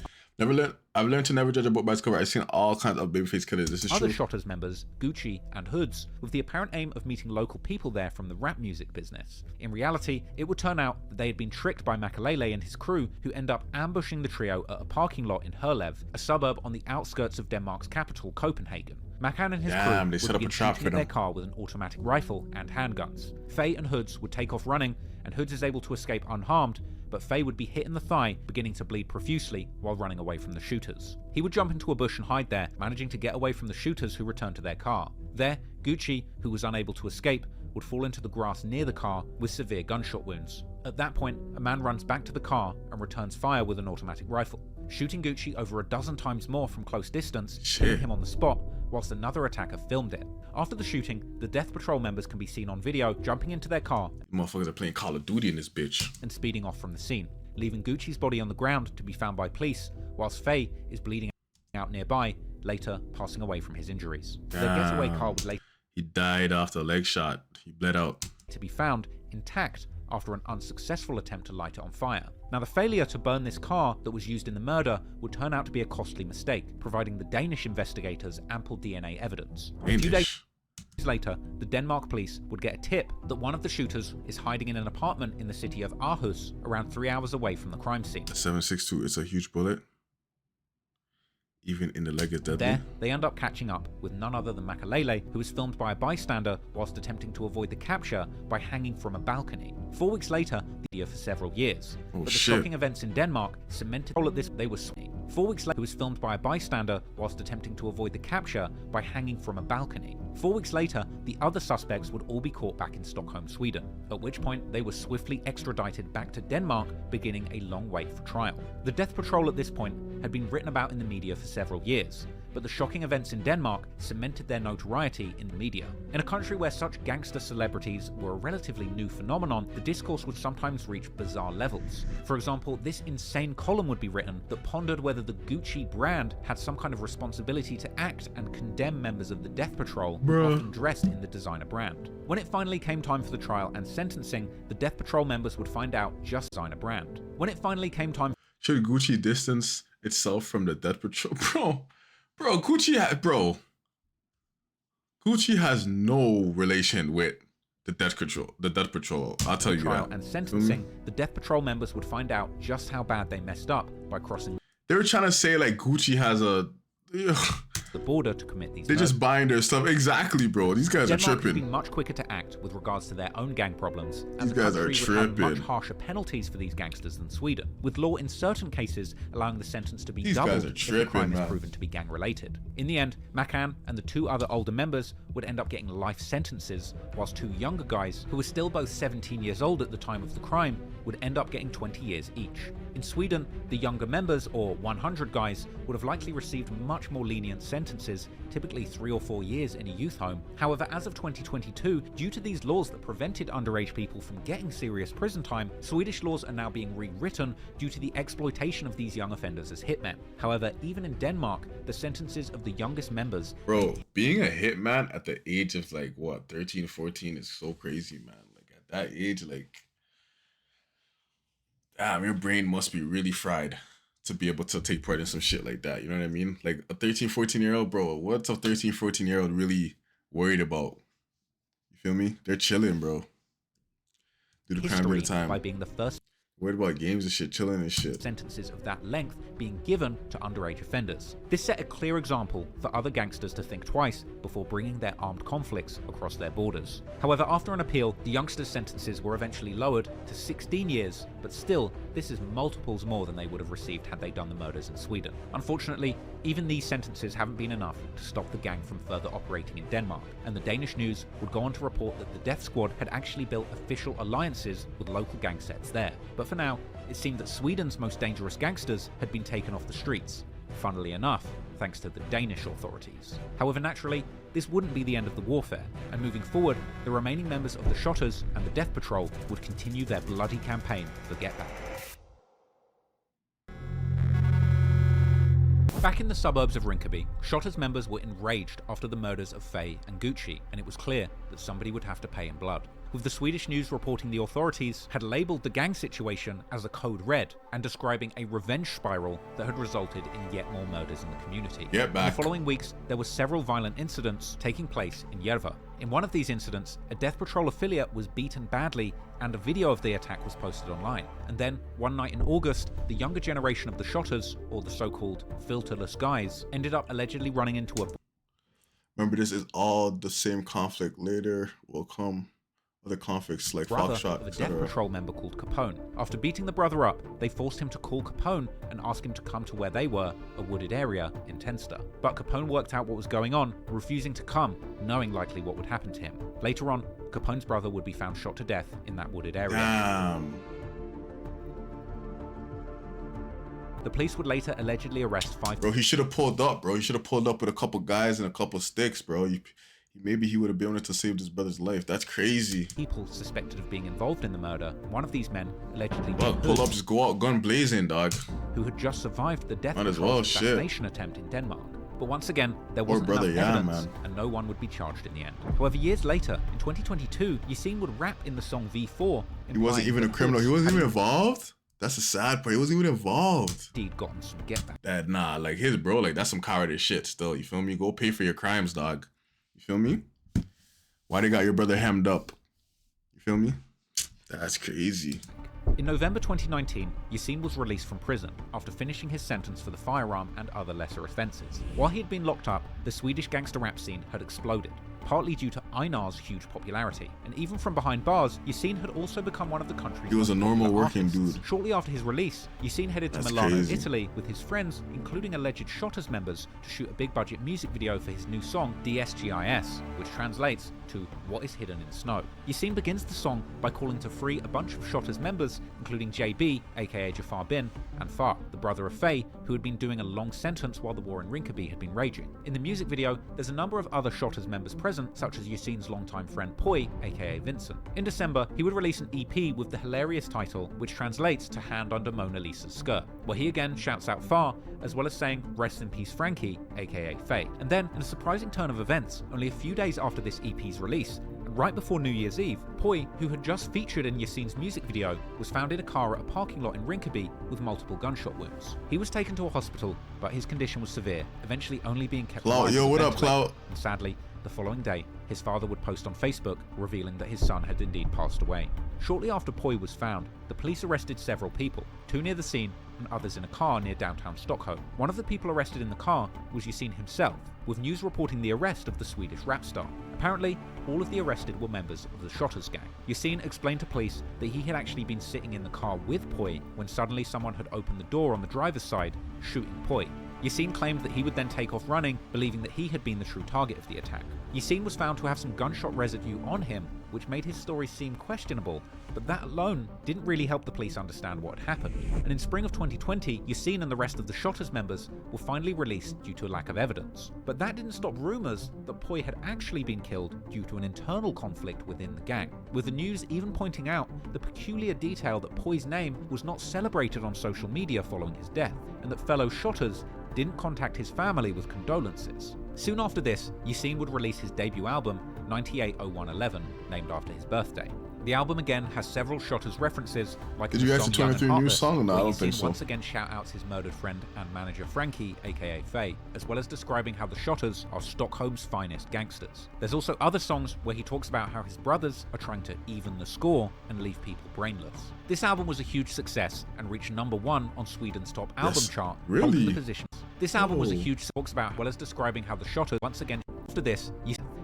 I've learned to never judge a book by its cover. I've seen all kinds of babyface killers. This is other true. Shottaz members, Gucci and Hoods, with the apparent aim of meeting local people there from the rap music business. In reality, it would turn out that they had been tricked by Makalele and his crew, who end up ambushing the trio at a parking lot in Herlev, a suburb on the outskirts of Denmark's capital, Copenhagen. Makan and his crew would begin shooting at their car with an automatic rifle and handguns. Faye and Hoods would take off running, and Hoods is able to escape unharmed, but Faye would be hit in the thigh, beginning to bleed profusely while running away from the shooters. He would jump into a bush and hide there, managing to get away from the shooters who returned to their car. There, Gucci, who was unable to escape, would fall into the grass near the car with severe gunshot wounds. At that point, a man runs back to the car and returns fire with an automatic rifle, shooting Gucci over a dozen times more from close distance, killing him on the spot, whilst another attacker filmed it. After the shooting, the Death Patrol members can be seen on video jumping into their car. Motherfuckers are playing Call of Duty in this bitch. And speeding off from the scene, leaving Gucci's body on the ground to be found by police, whilst Faye is bleeding out nearby, later passing away from his injuries. Their getaway car would later... He died after a leg shot. He bled out. ...to be found intact after an unsuccessful attempt to light it on fire. Now, the failure to burn this car that was used in the murder would turn out to be a costly mistake, providing the Danish investigators ample DNA evidence. A few days later, the Denmark police would get a tip that one of the shooters is hiding in an apartment in the city of Aarhus, around 3 hours away from the crime scene. The 7.62 is a huge bullet. Even in the leg is deadly. There, they end up catching up with none other than Makalele, who was filmed by a bystander whilst attempting to avoid the capture by hanging from a balcony. 4 weeks later, the video for several years. But the shocking events in Denmark cemented all at this they were 4 weeks later, he was filmed by a bystander whilst attempting to avoid the capture by hanging from a balcony. 4 weeks later, the other suspects would all be caught back in Stockholm, Sweden, at which point they were swiftly extradited back to Denmark, beginning a long wait for trial. The Death Patrol at this point had been written about in the media for several years, but the shocking events in Denmark cemented their notoriety in the media. In a country where such gangster celebrities were a relatively new phenomenon, the discourse would sometimes reach bizarre levels. For example, this insane column would be written that pondered whether the Gucci brand had some kind of responsibility to act and condemn members of the Death Patrol, often dressed in the designer brand. When it finally came time for the trial and sentencing, the Death Patrol members would find out just designer brand. When it finally came time... Should Gucci distance itself from the Death Patrol? Bro, Gucci has no relation with the Death Patrol. I'll tell you that. And sentencing, the Death Patrol members would find out just how bad they messed up by crossing... They were trying to say like Gucci has a... the border to commit these They're just buying their stuff. Exactly, bro. These guys are tripping. Denmark has been much quicker to act with regards to their own gang problems, and these guys are tripping. Much harsher penalties for these gangsters than Sweden, with law in certain cases allowing the sentence to be doubled if the crime is proven to be gang-related. In the end, Makan and the 2 other older members would end up getting life sentences, whilst 2 younger guys, who were still both 17 years old at the time of the crime, would end up getting 20 years each. In Sweden, the younger members, or 100 guys, would have likely received much more lenient sentences, typically 3 or 4 years in a youth home. However, as of 2022, due to these laws that prevented underage people from getting serious prison time, Swedish laws are now being rewritten due to the exploitation of these young offenders as hitmen. However, even in Denmark, the sentences of the youngest members... Bro, being a hitman at the age of like, what, 13, 14 is so crazy, man. Like at that age, like... Damn, your brain must be really fried to be able to take part in some shit like that. You know what I mean? Like a 13, 14-year-old, bro, what's a 13, 14-year-old really worried about? You feel me? They're chilling, bro. Do the crime every time. By being the first... Worried about games and shit, chilling and shit. Sentences of that length being given to underage offenders. This set a clear example for other gangsters to think twice before bringing their armed conflicts across their borders. However, after an appeal, the youngsters' sentences were eventually lowered to 16 years, but still, this is multiples more than they would have received had they done the murders in Sweden. Unfortunately, even these sentences haven't been enough to stop the gang from further operating in Denmark, and the Danish news would go on to report that the Death Squad had actually built official alliances with local gang sets there. But for now, it seemed that Sweden's most dangerous gangsters had been taken off the streets, funnily enough, thanks to the Danish authorities. However, naturally, this wouldn't be the end of the warfare, and moving forward, the remaining members of the Shottaz and the Death Patrol would continue their bloody campaign for Get Back. Back in the suburbs of Rinkeby, Shottaz members were enraged after the murders of Faye and Gucci, and it was clear that somebody would have to pay in blood. With the Swedish news reporting the authorities had labelled the gang situation as a code red and describing a revenge spiral that had resulted in yet more murders in the community. Get back. In the following weeks, there were several violent incidents taking place in Järva. In one of these incidents, a Death Patrol affiliate was beaten badly and a video of the attack was posted online. And then, one night in August, the younger generation of the Shottaz, or the so-called filterless guys, ended up allegedly running into a... Remember, this is all the same conflict. Later will come other conflicts like brother Foxtrot, of a death patrol member called Capone. After beating the brother up, they forced him to call Capone and ask him to come to where they were, a wooded area in Tenster. But Capone worked out what was going on, refusing to come, knowing likely what would happen to him. Later on, Capone's brother would be found shot to death in that wooded area. Damn. The police would later allegedly arrest 5 Bro, he should have pulled up, bro. He should have pulled up with a couple guys and a couple sticks, bro. Maybe he would have been able to save his brother's life. That's crazy. People suspected of being involved in the murder. One of these men, allegedly pull up, just go out gun blazing, dog. Who had just survived the death patrol's assassination attempt in Denmark. But once again, there wasn't enough evidence, and no one would be charged in the end. However, years later, in 2022, YASIN would rap in the song V4. He wasn't even a criminal. He wasn't even involved? That's the sad part. He wasn't even involved. He'd gotten some get back. That, nah, like his bro, like that's some cowardice shit still. You feel me? Go pay for your crimes, dog. You feel me? Why they got your brother hemmed up? You feel me? That's crazy. In November 2019, YASIN was released from prison after finishing his sentence for the firearm and other lesser offences. While he had been locked up, the Swedish gangster rap scene had exploded, partly due to EINAR's huge popularity. And even from behind bars, YASIN had also become one of the country's He was a normal working dude. Shortly after his release, YASIN headed to That's Milano, crazy. Italy with his friends, including alleged Shottaz members, to shoot a big budget music video for his new song, DSGIS, which translates to What is Hidden in Snow. YASIN begins the song by calling to free a bunch of Shottaz members, including JB, aka Jafar Bin, and Far, the brother of Faye, who had been doing a long sentence while the war in Rinkeby had been raging. In the music video, there's a number of other Shottaz members present, such as YASIN's longtime friend Poi, aka Vincent. In December, he would release an EP with the hilarious title, which translates to Hand Under Mona Lisa's Skirt, where he again shouts out Far, as well as saying Rest in Peace Frankie, aka Faye. And then, in a surprising turn of events, only a few days after this EP's release, and right before New Year's Eve, Poi, who had just featured in YASIN's music video, was found in a car at a parking lot in Rinkeby with multiple gunshot wounds. He was taken to a hospital, but his condition was severe, eventually only being kept alive. Clout, yo, what up, ventilator. Clout? And sadly, the following day, his father would post on Facebook revealing that his son had indeed passed away. Shortly after Poi was found, the police arrested several people, 2 near the scene and others in a car near downtown Stockholm. One of the people arrested in the car was YASIN himself, with news reporting the arrest of the Swedish rap star. Apparently, all of the arrested were members of the Shottaz gang. YASIN explained to police that he had actually been sitting in the car with Poi when suddenly someone had opened the door on the driver's side, shooting Poi. YASIN claimed that he would then take off running, believing that he had been the true target of the attack. YASIN was found to have some gunshot residue on him, which made his story seem questionable, but that alone didn't really help the police understand what had happened. And in spring of 2020, YASIN and the rest of the Shottaz members were finally released due to a lack of evidence. But that didn't stop rumours that Poi had actually been killed due to an internal conflict within the gang, with the news even pointing out the peculiar detail that Poi's name was not celebrated on social media following his death, and that fellow Shottaz didn't contact his family with condolences. Soon after this, YASIN would release his debut album, 980111, named after his birthday. The album again has several Shottaz references, like Did the you song actually turn Young into and a new Heartless, song or not? I where don't YASIN think so. once again shout outs his murdered friend and manager Frankie, aka Faye, as well as describing how the Shottaz are Stockholm's finest gangsters. There's also other songs where he talks about how his brothers are trying to even the score and leave people brainless. This album was a huge success and reached #1 on Sweden's top album chart, holding the positions. This album was a huge talks about, as well as describing how the Shottaz once again after this,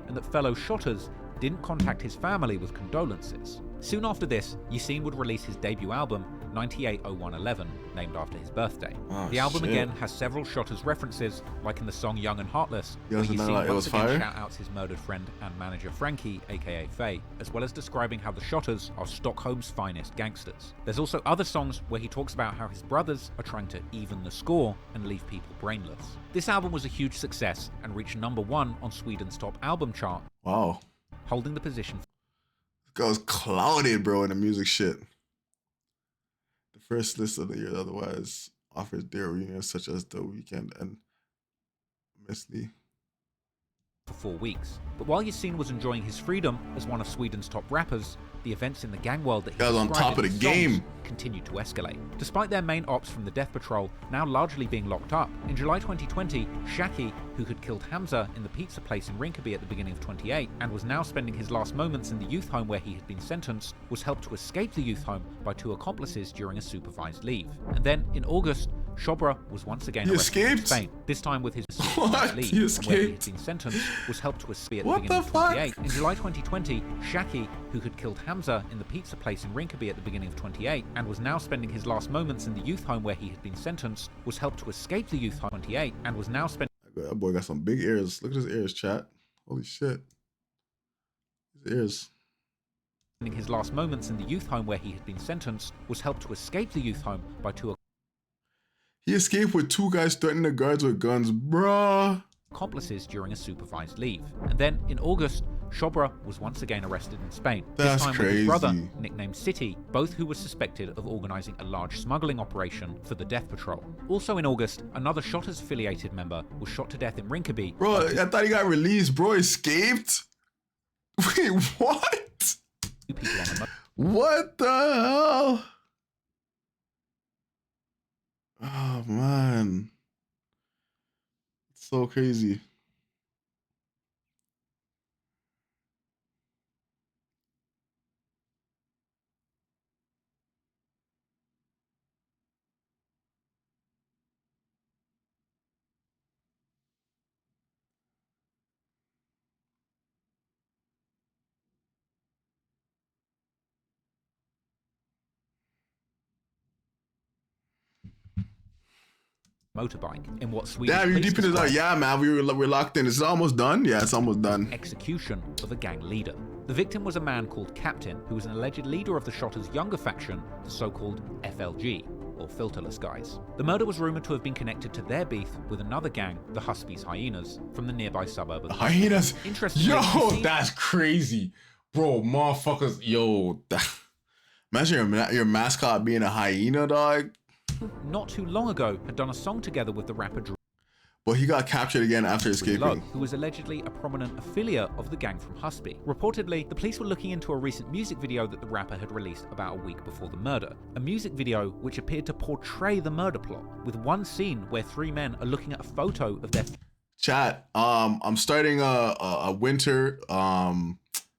and that fellow Shottaz didn't contact his family with condolences. Soon after this, YASIN would release his debut album, 980111, named after his birthday. The album again has several Shottaz references, like in the song Young and Heartless, where YASIN once again shout outs his murdered friend and manager Frankie, aka Faye, as well as describing how the Shottaz are Stockholm's finest gangsters. There's also other songs where he talks about how his brothers are trying to even the score and leave people brainless. This album was a huge success and reached #1 on Sweden's top album chart. Wow. Holding the position. This guy was clouded, bro, in the music shit. The first list of the year otherwise offers their reunions such as The Weeknd and Miss Lee. For 4 weeks. But while YASIN was enjoying his freedom as one of Sweden's top rappers, the events in the gang world that he was on top of the game continued to escalate. Despite their main ops from the Death Patrol now largely being locked up, in July 2020, SHACKI, who had killed Hamza in the pizza place in Rinkeby at the beginning of 28 and was now spending his last moments in the youth home where he had been sentenced, was helped to escape the youth home by 2 accomplices during a supervised leave. And then, in August, Shobra was once again arrested in Spain, this time with his supervised leave, He where he escaped? had been sentenced, was helped to escape at the What beginning the of fuck? 28. In July 2020, SHACKI, who had killed Hamza in the pizza place in Rinkeby at the beginning of 28 and was now spending his last moments in the youth home where he had been sentenced, was helped to escape the youth home 28 and was now spending That boy got some big ears. Look at his ears, chat. Holy shit. His ears. his last moments in the youth home where he had been sentenced, was helped to escape the youth home by two He escaped with 2 guys threatening the guards with guns, bruh. accomplices during a supervised leave. And then, in August, Shobra was once again arrested in Spain. That's this time crazy. with his brother, nicknamed City, both who were suspected of organising a large smuggling operation for the Death Patrol. Also in August, another Shottaz affiliated member was shot to death in Rinkeby. Bro, I thought he got released, bro. Escaped? Wait, what? What the hell? Oh, man. It's so crazy. Motorbike in what Swedish Damn, you police deep in this. described Yeah, man, we're locked in. Is it almost done? Yeah, it's almost done. execution of a gang leader. The victim was a man called Captain, who was an alleged leader of the Shottaz' younger faction, the so-called FLG, or Filterless Guys. The murder was rumoured to have been connected to their beef with another gang, the Husby's Hyenas, from the nearby suburb of Hyenas? Interestingly, Yo, that's crazy. Bro, motherfuckers, yo. Imagine your mascot being a hyena, dog. not too long ago had done a song together with the rapper But he got captured again after escaping. Lelo, who was allegedly a prominent affiliate of the gang from Husby. Reportedly, the police were looking into a recent music video that the rapper had released about a week before the murder. A music video which appeared to portray the murder plot, with one scene where 3 men are looking at a photo of their... Chat, I'm starting a winter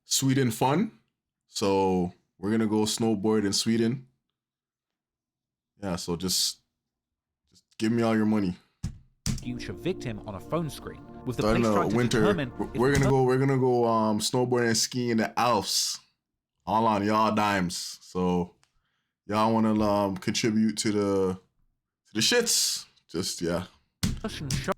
Sweden fun. So we're gonna go snowboard in Sweden. Yeah, so just give me all your money. Future victim on a phone screen, with the Starting police a trying to winter. determine We're gonna go snowboarding and skiing in the Alps, all on y'all dimes. So y'all wanna contribute to the shits? Just yeah.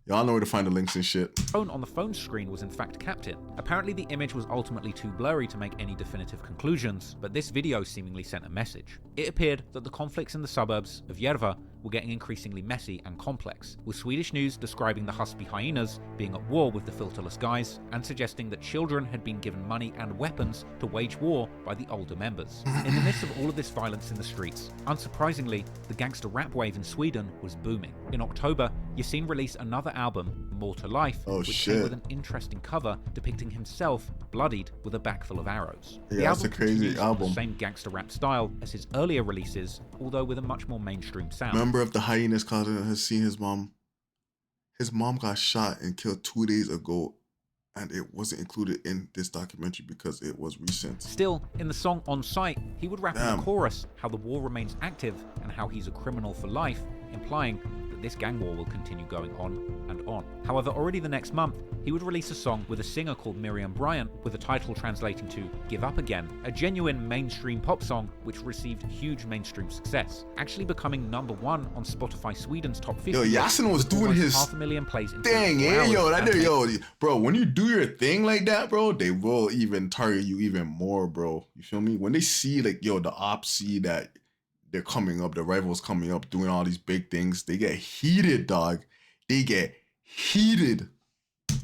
Y'all know where to find the links and shit. Phone on the phone screen was in fact Captain. Apparently the image was ultimately too blurry to make any definitive conclusions, but this video seemingly sent a message. It appeared that the conflicts in the suburbs of Järva were getting increasingly messy and complex, with Swedish news describing the Husby Hyenas being at war with the Filterless Guys and suggesting that children had been given money and weapons to wage war by the older members. In the midst of all of this violence in the streets, unsurprisingly, the gangster rap wave in Sweden was booming. In October, YASIN released another album, More to Life, which came with an interesting cover depicting himself bloodied with a bag full of arrows. Yeah, the that's album a crazy continues on album. the same gangster rap style as his earlier releases, although with a much more mainstream sound. Member of the Hyenas clan has seen his mom. His mom got shot and killed 2 days ago, and it wasn't included in this documentary because it was recent. Still, in the song On Sight, he would rap in Damn. the chorus how the war remains active and how he's a criminal for life, implying that this gang war will continue going on and on. However, already the next month, he would release a song with a singer called Miriam Bryant, with the title translating to Give Up Again, a genuine mainstream pop song which received huge mainstream success, actually becoming #1 on Spotify Sweden's top 50. Yo, Yasin was doing almost his 500,000 plays in thing, 24 yeah, yo, hours, that and yo, bro. When you do your thing like that, bro, they will even target you even more, bro. You feel me? When they see like, yo, the ops see that they're coming up, the rivals coming up, doing all these big things, they get heated, dog. They get heated.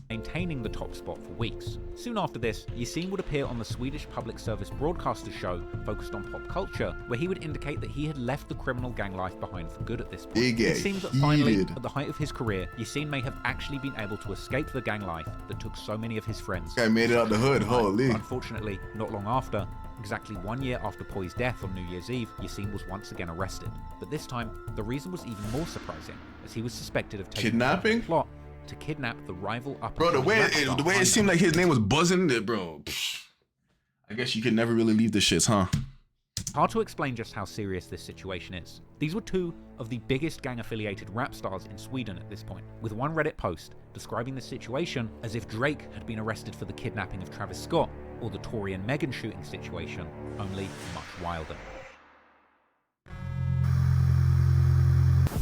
Maintaining the top spot for weeks. Soon after this, YASIN would appear on the Swedish public service broadcaster show focused on pop culture, where he would indicate that he had left the criminal gang life behind for good at this point. They get It seems that finally, heated. at the height of his career, YASIN may have actually been able to escape the gang life that took so many of his friends. Guy made it out the hood, holy. Unfortunately, not long after, exactly 1 year after Poy's death on New Year's Eve, YASIN was once again arrested. But this time, the reason was even more surprising, as he was suspected of taking Kidnapping? the plot to kidnap the rival upper Bro, the way it seemed like his name was buzzing, bro. I guess you could never really leave the shits, huh? Hard to explain just how serious this situation is. These were two of the biggest gang-affiliated rap stars in Sweden at this point, with one Reddit post describing the situation as if Drake had been arrested for the kidnapping of Travis Scott, or the Tory and Meghan shooting situation, only much wilder.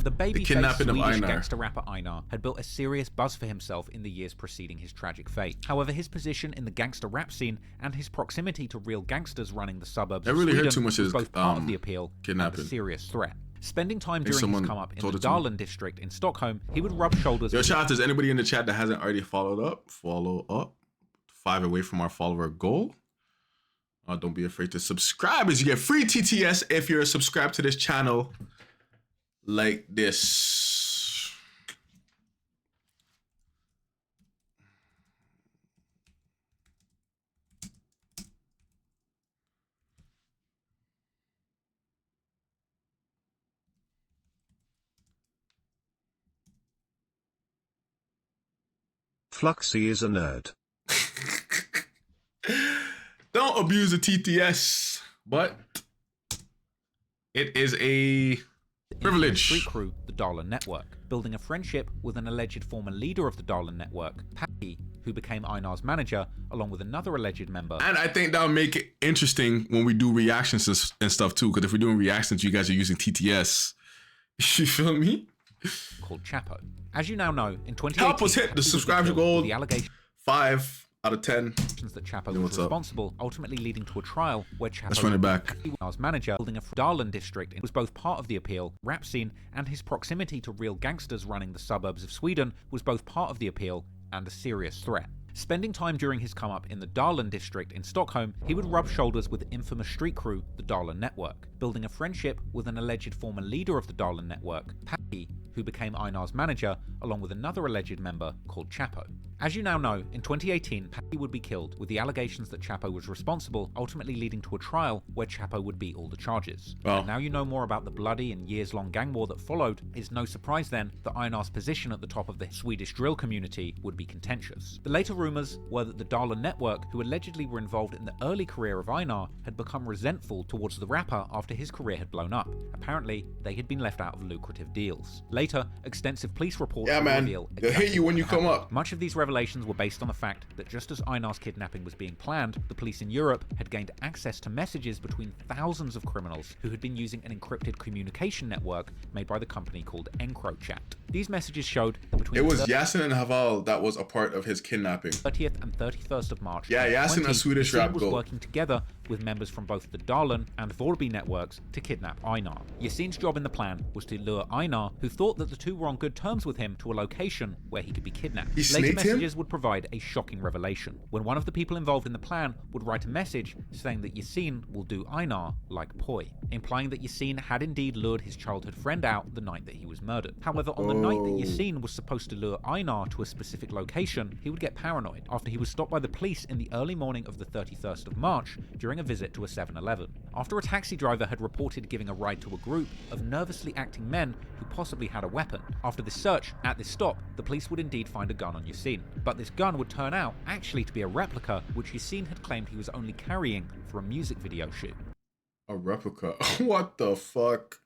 The baby-faced Swedish gangster rapper EINAR had built a serious buzz for himself in the years preceding his tragic fate. However, his position in the gangster rap scene and his proximity to real gangsters running the suburbs of Sweden was both part of the appeal and a serious threat. Spending time during his come up in the Darlin district in Stockholm, he would rub shoulders with... Yo, Shottaz, anybody in the chat that hasn't already followed up? Follow up. 5 away from our follower goal. Don't be afraid to subscribe as you get free TTS if you're subscribed to this channel like this. Fluxy is a nerd. Don't abuse the TTS, but it is a privilege. Street crew, the Darlin Network, building a friendship with an alleged former leader of the Darlin Network, SHACKI, who became EINAR's manager, along with another alleged member. And I think that'll make it interesting when we do reactions and stuff too, because if we're doing reactions, you guys are using TTS. You feel me? Called Chapo. As you now know, in 2018, help us hit the subscriber goal. The allegation 5 out of 10. That Chapo was responsible, ultimately leading to a trial where Chapo, let's run it back, EINAR's manager, building a Darlin district, was both part of the appeal, rap scene, and his proximity to real gangsters running the suburbs of Sweden was both part of the appeal and a serious threat. Spending time during his come-up in the Darlin district in Stockholm, he would rub shoulders with the infamous street crew, the Darlin Network, building a friendship with an alleged former leader of the Darlin Network, SHACKI, who became EINAR's manager, along with another alleged member called Chapo. As you now know, in 2018, SHACKI would be killed, with the allegations that Chapo was responsible, ultimately leading to a trial where Chapo would beat all the charges. Well, and now you know more about the bloody and years-long gang war that followed. It's no surprise then that EINAR's position at the top of the Swedish drill community would be contentious. The later rumours were that the Darlin Network, who allegedly were involved in the early career of EINAR, had become resentful towards the rapper after his career had blown up. Apparently, they had been left out of lucrative deals. Later, extensive police reports reveal they'll hit you when you come up. Much of these revelations were based on the fact that just as EINAR's kidnapping was being planned, the police in Europe had gained access to messages between thousands of criminals who had been using an encrypted communication network made by the company called EncroChat. These messages showed that between it was YASIN and Haval that was a part of his kidnapping. 30th and 31st of March. Yeah, YASIN, a Swedish rap was goal, working together with members from both the Darlin and Vorby networks to kidnap EINAR. YASIN's job in the plan was to lure EINAR, who thought that the two were on good terms with him, to a location where he could be kidnapped. Later messages would provide a shocking revelation, when one of the people involved in the plan would write a message saying that YASIN will do EINAR like poi, implying that YASIN had indeed lured his childhood friend out the night that he was murdered. However, on the night that YASIN was supposed to lure EINAR to a specific location, he would get paranoid after he was stopped by the police in the early morning of the 31st of March during a visit to a 7-Eleven. After a taxi driver had reported giving a ride to a group of nervously acting men who possibly had a weapon. After this search, at this stop, the police would indeed find a gun on YASIN, but this gun would turn out actually to be a replica which YASIN had claimed he was only carrying for a music video shoot. A replica? What the fuck?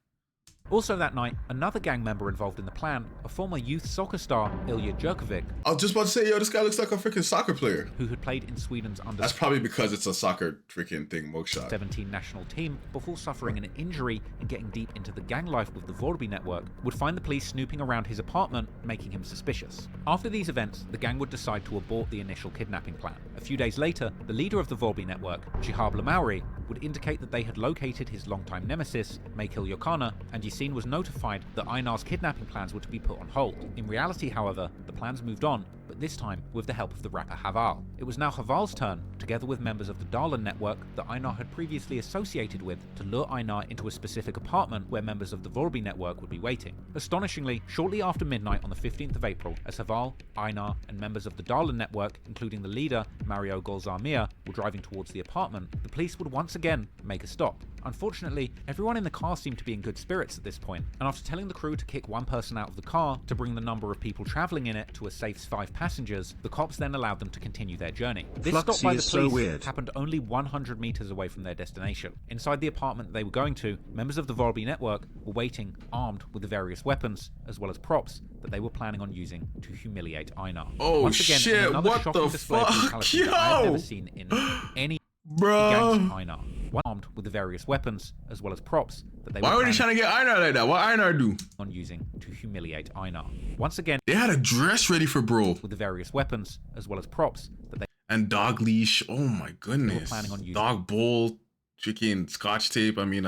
Also that night, another gang member involved in the plan, a former youth soccer star, Ilya Jerkovic. I was just about to say, yo, this guy looks like a freaking soccer player. Who had played in Sweden's under... That's probably because it's a soccer freaking thing, mugshot. 17 national team, before suffering an injury and getting deep into the gang life with the Vorby network, would find the police snooping around his apartment, making him suspicious. After these events, the gang would decide to abort the initial kidnapping plan. A few days later, the leader of the Vorby network, Jihab Lamauri, would indicate that they had located his longtime nemesis, Mekil Yokana, and YASIN was notified that EINAR's kidnapping plans were to be put on hold. In reality, however, the plans moved on, but this time with the help of the rapper Haval. It was now Haval's turn, together with members of the Darlin network that EINAR had previously associated with, to lure EINAR into a specific apartment where members of the Vorby network would be waiting. Astonishingly, shortly after midnight on the 15th of April, as Haval, EINAR, and members of the Darlin network, including the leader, Mario Golzarmir, were driving towards the apartment, the police would once again make a stop. Unfortunately, everyone in the car seemed to be in good spirits at this point, and after telling the crew to kick one person out of the car to bring the number of people traveling in it to a safe 5 passengers, the cops then allowed them to continue their journey. This stop by the police happened only 100 meters away from their destination. Inside the apartment they were going to, members of the Volby network were waiting, armed with the various weapons, as well as props that they were planning on using to humiliate EINAR. Oh Once again, shit, another what shocking the display of fuck, brutality that I have never seen in any gang EINAR. Armed with the various weapons, as well as props that they were Why were they trying to get EINAR like that? What EINAR do? On using to humiliate EINAR. Once again, they had a dress ready for bro. With the various weapons, as well as props that they and dog leash. Oh my goodness. Planning on using dog bowl, chicken, scotch tape. I mean,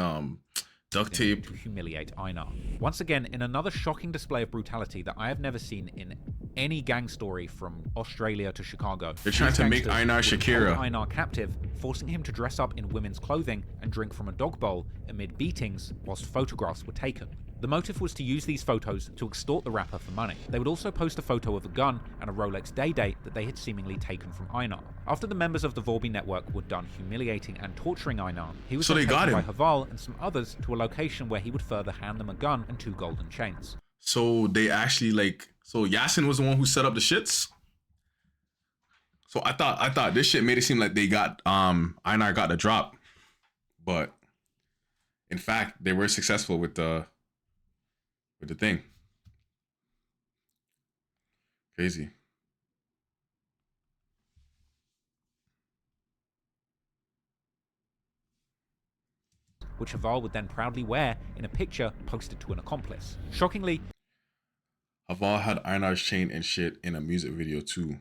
duct tape. To humiliate EINAR. Once again, in another shocking display of brutality that I have never seen in any gang story from Australia to Chicago. They're trying to make EINAR Shakira. EINAR captive, forcing him to dress up in women's clothing and drink from a dog bowl amid beatings whilst photographs were taken. The motive was to use these photos to extort the rapper for money. They would also post a photo of a gun and a Rolex day date that they had seemingly taken from EINAR. After the members of the Volby network were done humiliating and torturing EINAR, he was taken by Haval and some others to a location where he would further hand them a gun and 2 golden chains. So they actually so YASIN was the one who set up the shits? So I thought this shit made it seem like they got EINAR got the drop, but in fact they were successful with the thing. Crazy. Which Haval would then proudly wear in a picture posted to an accomplice. Shockingly, Haval had EINAR's chain and shit in a music video too.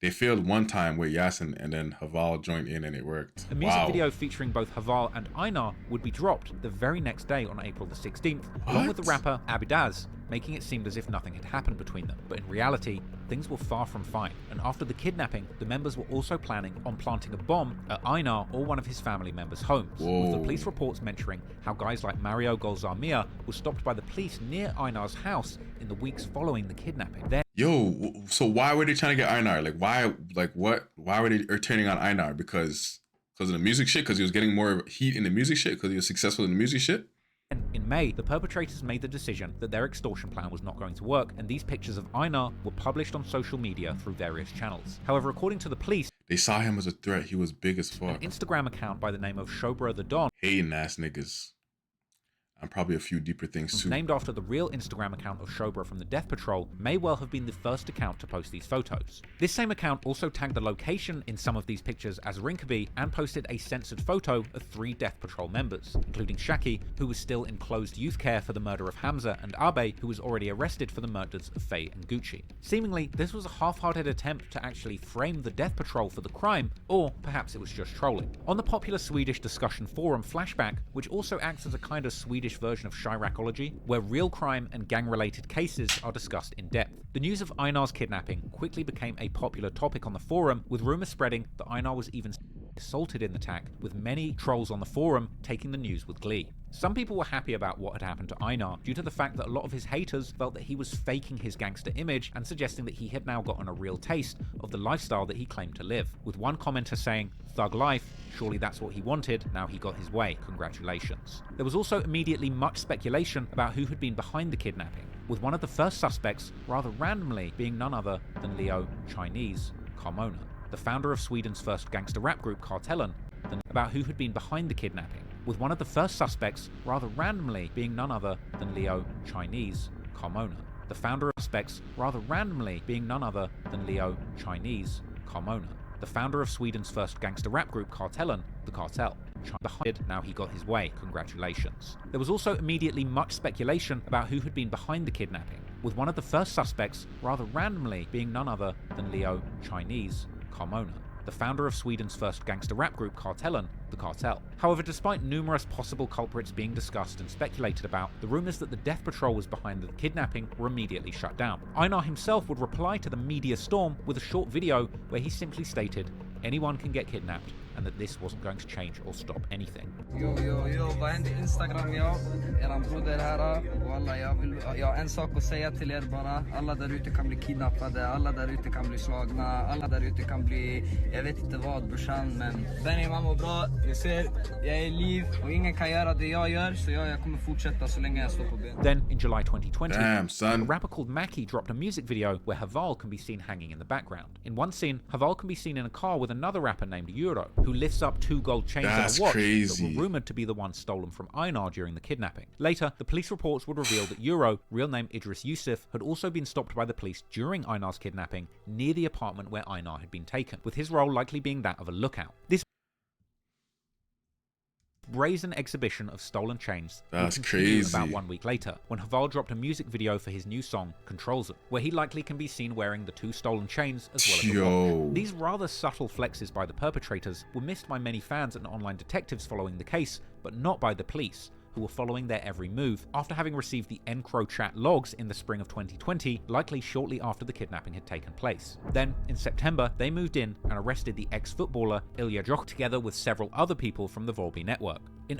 They failed one time with YASIN and then Haval joined in and it worked. A music video featuring both Haval and EINAR would be dropped the very next day on April the 16th, along with the rapper Abidaz, making it seem as if nothing had happened between them. But in reality, things were far from fine, and after the kidnapping, the members were also planning on planting a bomb at EINAR or one of his family members' homes, with the police reports mentioning how guys like Mario Golzarmia were stopped by the police near EINAR's house in the weeks following the kidnapping. Yo, so why were they trying to get EINAR? Why were they turning on EINAR? Because of the music shit? Because he was getting more heat in the music shit? Because he was successful in the music shit? In May, the perpetrators made the decision that their extortion plan was not going to work, and these pictures of EINAR were published on social media through various channels. However, according to the police, they saw him as a threat. He was big as fuck. An Instagram account by the name of Shobra the Don, hating ass niggas, and probably a few deeper things too, named after the real Instagram account of Shobra from the Death Patrol, may well have been the first account to post these photos. This same account also tagged the location in some of these pictures as Rinkeby and posted a censored photo of 3 Death Patrol members, including SHACKI, who was still in closed youth care for the murder of Hamza, and Abe, who was already arrested for the murders of Faye and Gucci. Seemingly, this was a half-hearted attempt to actually frame the Death Patrol for the crime, or perhaps it was just trolling. On the popular Swedish discussion forum Flashback, which also acts as a kind of Swedish version of Chiracology, where real crime and gang-related cases are discussed in depth. The news of EINAR's kidnapping quickly became a popular topic on the forum, with rumours spreading that EINAR was even assaulted in the attack, with many trolls on the forum taking the news with glee. Some people were happy about what had happened to EINAR due to the fact that a lot of his haters felt that he was faking his gangster image and suggesting that he had now gotten a real taste of the lifestyle that he claimed to live, with one commenter saying, "Thug life, surely that's what he wanted, now he got his way, congratulations." There was also immediately much speculation about who had been behind the kidnapping, with one of the first suspects rather randomly being none other than Leo Chinese Carmona, the founder of Sweden's first gangster rap group Kartellen, about who had been behind the kidnapping, with one of the first suspects rather randomly being none other than Leo Chinese Carmona, the founder of suspects rather randomly being none other than Leo Chinese Carmona, the founder of Sweden's first gangster rap group Kartellen, the Cartel. Behind, now he got his way, congratulations. There was also immediately much speculation about who had been behind the kidnapping, with one of the first suspects rather randomly being none other than Leo Chinese Carmona, the founder of Sweden's first gangster rap group Kartellen, the Cartel. However, despite numerous possible culprits being discussed and speculated about, the rumours that the Death Patrol was behind the kidnapping were immediately shut down. EINAR himself would reply to the media storm with a short video where he simply stated, "Anyone can get kidnapped, and that this wasn't going to change or stop anything. Yo, vad händer Instagram, ja? Eran broder här. Walla, jag har en sak att säga till er bara. Alla där ute kan bli kidnappade, alla där ute kan bli slagna, alla där ute kan bli, jag vet inte vad, brorsan, men Benny, man mår bra. Ni ser, jag är i liv och ingen kan göra det jag gör, så jag kommer fortsätta så länge jag står på ben. Then, in July 2020, damn, son. a rapper called Mackie dropped a music video where Haval can be seen hanging in the background. In one scene, Haval can be seen in a car with another rapper named Euro, who lifts up 2 gold chains and a watch that were rumored to be the ones stolen from EINAR during the kidnapping. Later, the police reports would reveal that Euro, real name Idris Yusuf, had also been stopped by the police during EINAR's kidnapping near the apartment where EINAR had been taken, with his role likely being that of a lookout. This brazen exhibition of stolen chains that's crazy. About 1 week later, when Haval dropped a music video for his new song Controls Them, where he likely can be seen wearing the 2 stolen chains as well as the watch. These rather subtle flexes by the perpetrators were missed by many fans and online detectives following the case, but not by the police, who were following their every move after having received the EncroChat logs in the spring of 2020, likely shortly after the kidnapping had taken place. Then, in September, they moved in and arrested the ex-footballer Ilya Jok together with several other people from the Volby network. In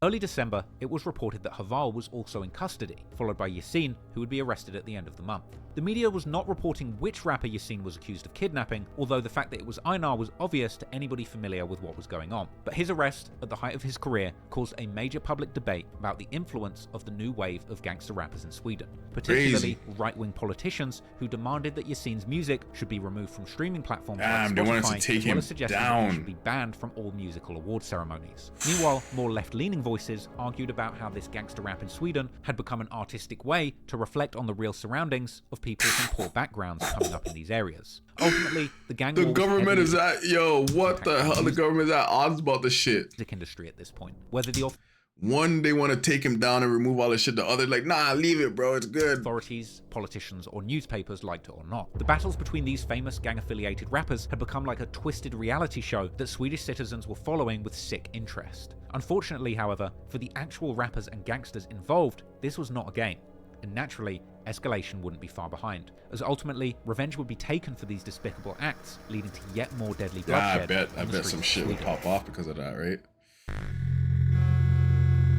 early December, it was reported that Haval was also in custody, followed by YASIN, who would be arrested at the end of the month. The media was not reporting which rapper YASIN was accused of kidnapping, although the fact that it was EINAR was obvious to anybody familiar with what was going on. But his arrest, at the height of his career, caused a major public debate about the influence of the new wave of gangster rappers in Sweden, particularly right-wing politicians who demanded that YASIN's music should be removed from streaming platforms like Spotify, they wanted to take him that he should be banned from all musical award ceremonies. Meanwhile, more left-leaning voices argued about how this gangster rap in Sweden had become an artistic way to reflect on the real surroundings of people from poor backgrounds coming up in these areas. Ultimately, the gang war government is at, yo, what the hell? The government is at odds about this shit. Music industry at this point. Whether the one, they want to take him down and remove all this shit. The other, like, nah, leave it, bro. It's good. Authorities, politicians, or newspapers liked it or not. The battles between these famous gang-affiliated rappers had become like a twisted reality show that Swedish citizens were following with sick interest. Unfortunately, however, for the actual rappers and gangsters involved, this was not a game. And naturally, escalation wouldn't be far behind, as ultimately revenge would be taken for these despicable acts, leading to yet more deadly bloodshed. I bet some shit would pop off because of that, right?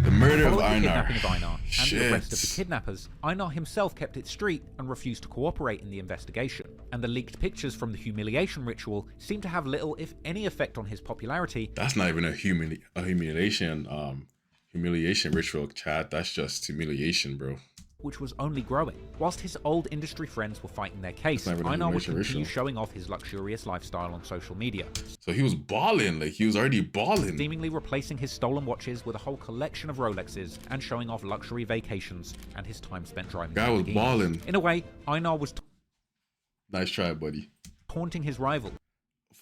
The murder of EINAR. The kidnapping of EINAR and the arrest of the kidnappers, EINAR himself kept it street and refused to cooperate in the investigation, and the leaked pictures from the humiliation ritual seemed to have little, if any, effect on his popularity. That's not even a humiliation ritual, chat. That's just humiliation, bro. Which was only growing. Whilst his old industry friends were fighting their case, EINAR would continue showing off his luxurious lifestyle on social media. So he was balling, like he was already balling. Seemingly replacing his stolen watches with a whole collection of Rolexes and showing off luxury vacations and his time spent driving. Guy was balling. In a way, EINAR was nice try, buddy. Taunting his rival.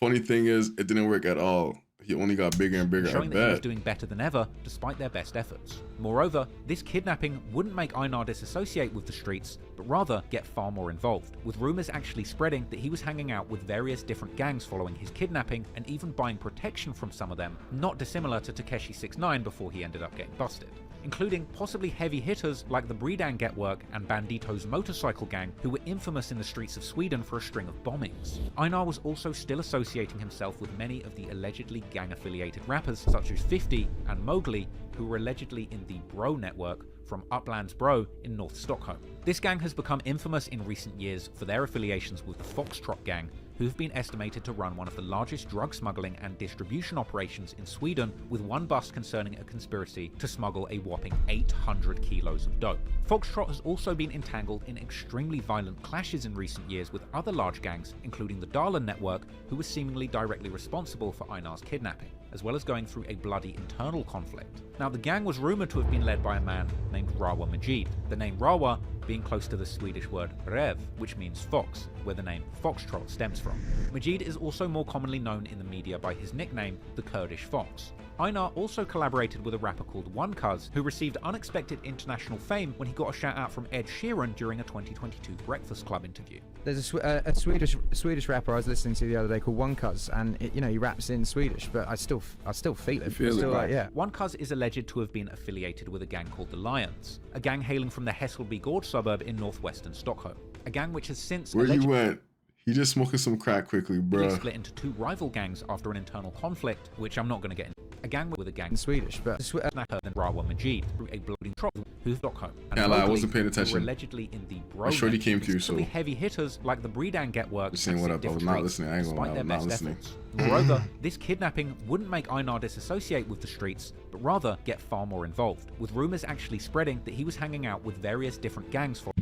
Funny thing is, it didn't work at all. He only got bigger and bigger. Showing that he was doing better than ever, despite their best efforts. Moreover, this kidnapping wouldn't make EINAR disassociate with the streets, but rather get far more involved, with rumours actually spreading that he was hanging out with various different gangs following his kidnapping, and even buying protection from some of them, not dissimilar to Takeshi 69 before he ended up getting busted. Including possibly heavy hitters like the Bredan Getwork and Bandito's motorcycle gang, who were infamous in the streets of Sweden for a string of bombings. EINAR was also still associating himself with many of the allegedly gang-affiliated rappers such as 50 and Mowgli, who were allegedly in the Bro network from Uplands Bro in North Stockholm. This gang has become infamous in recent years for their affiliations with the Foxtrot gang, who have been estimated to run one of the largest drug smuggling and distribution operations in Sweden, with one bust concerning a conspiracy to smuggle a whopping 800 kilos of dope. Foxtrot has also been entangled in extremely violent clashes in recent years with other large gangs, including the Darlan network, who was seemingly directly responsible for EINAR's kidnapping, as well as going through a bloody internal conflict. Now, the gang was rumoured to have been led by a man named Rawa Majid, the name Rawa being close to the Swedish word rev, which means fox, where the name Foxtrot stems from. Majid is also more commonly known in the media by his nickname, the Kurdish Fox. EINAR also collaborated with a rapper called One Cuz, who received unexpected international fame when he got a shout out from Ed Sheeran during a 2022 Breakfast Club interview. There's a Swedish rapper I was listening to the other day called One Cuz, and he raps in Swedish, but I still feel it. Yeah. One Cuz is alleged to have been affiliated with a gang called the Lions, a gang hailing from the Hässelby Gård suburb in northwestern Stockholm. A gang which has since He just smoking some crack quickly, bro. Split into two rival gangs after an internal conflict, which I'm not going to get into. A gang with a gang in Swedish, but Snapper than Rawa Majid through a bloody trouble who Stockholm. Yeah, I wasn't paying attention. Allegedly in the bro. I'm sure he came through, so heavy hitters like the Breedan get work. Just saying what up. I was not listening. I ain't gonna lie, I was not listening. Moreover, this kidnapping wouldn't make EINAR disassociate with the streets, but rather get far more involved, with rumors actually spreading that he was hanging out with various different gangs for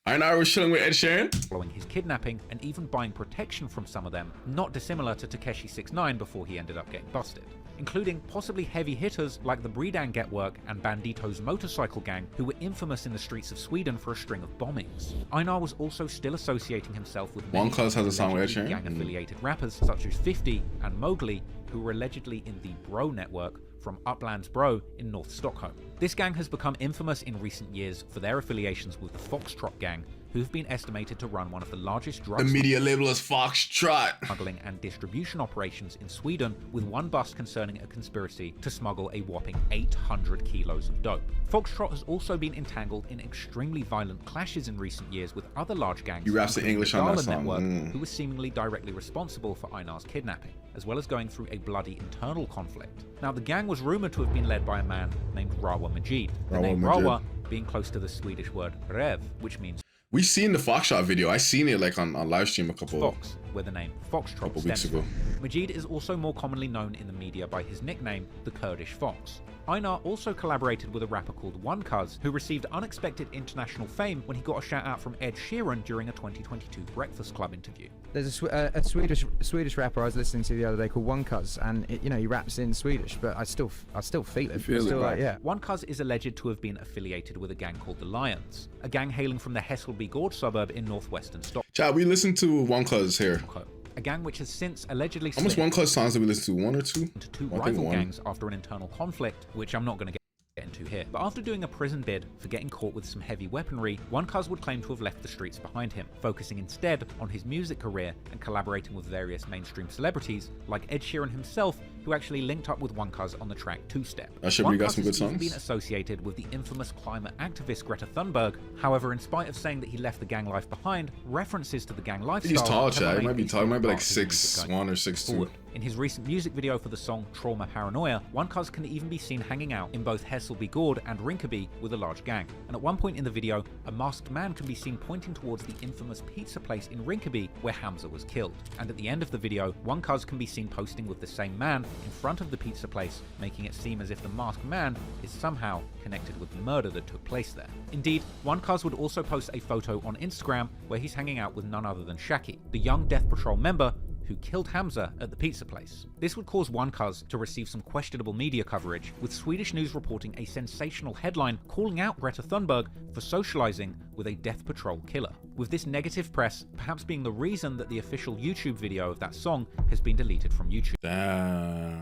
EINAR was chilling with Ed Sheeran following his kidnapping and even buying protection from some of them, not dissimilar to Takeshi 69 before he ended up getting busted, including possibly heavy hitters like the Breedan Getwork and Bandito's motorcycle gang, who were infamous in the streets of Sweden for a string of bombings. EINAR was also still associating himself with many has a song with Ed Sheeran gang-affiliated rappers such as 50 and Mowgli, who were allegedly in the Bro network from Uplands Bro in North Stockholm. This gang has become infamous in recent years for their affiliations with the Foxtrot gang, who've been estimated to run one of the largest drug the media label is Foxtrot smuggling and distribution operations in Sweden, with one bust concerning a conspiracy to smuggle a whopping 800 kilos of dope. Foxtrot has also been entangled in extremely violent clashes in recent years with other large gangs. He raps in English on that song. Network, who was seemingly directly responsible for EINAR's kidnapping, as well as going through a bloody internal conflict. Now, the gang was rumored to have been led by a man named Rawa Majid, the name Rawa being close to the Swedish word rev, which means we seen the Foxtrot video. I seen it like on live stream a couple Fox, where the name Foxtrot weeks ago. Majid is also more commonly known in the media by his nickname, the Kurdish Fox. EINAR also collaborated with a rapper called One Cuz, who received unexpected international fame when he got a shout out from Ed Sheeran during a 2022 Breakfast Club interview. There's a Swedish rapper I was listening to the other day called One Cuz, and you know, he raps in Swedish, but I still feel it. Yeah. One Cuz is alleged to have been affiliated with a gang called the Lions, a gang hailing from the Hässelby Gård suburb in northwestern Stockholm. Chat, we listened to One Cuz here. A gang which has since allegedly how much One Cuz songs did we listen to? One or two? Into two rival gangs after an internal conflict, which I'm not going to get into here. But after doing a prison bid for getting caught with some heavy weaponry, One Cuz would claim to have left the streets behind him, focusing instead on his music career and collaborating with various mainstream celebrities like Ed Sheeran himself, who actually linked up with One Cuz on the track Two Step. We got some good songs. Been associated with the infamous climate activist Greta Thunberg. However, in spite of saying that he left the gang life behind, references to the gang lifestyle. He's tall, Chad. He might be tall. He might be like 6'1" or 6'2". In his recent music video for the song Trauma Paranoia, One Cuz can even be seen hanging out in both Hässelby Gård and Rinkeby with a large gang. And at one point in the video, a masked man can be seen pointing towards the infamous pizza place in Rinkeby where Hamza was killed. And at the end of the video, One Cuz can be seen posting with the same man in front of the pizza place, making it seem as if the masked man is somehow connected with the murder that took place there. Indeed, One Cuz would also post a photo on Instagram where he's hanging out with none other than SHACKI, the young Death Patrol member who killed Hamza at the pizza place. This would cause One Cuz to receive some questionable media coverage, with Swedish news reporting a sensational headline calling out Greta Thunberg for socializing with a Death Patrol killer, with this negative press perhaps being the reason that the official YouTube video of that song has been deleted from YouTube. Damn.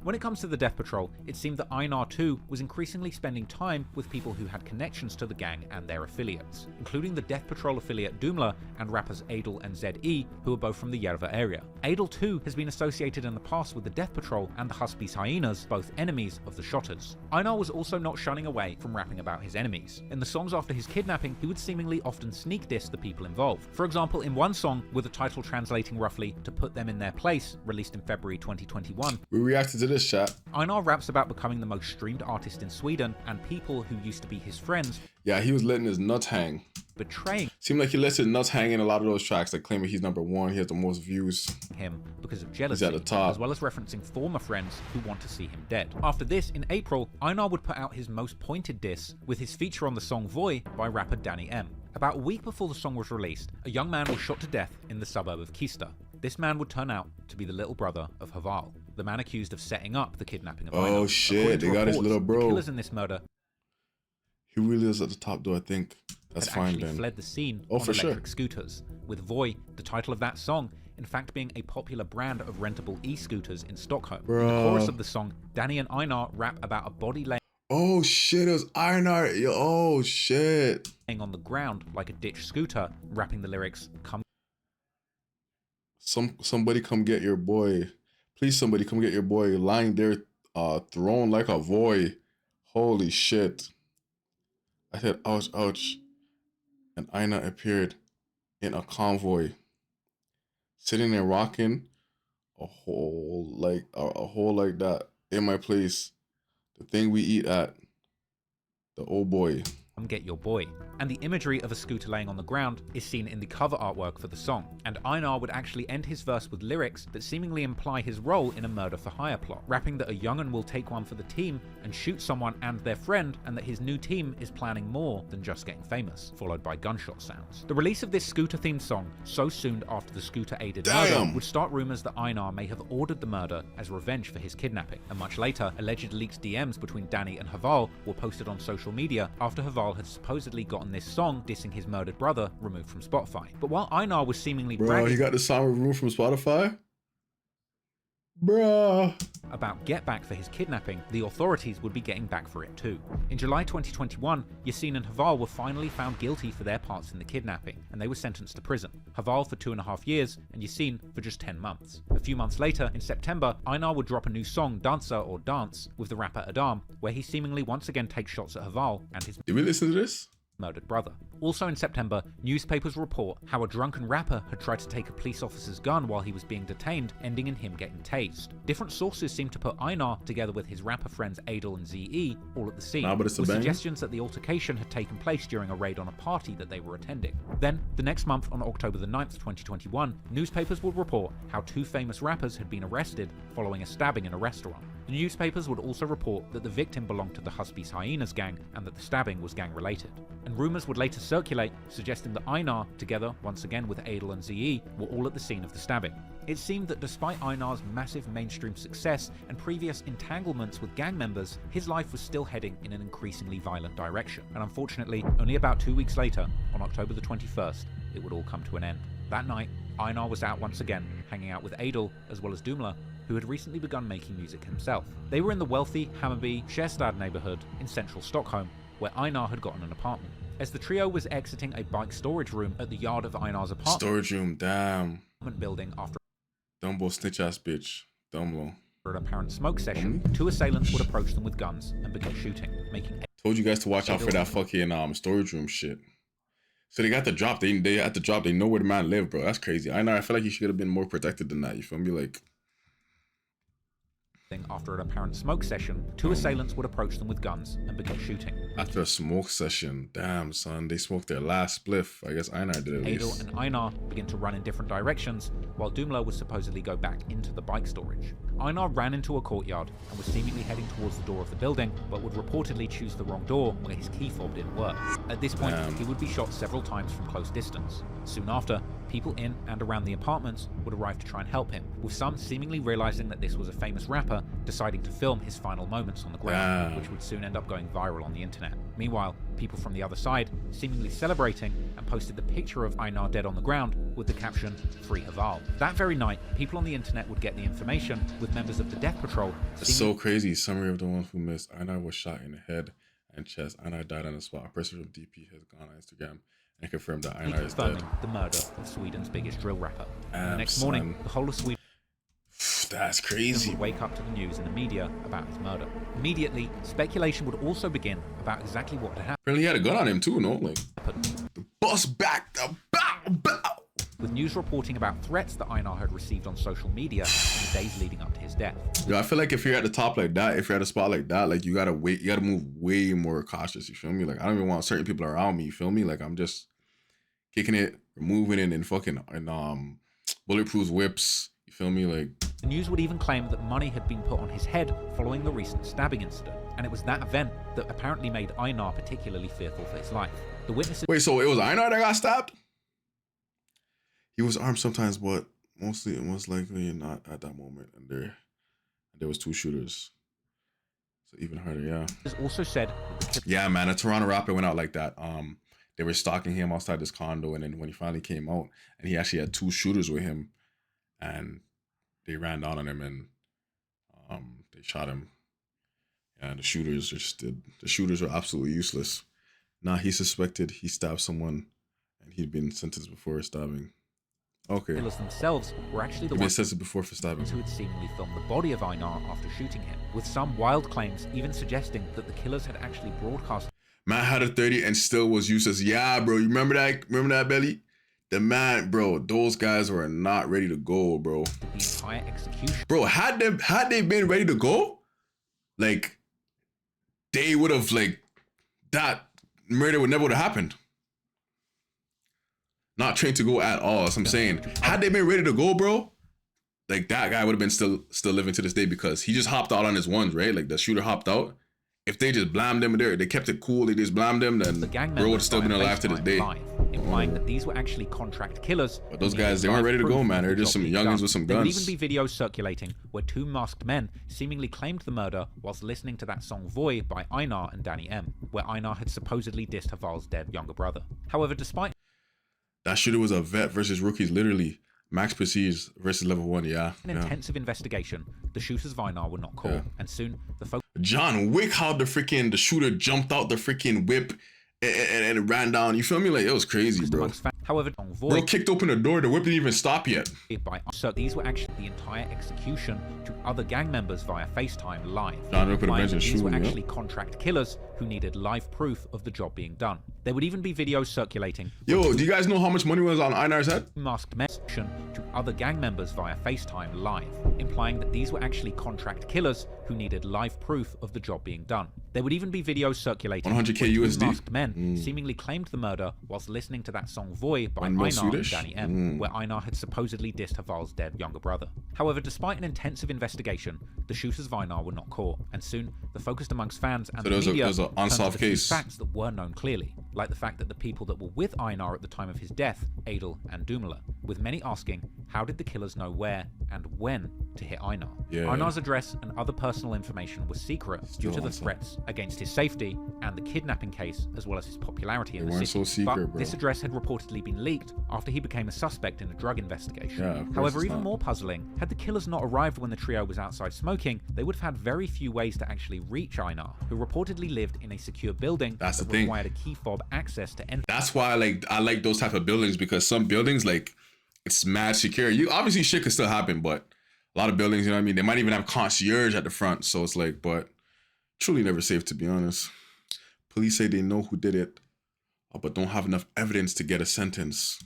When it comes to the Death Patrol, it seemed that EINAR too was increasingly spending time with people who had connections to the gang and their affiliates, including the Death Patrol affiliate Doomla and rappers Adel and ZE, who are both from the Järva area. Adel too has been associated in the past with the Death Patrol and the Husby's Hyenas, both enemies of the Shottaz. EINAR was also not shunning away from rapping about his enemies. In the songs after his kidnapping, he would seemingly often sneak diss the people involved. For example, in one song, with the title translating roughly to Put Them in Their Place, released in February 2021, we reacted to this, chat. EINAR raps about becoming the most streamed artist in Sweden and people who used to be his friends. Yeah, he was letting his nuts hang. Betraying. Seemed like he lets his nuts hang in a lot of those tracks, like claiming he's #1, he has the most views. Him because of jealousy, he's at the top. As well as referencing former friends who want to see him dead. After this, in April, EINAR would put out his most pointed diss with his feature on the song Voi by rapper Danny M. About a week before the song was released, a young man was shot to death in the suburb of Kista. This man would turn out to be the little brother of Haval, the man accused of setting up the kidnapping of EINAR. Oh shit, they got his little bro. The killers in this murder, he really is at the top though, I think. That's fine then. Fled the scene on for electric scooters, with Voi, the title of that song, in fact being a popular brand of rentable e-scooters in Stockholm. Bro. In the chorus of the song, Danny and EINAR rap about a body laying Oh shit, it was EINAR. Oh shit. On the ground like a ditch scooter, rapping the lyrics, "Come somebody come get your boy. Please somebody come get your boy lying there thrown like a void. Holy shit." I said ouch ouch. And EINAR appeared in a convoy Sitting there rocking a hole like that in my place. The thing we eat at. The old boy. Come get your boy. And the imagery of a scooter laying on the ground is seen in the cover artwork for the song. And EINAR would actually end his verse with lyrics that seemingly imply his role in a murder-for-hire plot, rapping that a young'un will take one for the team and shoot someone and their friend, and that his new team is planning more than just getting famous, followed by gunshot sounds. The release of this scooter-themed song so soon after the scooter-aided murder would start rumors that EINAR may have ordered the murder as revenge for his kidnapping. And much later, alleged leaked DMs between Danny and Haval were posted on social media after Haval had supposedly gotten this song dissing his murdered brother removed from Spotify. But while EINAR was seemingly bragging, he got the song removed from Spotify? Bruh. About get back for his kidnapping, the authorities would be getting back for it too. In July 2021, YASIN and Haval were finally found guilty for their parts in the kidnapping, and they were sentenced to prison. Haval for 2.5 years, and YASIN for just 10 months. A few months later, in September, EINAR would drop a new song, Dancer or Dance, with the rapper Adam, where he seemingly once again takes shots at Haval and his Did we listen to this? murdered brother. Also in September, newspapers report how a drunken rapper had tried to take a police officer's gun while he was being detained, ending in him getting tased. Different sources seem to put EINAR together with his rapper friends Adel and ZE all at the scene, with suggestions that the altercation had taken place during a raid on a party that they were attending. Then, the next month on October the 9th, 2021, newspapers would report how 2 famous rappers had been arrested following a stabbing in a restaurant. The newspapers would also report that the victim belonged to the Husby's Hyenas gang and that the stabbing was gang-related. And rumours would later circulate, suggesting that EINAR, together once again with Adel and ZE, were all at the scene of the stabbing. It seemed that despite EINAR's massive mainstream success and previous entanglements with gang members, his life was still heading in an increasingly violent direction. And unfortunately, only about 2 weeks later, on October the 21st, it would all come to an end. That night, EINAR was out once again, hanging out with Adel as well as Dumla, who had recently begun making music himself. They were in the wealthy Hammarby Shottaz neighborhood in central Stockholm, where EINAR had gotten an apartment. As the trio was exiting a bike storage room at the yard of EINAR's apartment, storage room, damn. Building after Dumbo snitch ass bitch. Dumbo. an apparent smoke session, 2 assailants would approach them with guns and begin shooting, making. Told you guys to watch out for that fucking storage room shit. So they got the drop. They had the drop. They know where the man lived, bro. That's crazy. I know. I feel like he should have been more protected than that. You feel me? Like. After an apparent smoke session, 2 assailants would approach them with guns and begin shooting. After a smoke session, damn son, they smoked their last spliff. I guess EINAR did at least. Adel and EINAR begin to run in different directions, while Dumla would supposedly go back into the bike storage. EINAR ran into a courtyard and was seemingly heading towards the door of the building, but would reportedly choose the wrong door where his key fob didn't work. At this point, he would be shot several times from close distance. Soon after, people in and around the apartments would arrive to try and help him, with some seemingly realizing that this was a famous rapper, deciding to film his final moments on the ground, which would soon end up going viral on the internet. Meanwhile, people from the other side seemingly celebrating and posted the picture of EINAR dead on the ground with the caption, "Free Haval." That very night, people on the internet would get the information, with members of the Death Patrol. It's so crazy. Summary of the ones who missed. EINAR was shot in the head and chest. EINAR died on the spot. A person from DP has gone on Instagram and confirmed that EINAR is dead. The murder of Sweden's biggest drill rapper. The next morning, the whole of Sweden. That's crazy. Would wake up to the news in the media about his murder. Immediately, speculation would also begin about exactly what had happened. Apparently, he had a gun on him too, no? Like, the bus back, the bow, bow. With news reporting about threats that EINAR had received on social media in the days leading up to his death. Yo, I feel like if you're at the top like that, if you're at a spot like that, like you gotta move way more cautious. You feel me? Like I don't even want certain people around me. You feel me? Like I'm just kicking it, moving it, and fucking bulletproof whips. You feel me? Like. The news would even claim that money had been put on his head following the recent stabbing incident, and it was that event that apparently made EINAR particularly fearful for his life. The witnesses. Wait, so it was EINAR that got stabbed? He was armed sometimes, but most likely not at that moment. And there was 2 shooters, so even harder. Yeah. It also said. Yeah, man, a Toronto rapper went out like that. They were stalking him outside this condo, and then when he finally came out, and he actually had 2 shooters with him, and they ran down on him and they shot him. And the shooters were absolutely useless. Nah, he suspected he stabbed someone and he'd been sentenced before stabbing. Okay. The killers themselves were actually the ones sentenced before for stabbing. Who had seemingly filmed the body of EINAR after shooting him, with some wild claims even suggesting that the killers had actually broadcast. Matt had a 30 and still was useless. Yeah, bro, you remember that? Remember that, Belly? The man, bro, those guys were not ready to go, bro. The entire execution. Bro, had they been ready to go, like, they would have, like, that murder would never would have happened. Not trained to go at all, that's what I'm saying. Had they been ready to go, bro, like, that guy would have been still living to this day because he just hopped out on his ones, right? Like, the shooter hopped out. If they just blamed him there, they kept it cool, they just blamed him, then the bro would have still been alive to this day. Implying that these were actually contract killers. But those guys, they weren't ready to go, man. They're just some youngins with some guns. There would even be videos circulating where two masked men seemingly claimed the murder whilst listening to that song Voy by EINAR and Danny M, where EINAR had supposedly dissed Haval's dead younger brother. However, despite that shooter was a vet versus rookies, literally. Max Prestige versus level 1, yeah. An intensive investigation, the shooters of EINAR were not caught, and soon the folks. John Wick, how the shooter jumped out the freaking whip and ran down. You feel me? Like, it was crazy, bro. However, bro kicked open the door, the whip didn't even stop yet. So these were actually the entire execution to other gang members via FaceTime live. John Wick These were actually contract killers who needed live proof of the job being done. There would even be videos circulating. Yo, do you guys know how much money was on EINAR's head? Masked men to other gang members via FaceTime live, implying that these were actually contract killers who needed live proof of the job being done. There would even be videos circulating. 100K USD. Masked men seemingly claimed the murder whilst listening to that song Voy by EINAR and Danny M, where EINAR had supposedly dissed Haval's dead younger brother. However, despite an intensive investigation, the shooters of EINAR were not caught, and soon the focus amongst fans and the media was an unsolved case. Facts that were known clearly, like the fact that the people that were with EINAR at the time of his death, Adel and Dumoulin, with many asking, how did the killers know where and when to hit EINAR? EINAR's address and other personal information was secret due to the threats against his safety and the kidnapping case, as well as his popularity in the city. But this address had reportedly been leaked after he became a suspect in a drug investigation. However, even more puzzling, had the killers not arrived when the trio was outside smoking, they would have had very few ways to actually reach EINAR, who reportedly lived in a secure building that required a key fob access to enter. That's why I like those type of buildings, because some buildings, like, it's mad secure. You obviously shit could still happen, but a lot of buildings, you know what I mean, they might even have concierge at the front, so it's like, but truly never safe, to be honest. Police say they know who did it, but don't have enough evidence to get a sentence.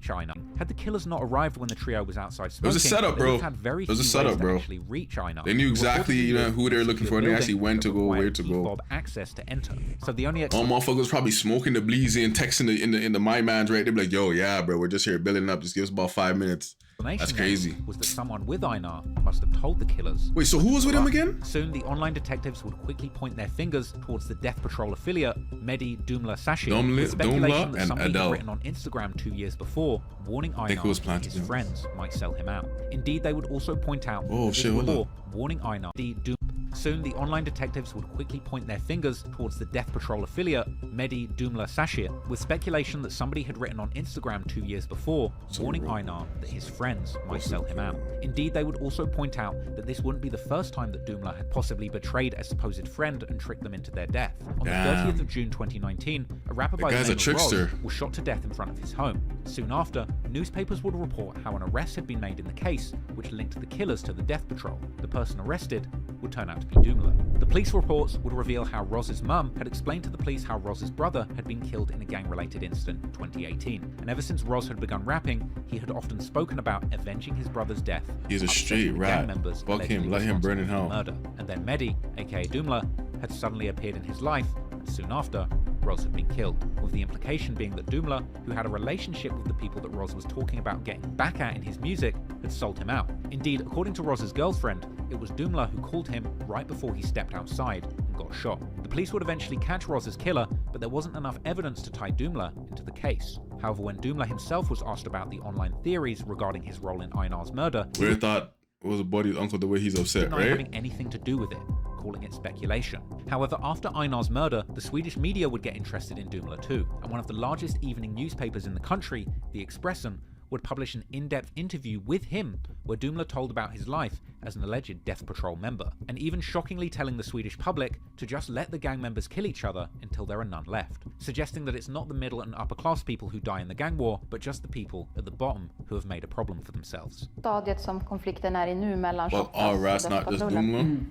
China. Had the killers not arrived when the trio was outside smoking, it was a setup, bro. It was a setup, bro. Reach EINAR. They knew exactly, who they were looking for. They actually went to go, where to go. Access to enter. So the only all motherfuckers probably smoking the bleezy and texting in the my man's right. They'd be like, yo, yeah, bro, we're just here building up. Just give us about 5 minutes. That's crazy. Was that someone with EINAR must have told the killers. Wait, so who was with him again? Soon, the online detectives would quickly point their fingers towards the Death Patrol affiliate, Mehdi Dumla Sashir, with speculation that somebody had written on Instagram 2 years before, warning EINAR that his friends might sell him out. Indeed, they would also point out warning EINAR. Soon, the online detectives would quickly point their fingers towards the Death Patrol affiliate, Mehdi Dumla Sashir, with speculation that somebody had written on Instagram 2 years before, warning EINAR that his friends might sell him out. Indeed, they would also point out that this wouldn't be the first time that Dumla had possibly betrayed a supposed friend and tricked them into their death. On the 30th of June 2019, a rapper by the name of Roz was shot to death in front of his home. Soon after, newspapers would report how an arrest had been made in the case, which linked the killers to the Death Patrol. The person arrested would turn out to be Dumla. The police reports would reveal how Roz's mum had explained to the police how Roz's brother had been killed in a gang-related incident in 2018. And ever since Roz had begun rapping, he had often spoken about avenging his brother's death. He's a straight rat. Fuck him, let him burn in hell. Murder. And then Mehdi, aka Dumla, had suddenly appeared in his life, and soon after, Roz had been killed, with the implication being that Dumla, who had a relationship with the people that Roz was talking about getting back at in his music, had sold him out. Indeed, according to Roz's girlfriend, it was Dumla who called him right before he stepped outside and got shot. The police would eventually catch Roz's killer, but there wasn't enough evidence to tie Dumla into the case. However, when Dumla himself was asked about the online theories regarding his role in EINAR's murder, we thought it was a body's uncle the way he's upset, right? Having anything to do with it, calling it speculation. However, after EINAR's murder, the Swedish media would get interested in Dumla too, and one of the largest evening newspapers in the country, the Expressen, would publish an in-depth interview with him where Dumla told about his life as an alleged Death Patrol member, and even shockingly telling the Swedish public to just let the gang members kill each other until there are none left, suggesting that it's not the middle and upper class people who die in the gang war, but just the people at the bottom who have made a problem for themselves. Stadiet som konflikten är I nu mellan Shottaz och not just Dumla.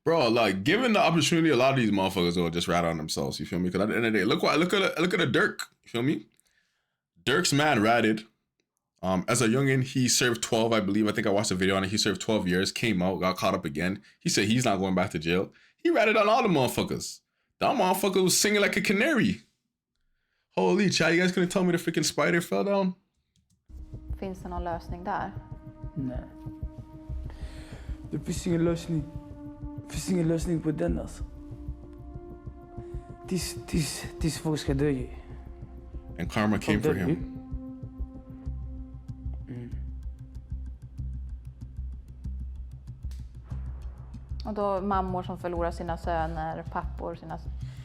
Bro, like, given the opportunity, a lot of these motherfuckers will just rat on themselves, you feel me? Because at the end of the day, look at a Dirk, you feel me? Dirk's man ratted. As a youngin, he served 12, I believe. I think I watched a video on it. He served 12 years, came out, got caught up again. He said he's not going back to jail. He ratted on all the motherfuckers. That motherfucker was singing like a canary. Holy chat, you guys couldn't tell me the freaking spider fell down? Finns det någon lösning där? Nej. Det finns ingen lösning. Det finns ingen lösning på den alltså. Tills folk ska dö. And karma came for him. Och då mammor som förlorar sina söner, pappor, sina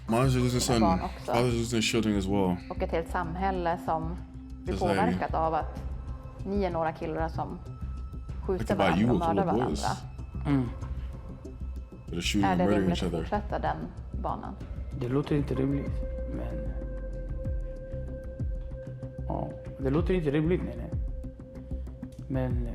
Mothers losing son, barn också. fathers losing children as well. Och ett helt samhälle som blir Just påverkat av att ni är några killar som skjuter Think about you varandra och with mördar little boys. varandra. They're shooting Är and det murdering rimligt each att other. fortsätta den banan? Det låter inte rimligt, men... Ja, det låter inte rimligt, nej. Men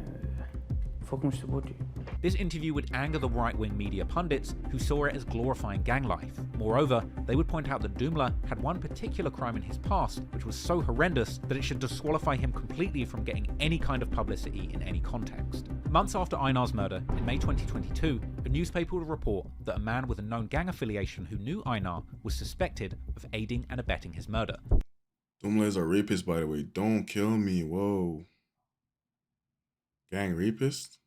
folk måste bort ju. This interview would anger the right-wing media pundits who saw it as glorifying gang life. Moreover, they would point out that Dumla had one particular crime in his past which was so horrendous that it should disqualify him completely from getting any kind of publicity in any context. Months after Einar's murder, in May 2022, a newspaper would report that a man with a known gang affiliation who knew Einar was suspected of aiding and abetting his murder. Dumla is a rapist, by the way. Don't kill me. Whoa. Gang rapist?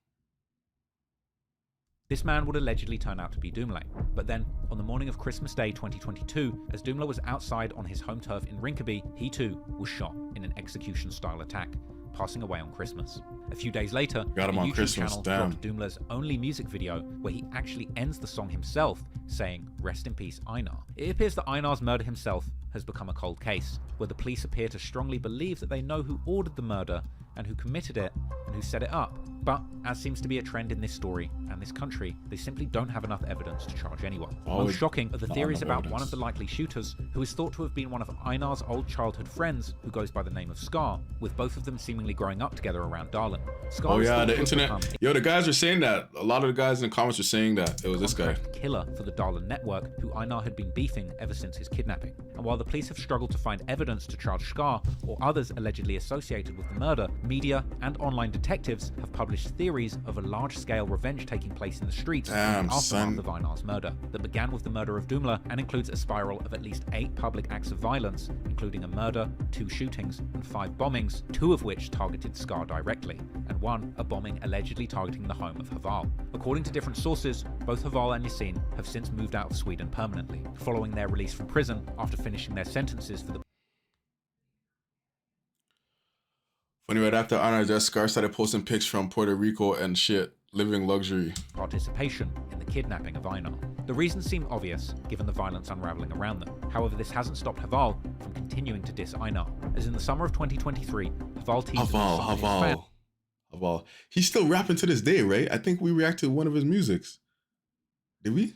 This man would allegedly turn out to be Dumla, but then, on the morning of Christmas Day 2022, as Dumla was outside on his home turf in Rinkeby, he too was shot in an execution-style attack, passing away on Christmas. A few days later, Got him the on YouTube Christmas, channel damn. dropped Dumla's only music video, where he actually ends the song himself, saying, "Rest in peace, Einar." It appears that Einar's murder himself has become a cold case, where the police appear to strongly believe that they know who ordered the murder and who committed it and who set it up. But, as seems to be a trend in this story and this country, they simply don't have enough evidence to charge anyone. Most shocking are the theories about one of the likely shooters, who is thought to have been one of Einar's old childhood friends, who goes by the name of Scar, with both of them seemingly growing up together around Darlin. Scar Oh is yeah, thought the to have internet. become Yo, the guys are saying that. A lot of the guys in the comments are saying that it was this guy. killer for the Darlin network, who Einar had been beefing ever since his kidnapping. And while the police have struggled to find evidence to charge Scar or others allegedly associated with the murder, media and online detectives have published theories of a large-scale revenge taking place in the streets in Damn, the aftermath son. of Einar's murder that began with the murder of Dumla and includes a spiral of at least 8 public acts of violence, including a murder, 2 shootings, and 5 bombings, 2 of which targeted Scar directly, and 1 a bombing allegedly targeting the home of Haval. According to different sources, both Haval and Yasin have since moved out of Sweden permanently, following their release from prison after finishing their sentences for the Funny, right after Einar death, Scar started posting pics from Puerto Rico and shit, living luxury. participation in the kidnapping of Einar. The reasons seem obvious, given the violence unraveling around them. However, this hasn't stopped Haval from continuing to diss Einar, as in the summer of 2023, Haval teased Haval. He's still rapping to this day, right? I think we reacted to one of his musics. Did we?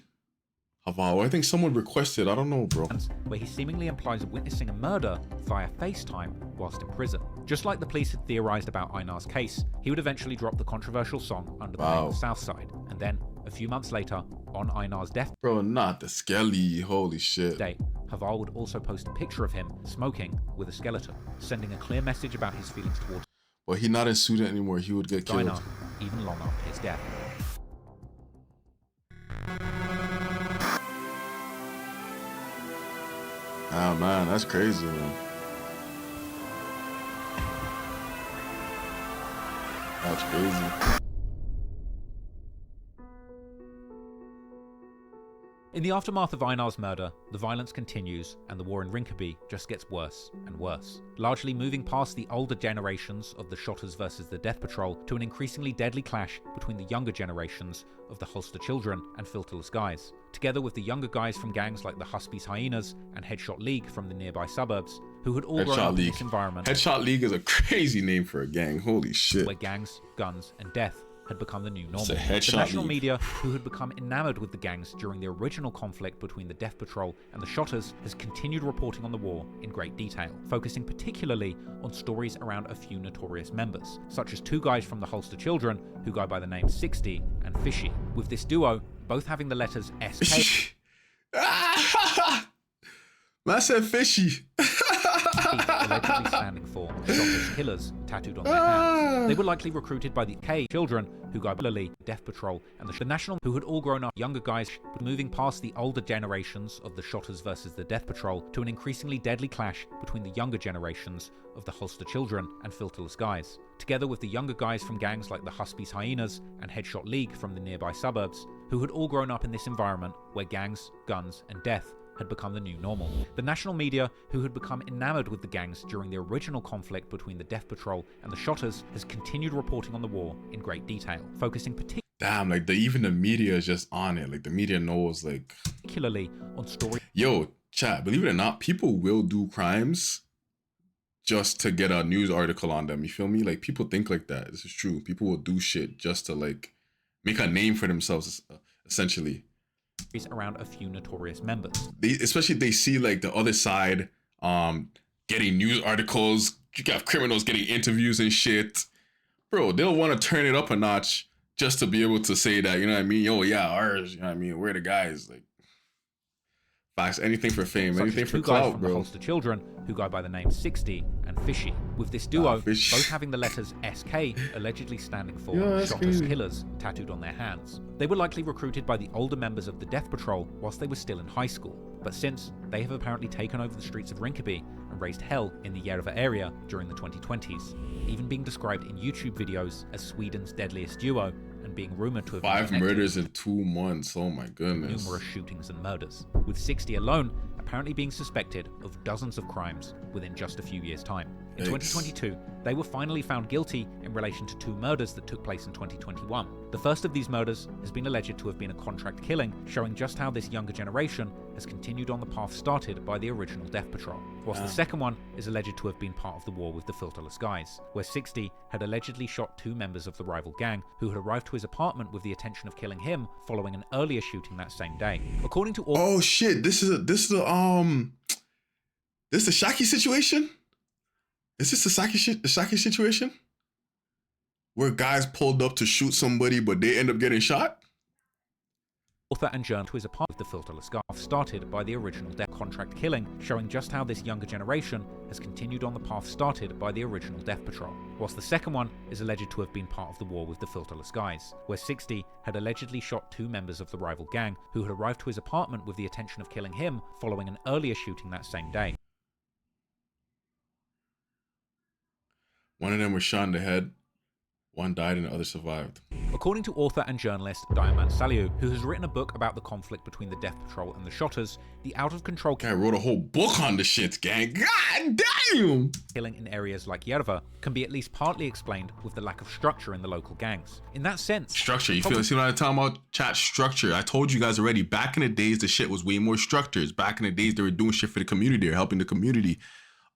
Haval. I think someone requested. I don't know, bro. where he seemingly implies witnessing a murder via FaceTime whilst in prison. Just like the police had theorized about Einar's case, he would eventually drop the controversial song under the name of Southside, and then, a few months later, on Einar's death Bro, not the skelly. Holy shit. day, Haval would also post a picture of him smoking with a skeleton, sending a clear message about his feelings towards Well, he's not in Sweden anymore. He would get killed. Einar, even long after his death. Oh man, that's crazy, man. That's crazy. In the aftermath of Einar's murder, the violence continues and the war in Rinkeby just gets worse and worse, largely moving past the older generations of the Shottaz versus the Death Patrol to an increasingly deadly clash between the younger generations of the Holster Children and Filterless Guys, together with the younger guys from gangs like the Huspies Hyenas and Headshot League from the nearby suburbs, who had all grown up in this environment. Headshot League is a crazy name for a gang. Holy shit. Where gangs, guns, and death had become the new normal. It's a Headshot The national League. media, who had become enamored with the gangs during the original conflict between the Death Patrol and the Shottaz, has continued reporting on the war in great detail, focusing particularly on stories around a few notorious members, such as 2 guys from the Holster Children who go by the name 60 and Fishy, with this duo both having the letters SK. Man said fishy. allegedly standing for Shottaz killers tattooed on their hands. They were likely recruited by the K children who go by Lelo, Death Patrol, and the National, who had all grown up younger guys, moving past the older generations of the Shottaz versus the Death Patrol to an increasingly deadly clash between the younger generations of the Holster children and filterless guys, together with the younger guys from gangs like the Huspies Hyenas and Headshot League from the nearby suburbs, who had all grown up in this environment where gangs, guns, and death had become the new normal. The national media, who had become enamored with the gangs during the original conflict between the Death Patrol and the Shottaz, has continued reporting on the war in great detail, focusing particularly even the media is just on it. Like, the media knows, like, particularly on story. Yo, chat, believe it or not, people will do crimes just to get a news article on them. You feel me? Like, people think like that. This is true. People will do shit just to, like, make a name for themselves, essentially. Around a few notorious members. Especially if they see, like, the other side getting news articles. You got criminals getting interviews and shit. Bro, they'll want to turn it up a notch just to be able to say that, you know what I mean? Yo, yeah, ours, you know what I mean? We're the guys. Like, facts, anything for fame, anything for clout, from bro. The Holster children, who go by the name 60 and Fishy, with this duo both having the letters SK allegedly standing for Shottaz killers tattooed on their hands. They were likely recruited by the older members of the Death Patrol whilst they were still in high school, but since they have apparently taken over the streets of Rinkeby and raised hell in the Järva area during the 2020s, even being described in YouTube videos as Sweden's deadliest duo and being rumored to have 5 murders in 2 months. Oh my goodness. Numerous shootings and murders, with 60 alone apparently being suspected of dozens of crimes within just a few years' time. In 2022, they were finally found guilty in relation to 2 murders that took place in 2021. The first of these murders has been alleged to have been a contract killing, showing just how this younger generation has continued on the path started by the original Death Patrol, whilst the second one is alleged to have been part of the war with the filterless guys, where 60 had allegedly shot 2 members of the rival gang who had arrived to his apartment with the intention of killing him following an earlier shooting that same day. According to oh shit, this is the SHACKI situation? Is this the SHACKI situation? Where guys pulled up to shoot somebody, but they end up getting shot? Author and journalist was a part of the filterless guy started by the original Death contract killing, showing just how this younger generation has continued on the path started by the original Death Patrol, whilst the second one is alleged to have been part of the war with the filterless guys, where 60 had allegedly shot 2 members of the rival gang who had arrived to his apartment with the intention of killing him following an earlier shooting that same day. One of them was shot in the head, one died and the other survived. According to author and journalist Diamond Saliu, who has written a book about the conflict between the Death Patrol and the Shottaz, the out-of-control guy wrote a whole book on the shit, gang. God damn! Killing in areas like Järva can be at least partly explained with the lack of structure in the local gangs. In that sense, structure. You feel? See what I'm talking about? Chat, structure. I told you guys already. Back in the days, the shit was way more structures. Back in the days, they were doing shit for the community. They're helping the community.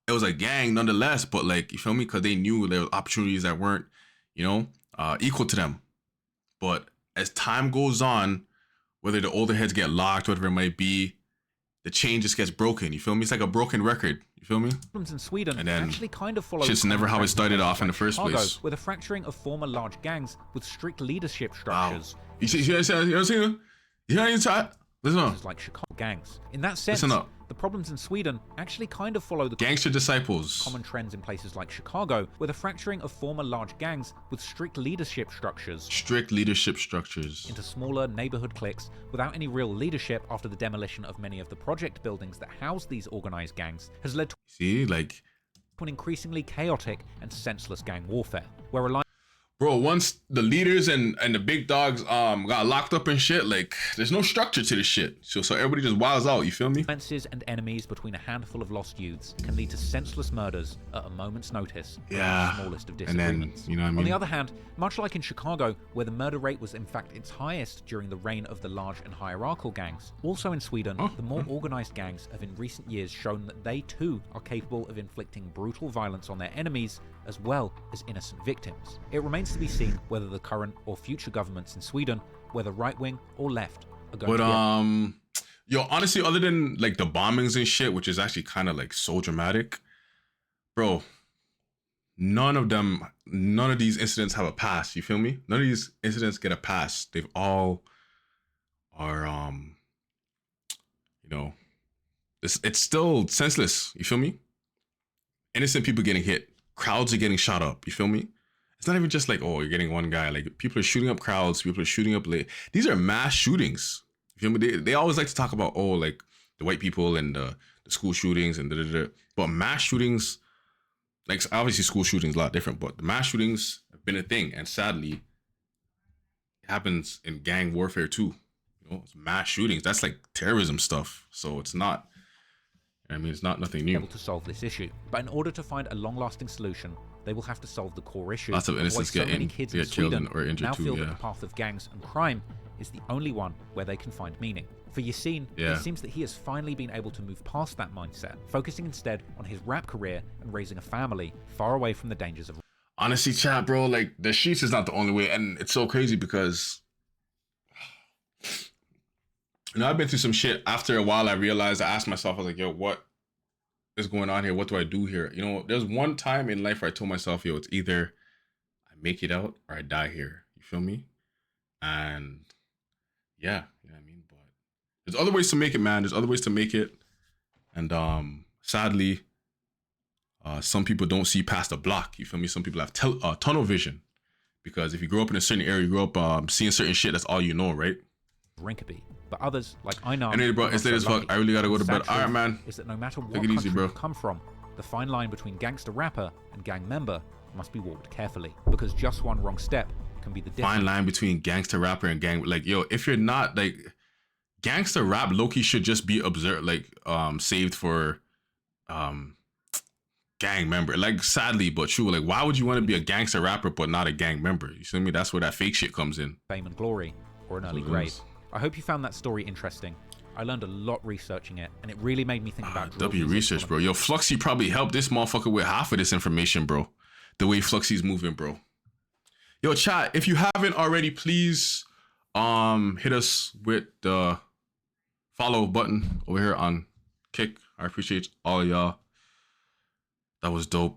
It was a gang nonetheless, but like, you feel me? Because they knew there were opportunities that weren't, you know, equal to them. But as time goes on, whether the older heads get locked, whatever it might be, the chain just gets broken. You feel me? It's like a broken record. You feel me? Problems in Sweden and then actually kind of follow. Shit's never how it started off in the first place. With a fracturing of former large gangs with strict leadership structures. Wow. You see what I'm saying? You hear chat? Listen up. Like Chicago gangs. In that sense, listen up. The problems in Sweden actually kind of follow the gangster disciples. Common trends in places like Chicago, with a fracturing of former large gangs with strict leadership structures. Into smaller neighborhood cliques without any real leadership after the demolition of many of the project buildings that house these organized gangs has led to an increasingly chaotic and senseless gang warfare, where a bro, once the leaders and the big dogs got locked up and shit, like, there's no structure to this shit. So everybody just wilds out, you feel me? Fences and enemies between a handful of lost youths can lead to senseless murders at a moment's notice. Yeah. The smallest of and then, you know what I mean? On the other hand, much like in Chicago, where the murder rate was in fact its highest during the reign of the large and hierarchical gangs, also in Sweden, the more organized gangs have in recent years shown that they too are capable of inflicting brutal violence on their enemies as well as innocent victims. It remains to be seen whether the current or future governments in Sweden, whether right-wing or left, are going to yo, honestly, other than like the bombings and shit, which is actually kind of like so dramatic, bro, none of these incidents have a pass, you feel me? None of these incidents get a pass. They've all are, you know, it's still senseless, you feel me? innocent people getting hit. Crowds are getting shot up. You feel me? It's not even just like, oh, you're getting one guy. Like, people are shooting up crowds. People are shooting up late. These are mass shootings. You feel me? They always like to talk about, oh, like the white people and the school shootings and da-da-da. But mass shootings, like obviously school shootings a lot different, but the mass shootings have been a thing. And sadly, it happens in gang warfare too. You know, it's mass shootings. That's like terrorism stuff. So it's not, I mean, it's not nothing new. Able to solve this issue. But in order to find a long-lasting solution, they will have to solve the core issue. Lots of innocents so many kids in Sweden or injured now too, feel that the path of gangs and crime is the only one where they can find meaning. For YASIN, it seems that he has finally been able to move past that mindset, focusing instead on his rap career and raising a family far away from the dangers of... Honestly, chat, bro, like the streets is not the only way. And it's so crazy because, you know, I've been through some shit. After a while, I asked myself, I was like, yo, what is going on here? What do I do here? You know, there's one time in life where I told myself, yo, it's either I make it out or I die here. You feel me? And yeah, you know what I mean? But there's other ways to make it, man. There's other ways to make it. And sadly, some people don't see past a block. You feel me? Some people have tunnel vision. Because if you grow up in a certain area, you grow up seeing certain shit, that's all you know, right? Rinkaby. But others, like EINAR, anyway, bro, it's late as fuck. I really gotta go to bed. All right, man. Is that no matter what Take it easy, bro. you come from, the fine line between gangster rapper and gang member must be walked carefully. Because just one wrong step can be the difference. Fine line between gangster rapper and gang. Like, yo, if you're not, like, gangster rap, low-key should just be observed, like, saved for gang member. Like, sadly, but true. Like, why would you want to be a gangster rapper but not a gang member? You see me? That's where that fake shit comes in. Fame and glory, or an early grave. I hope you found that story interesting. I learned a lot researching it, and it really made me think about W research, bro. Yo, Fluxy probably helped this motherfucker with half of this information, bro. The way Fluxy's moving, bro. Yo, chat, if you haven't already, please hit us with the follow button over here on Kick. I appreciate all y'all. That was dope.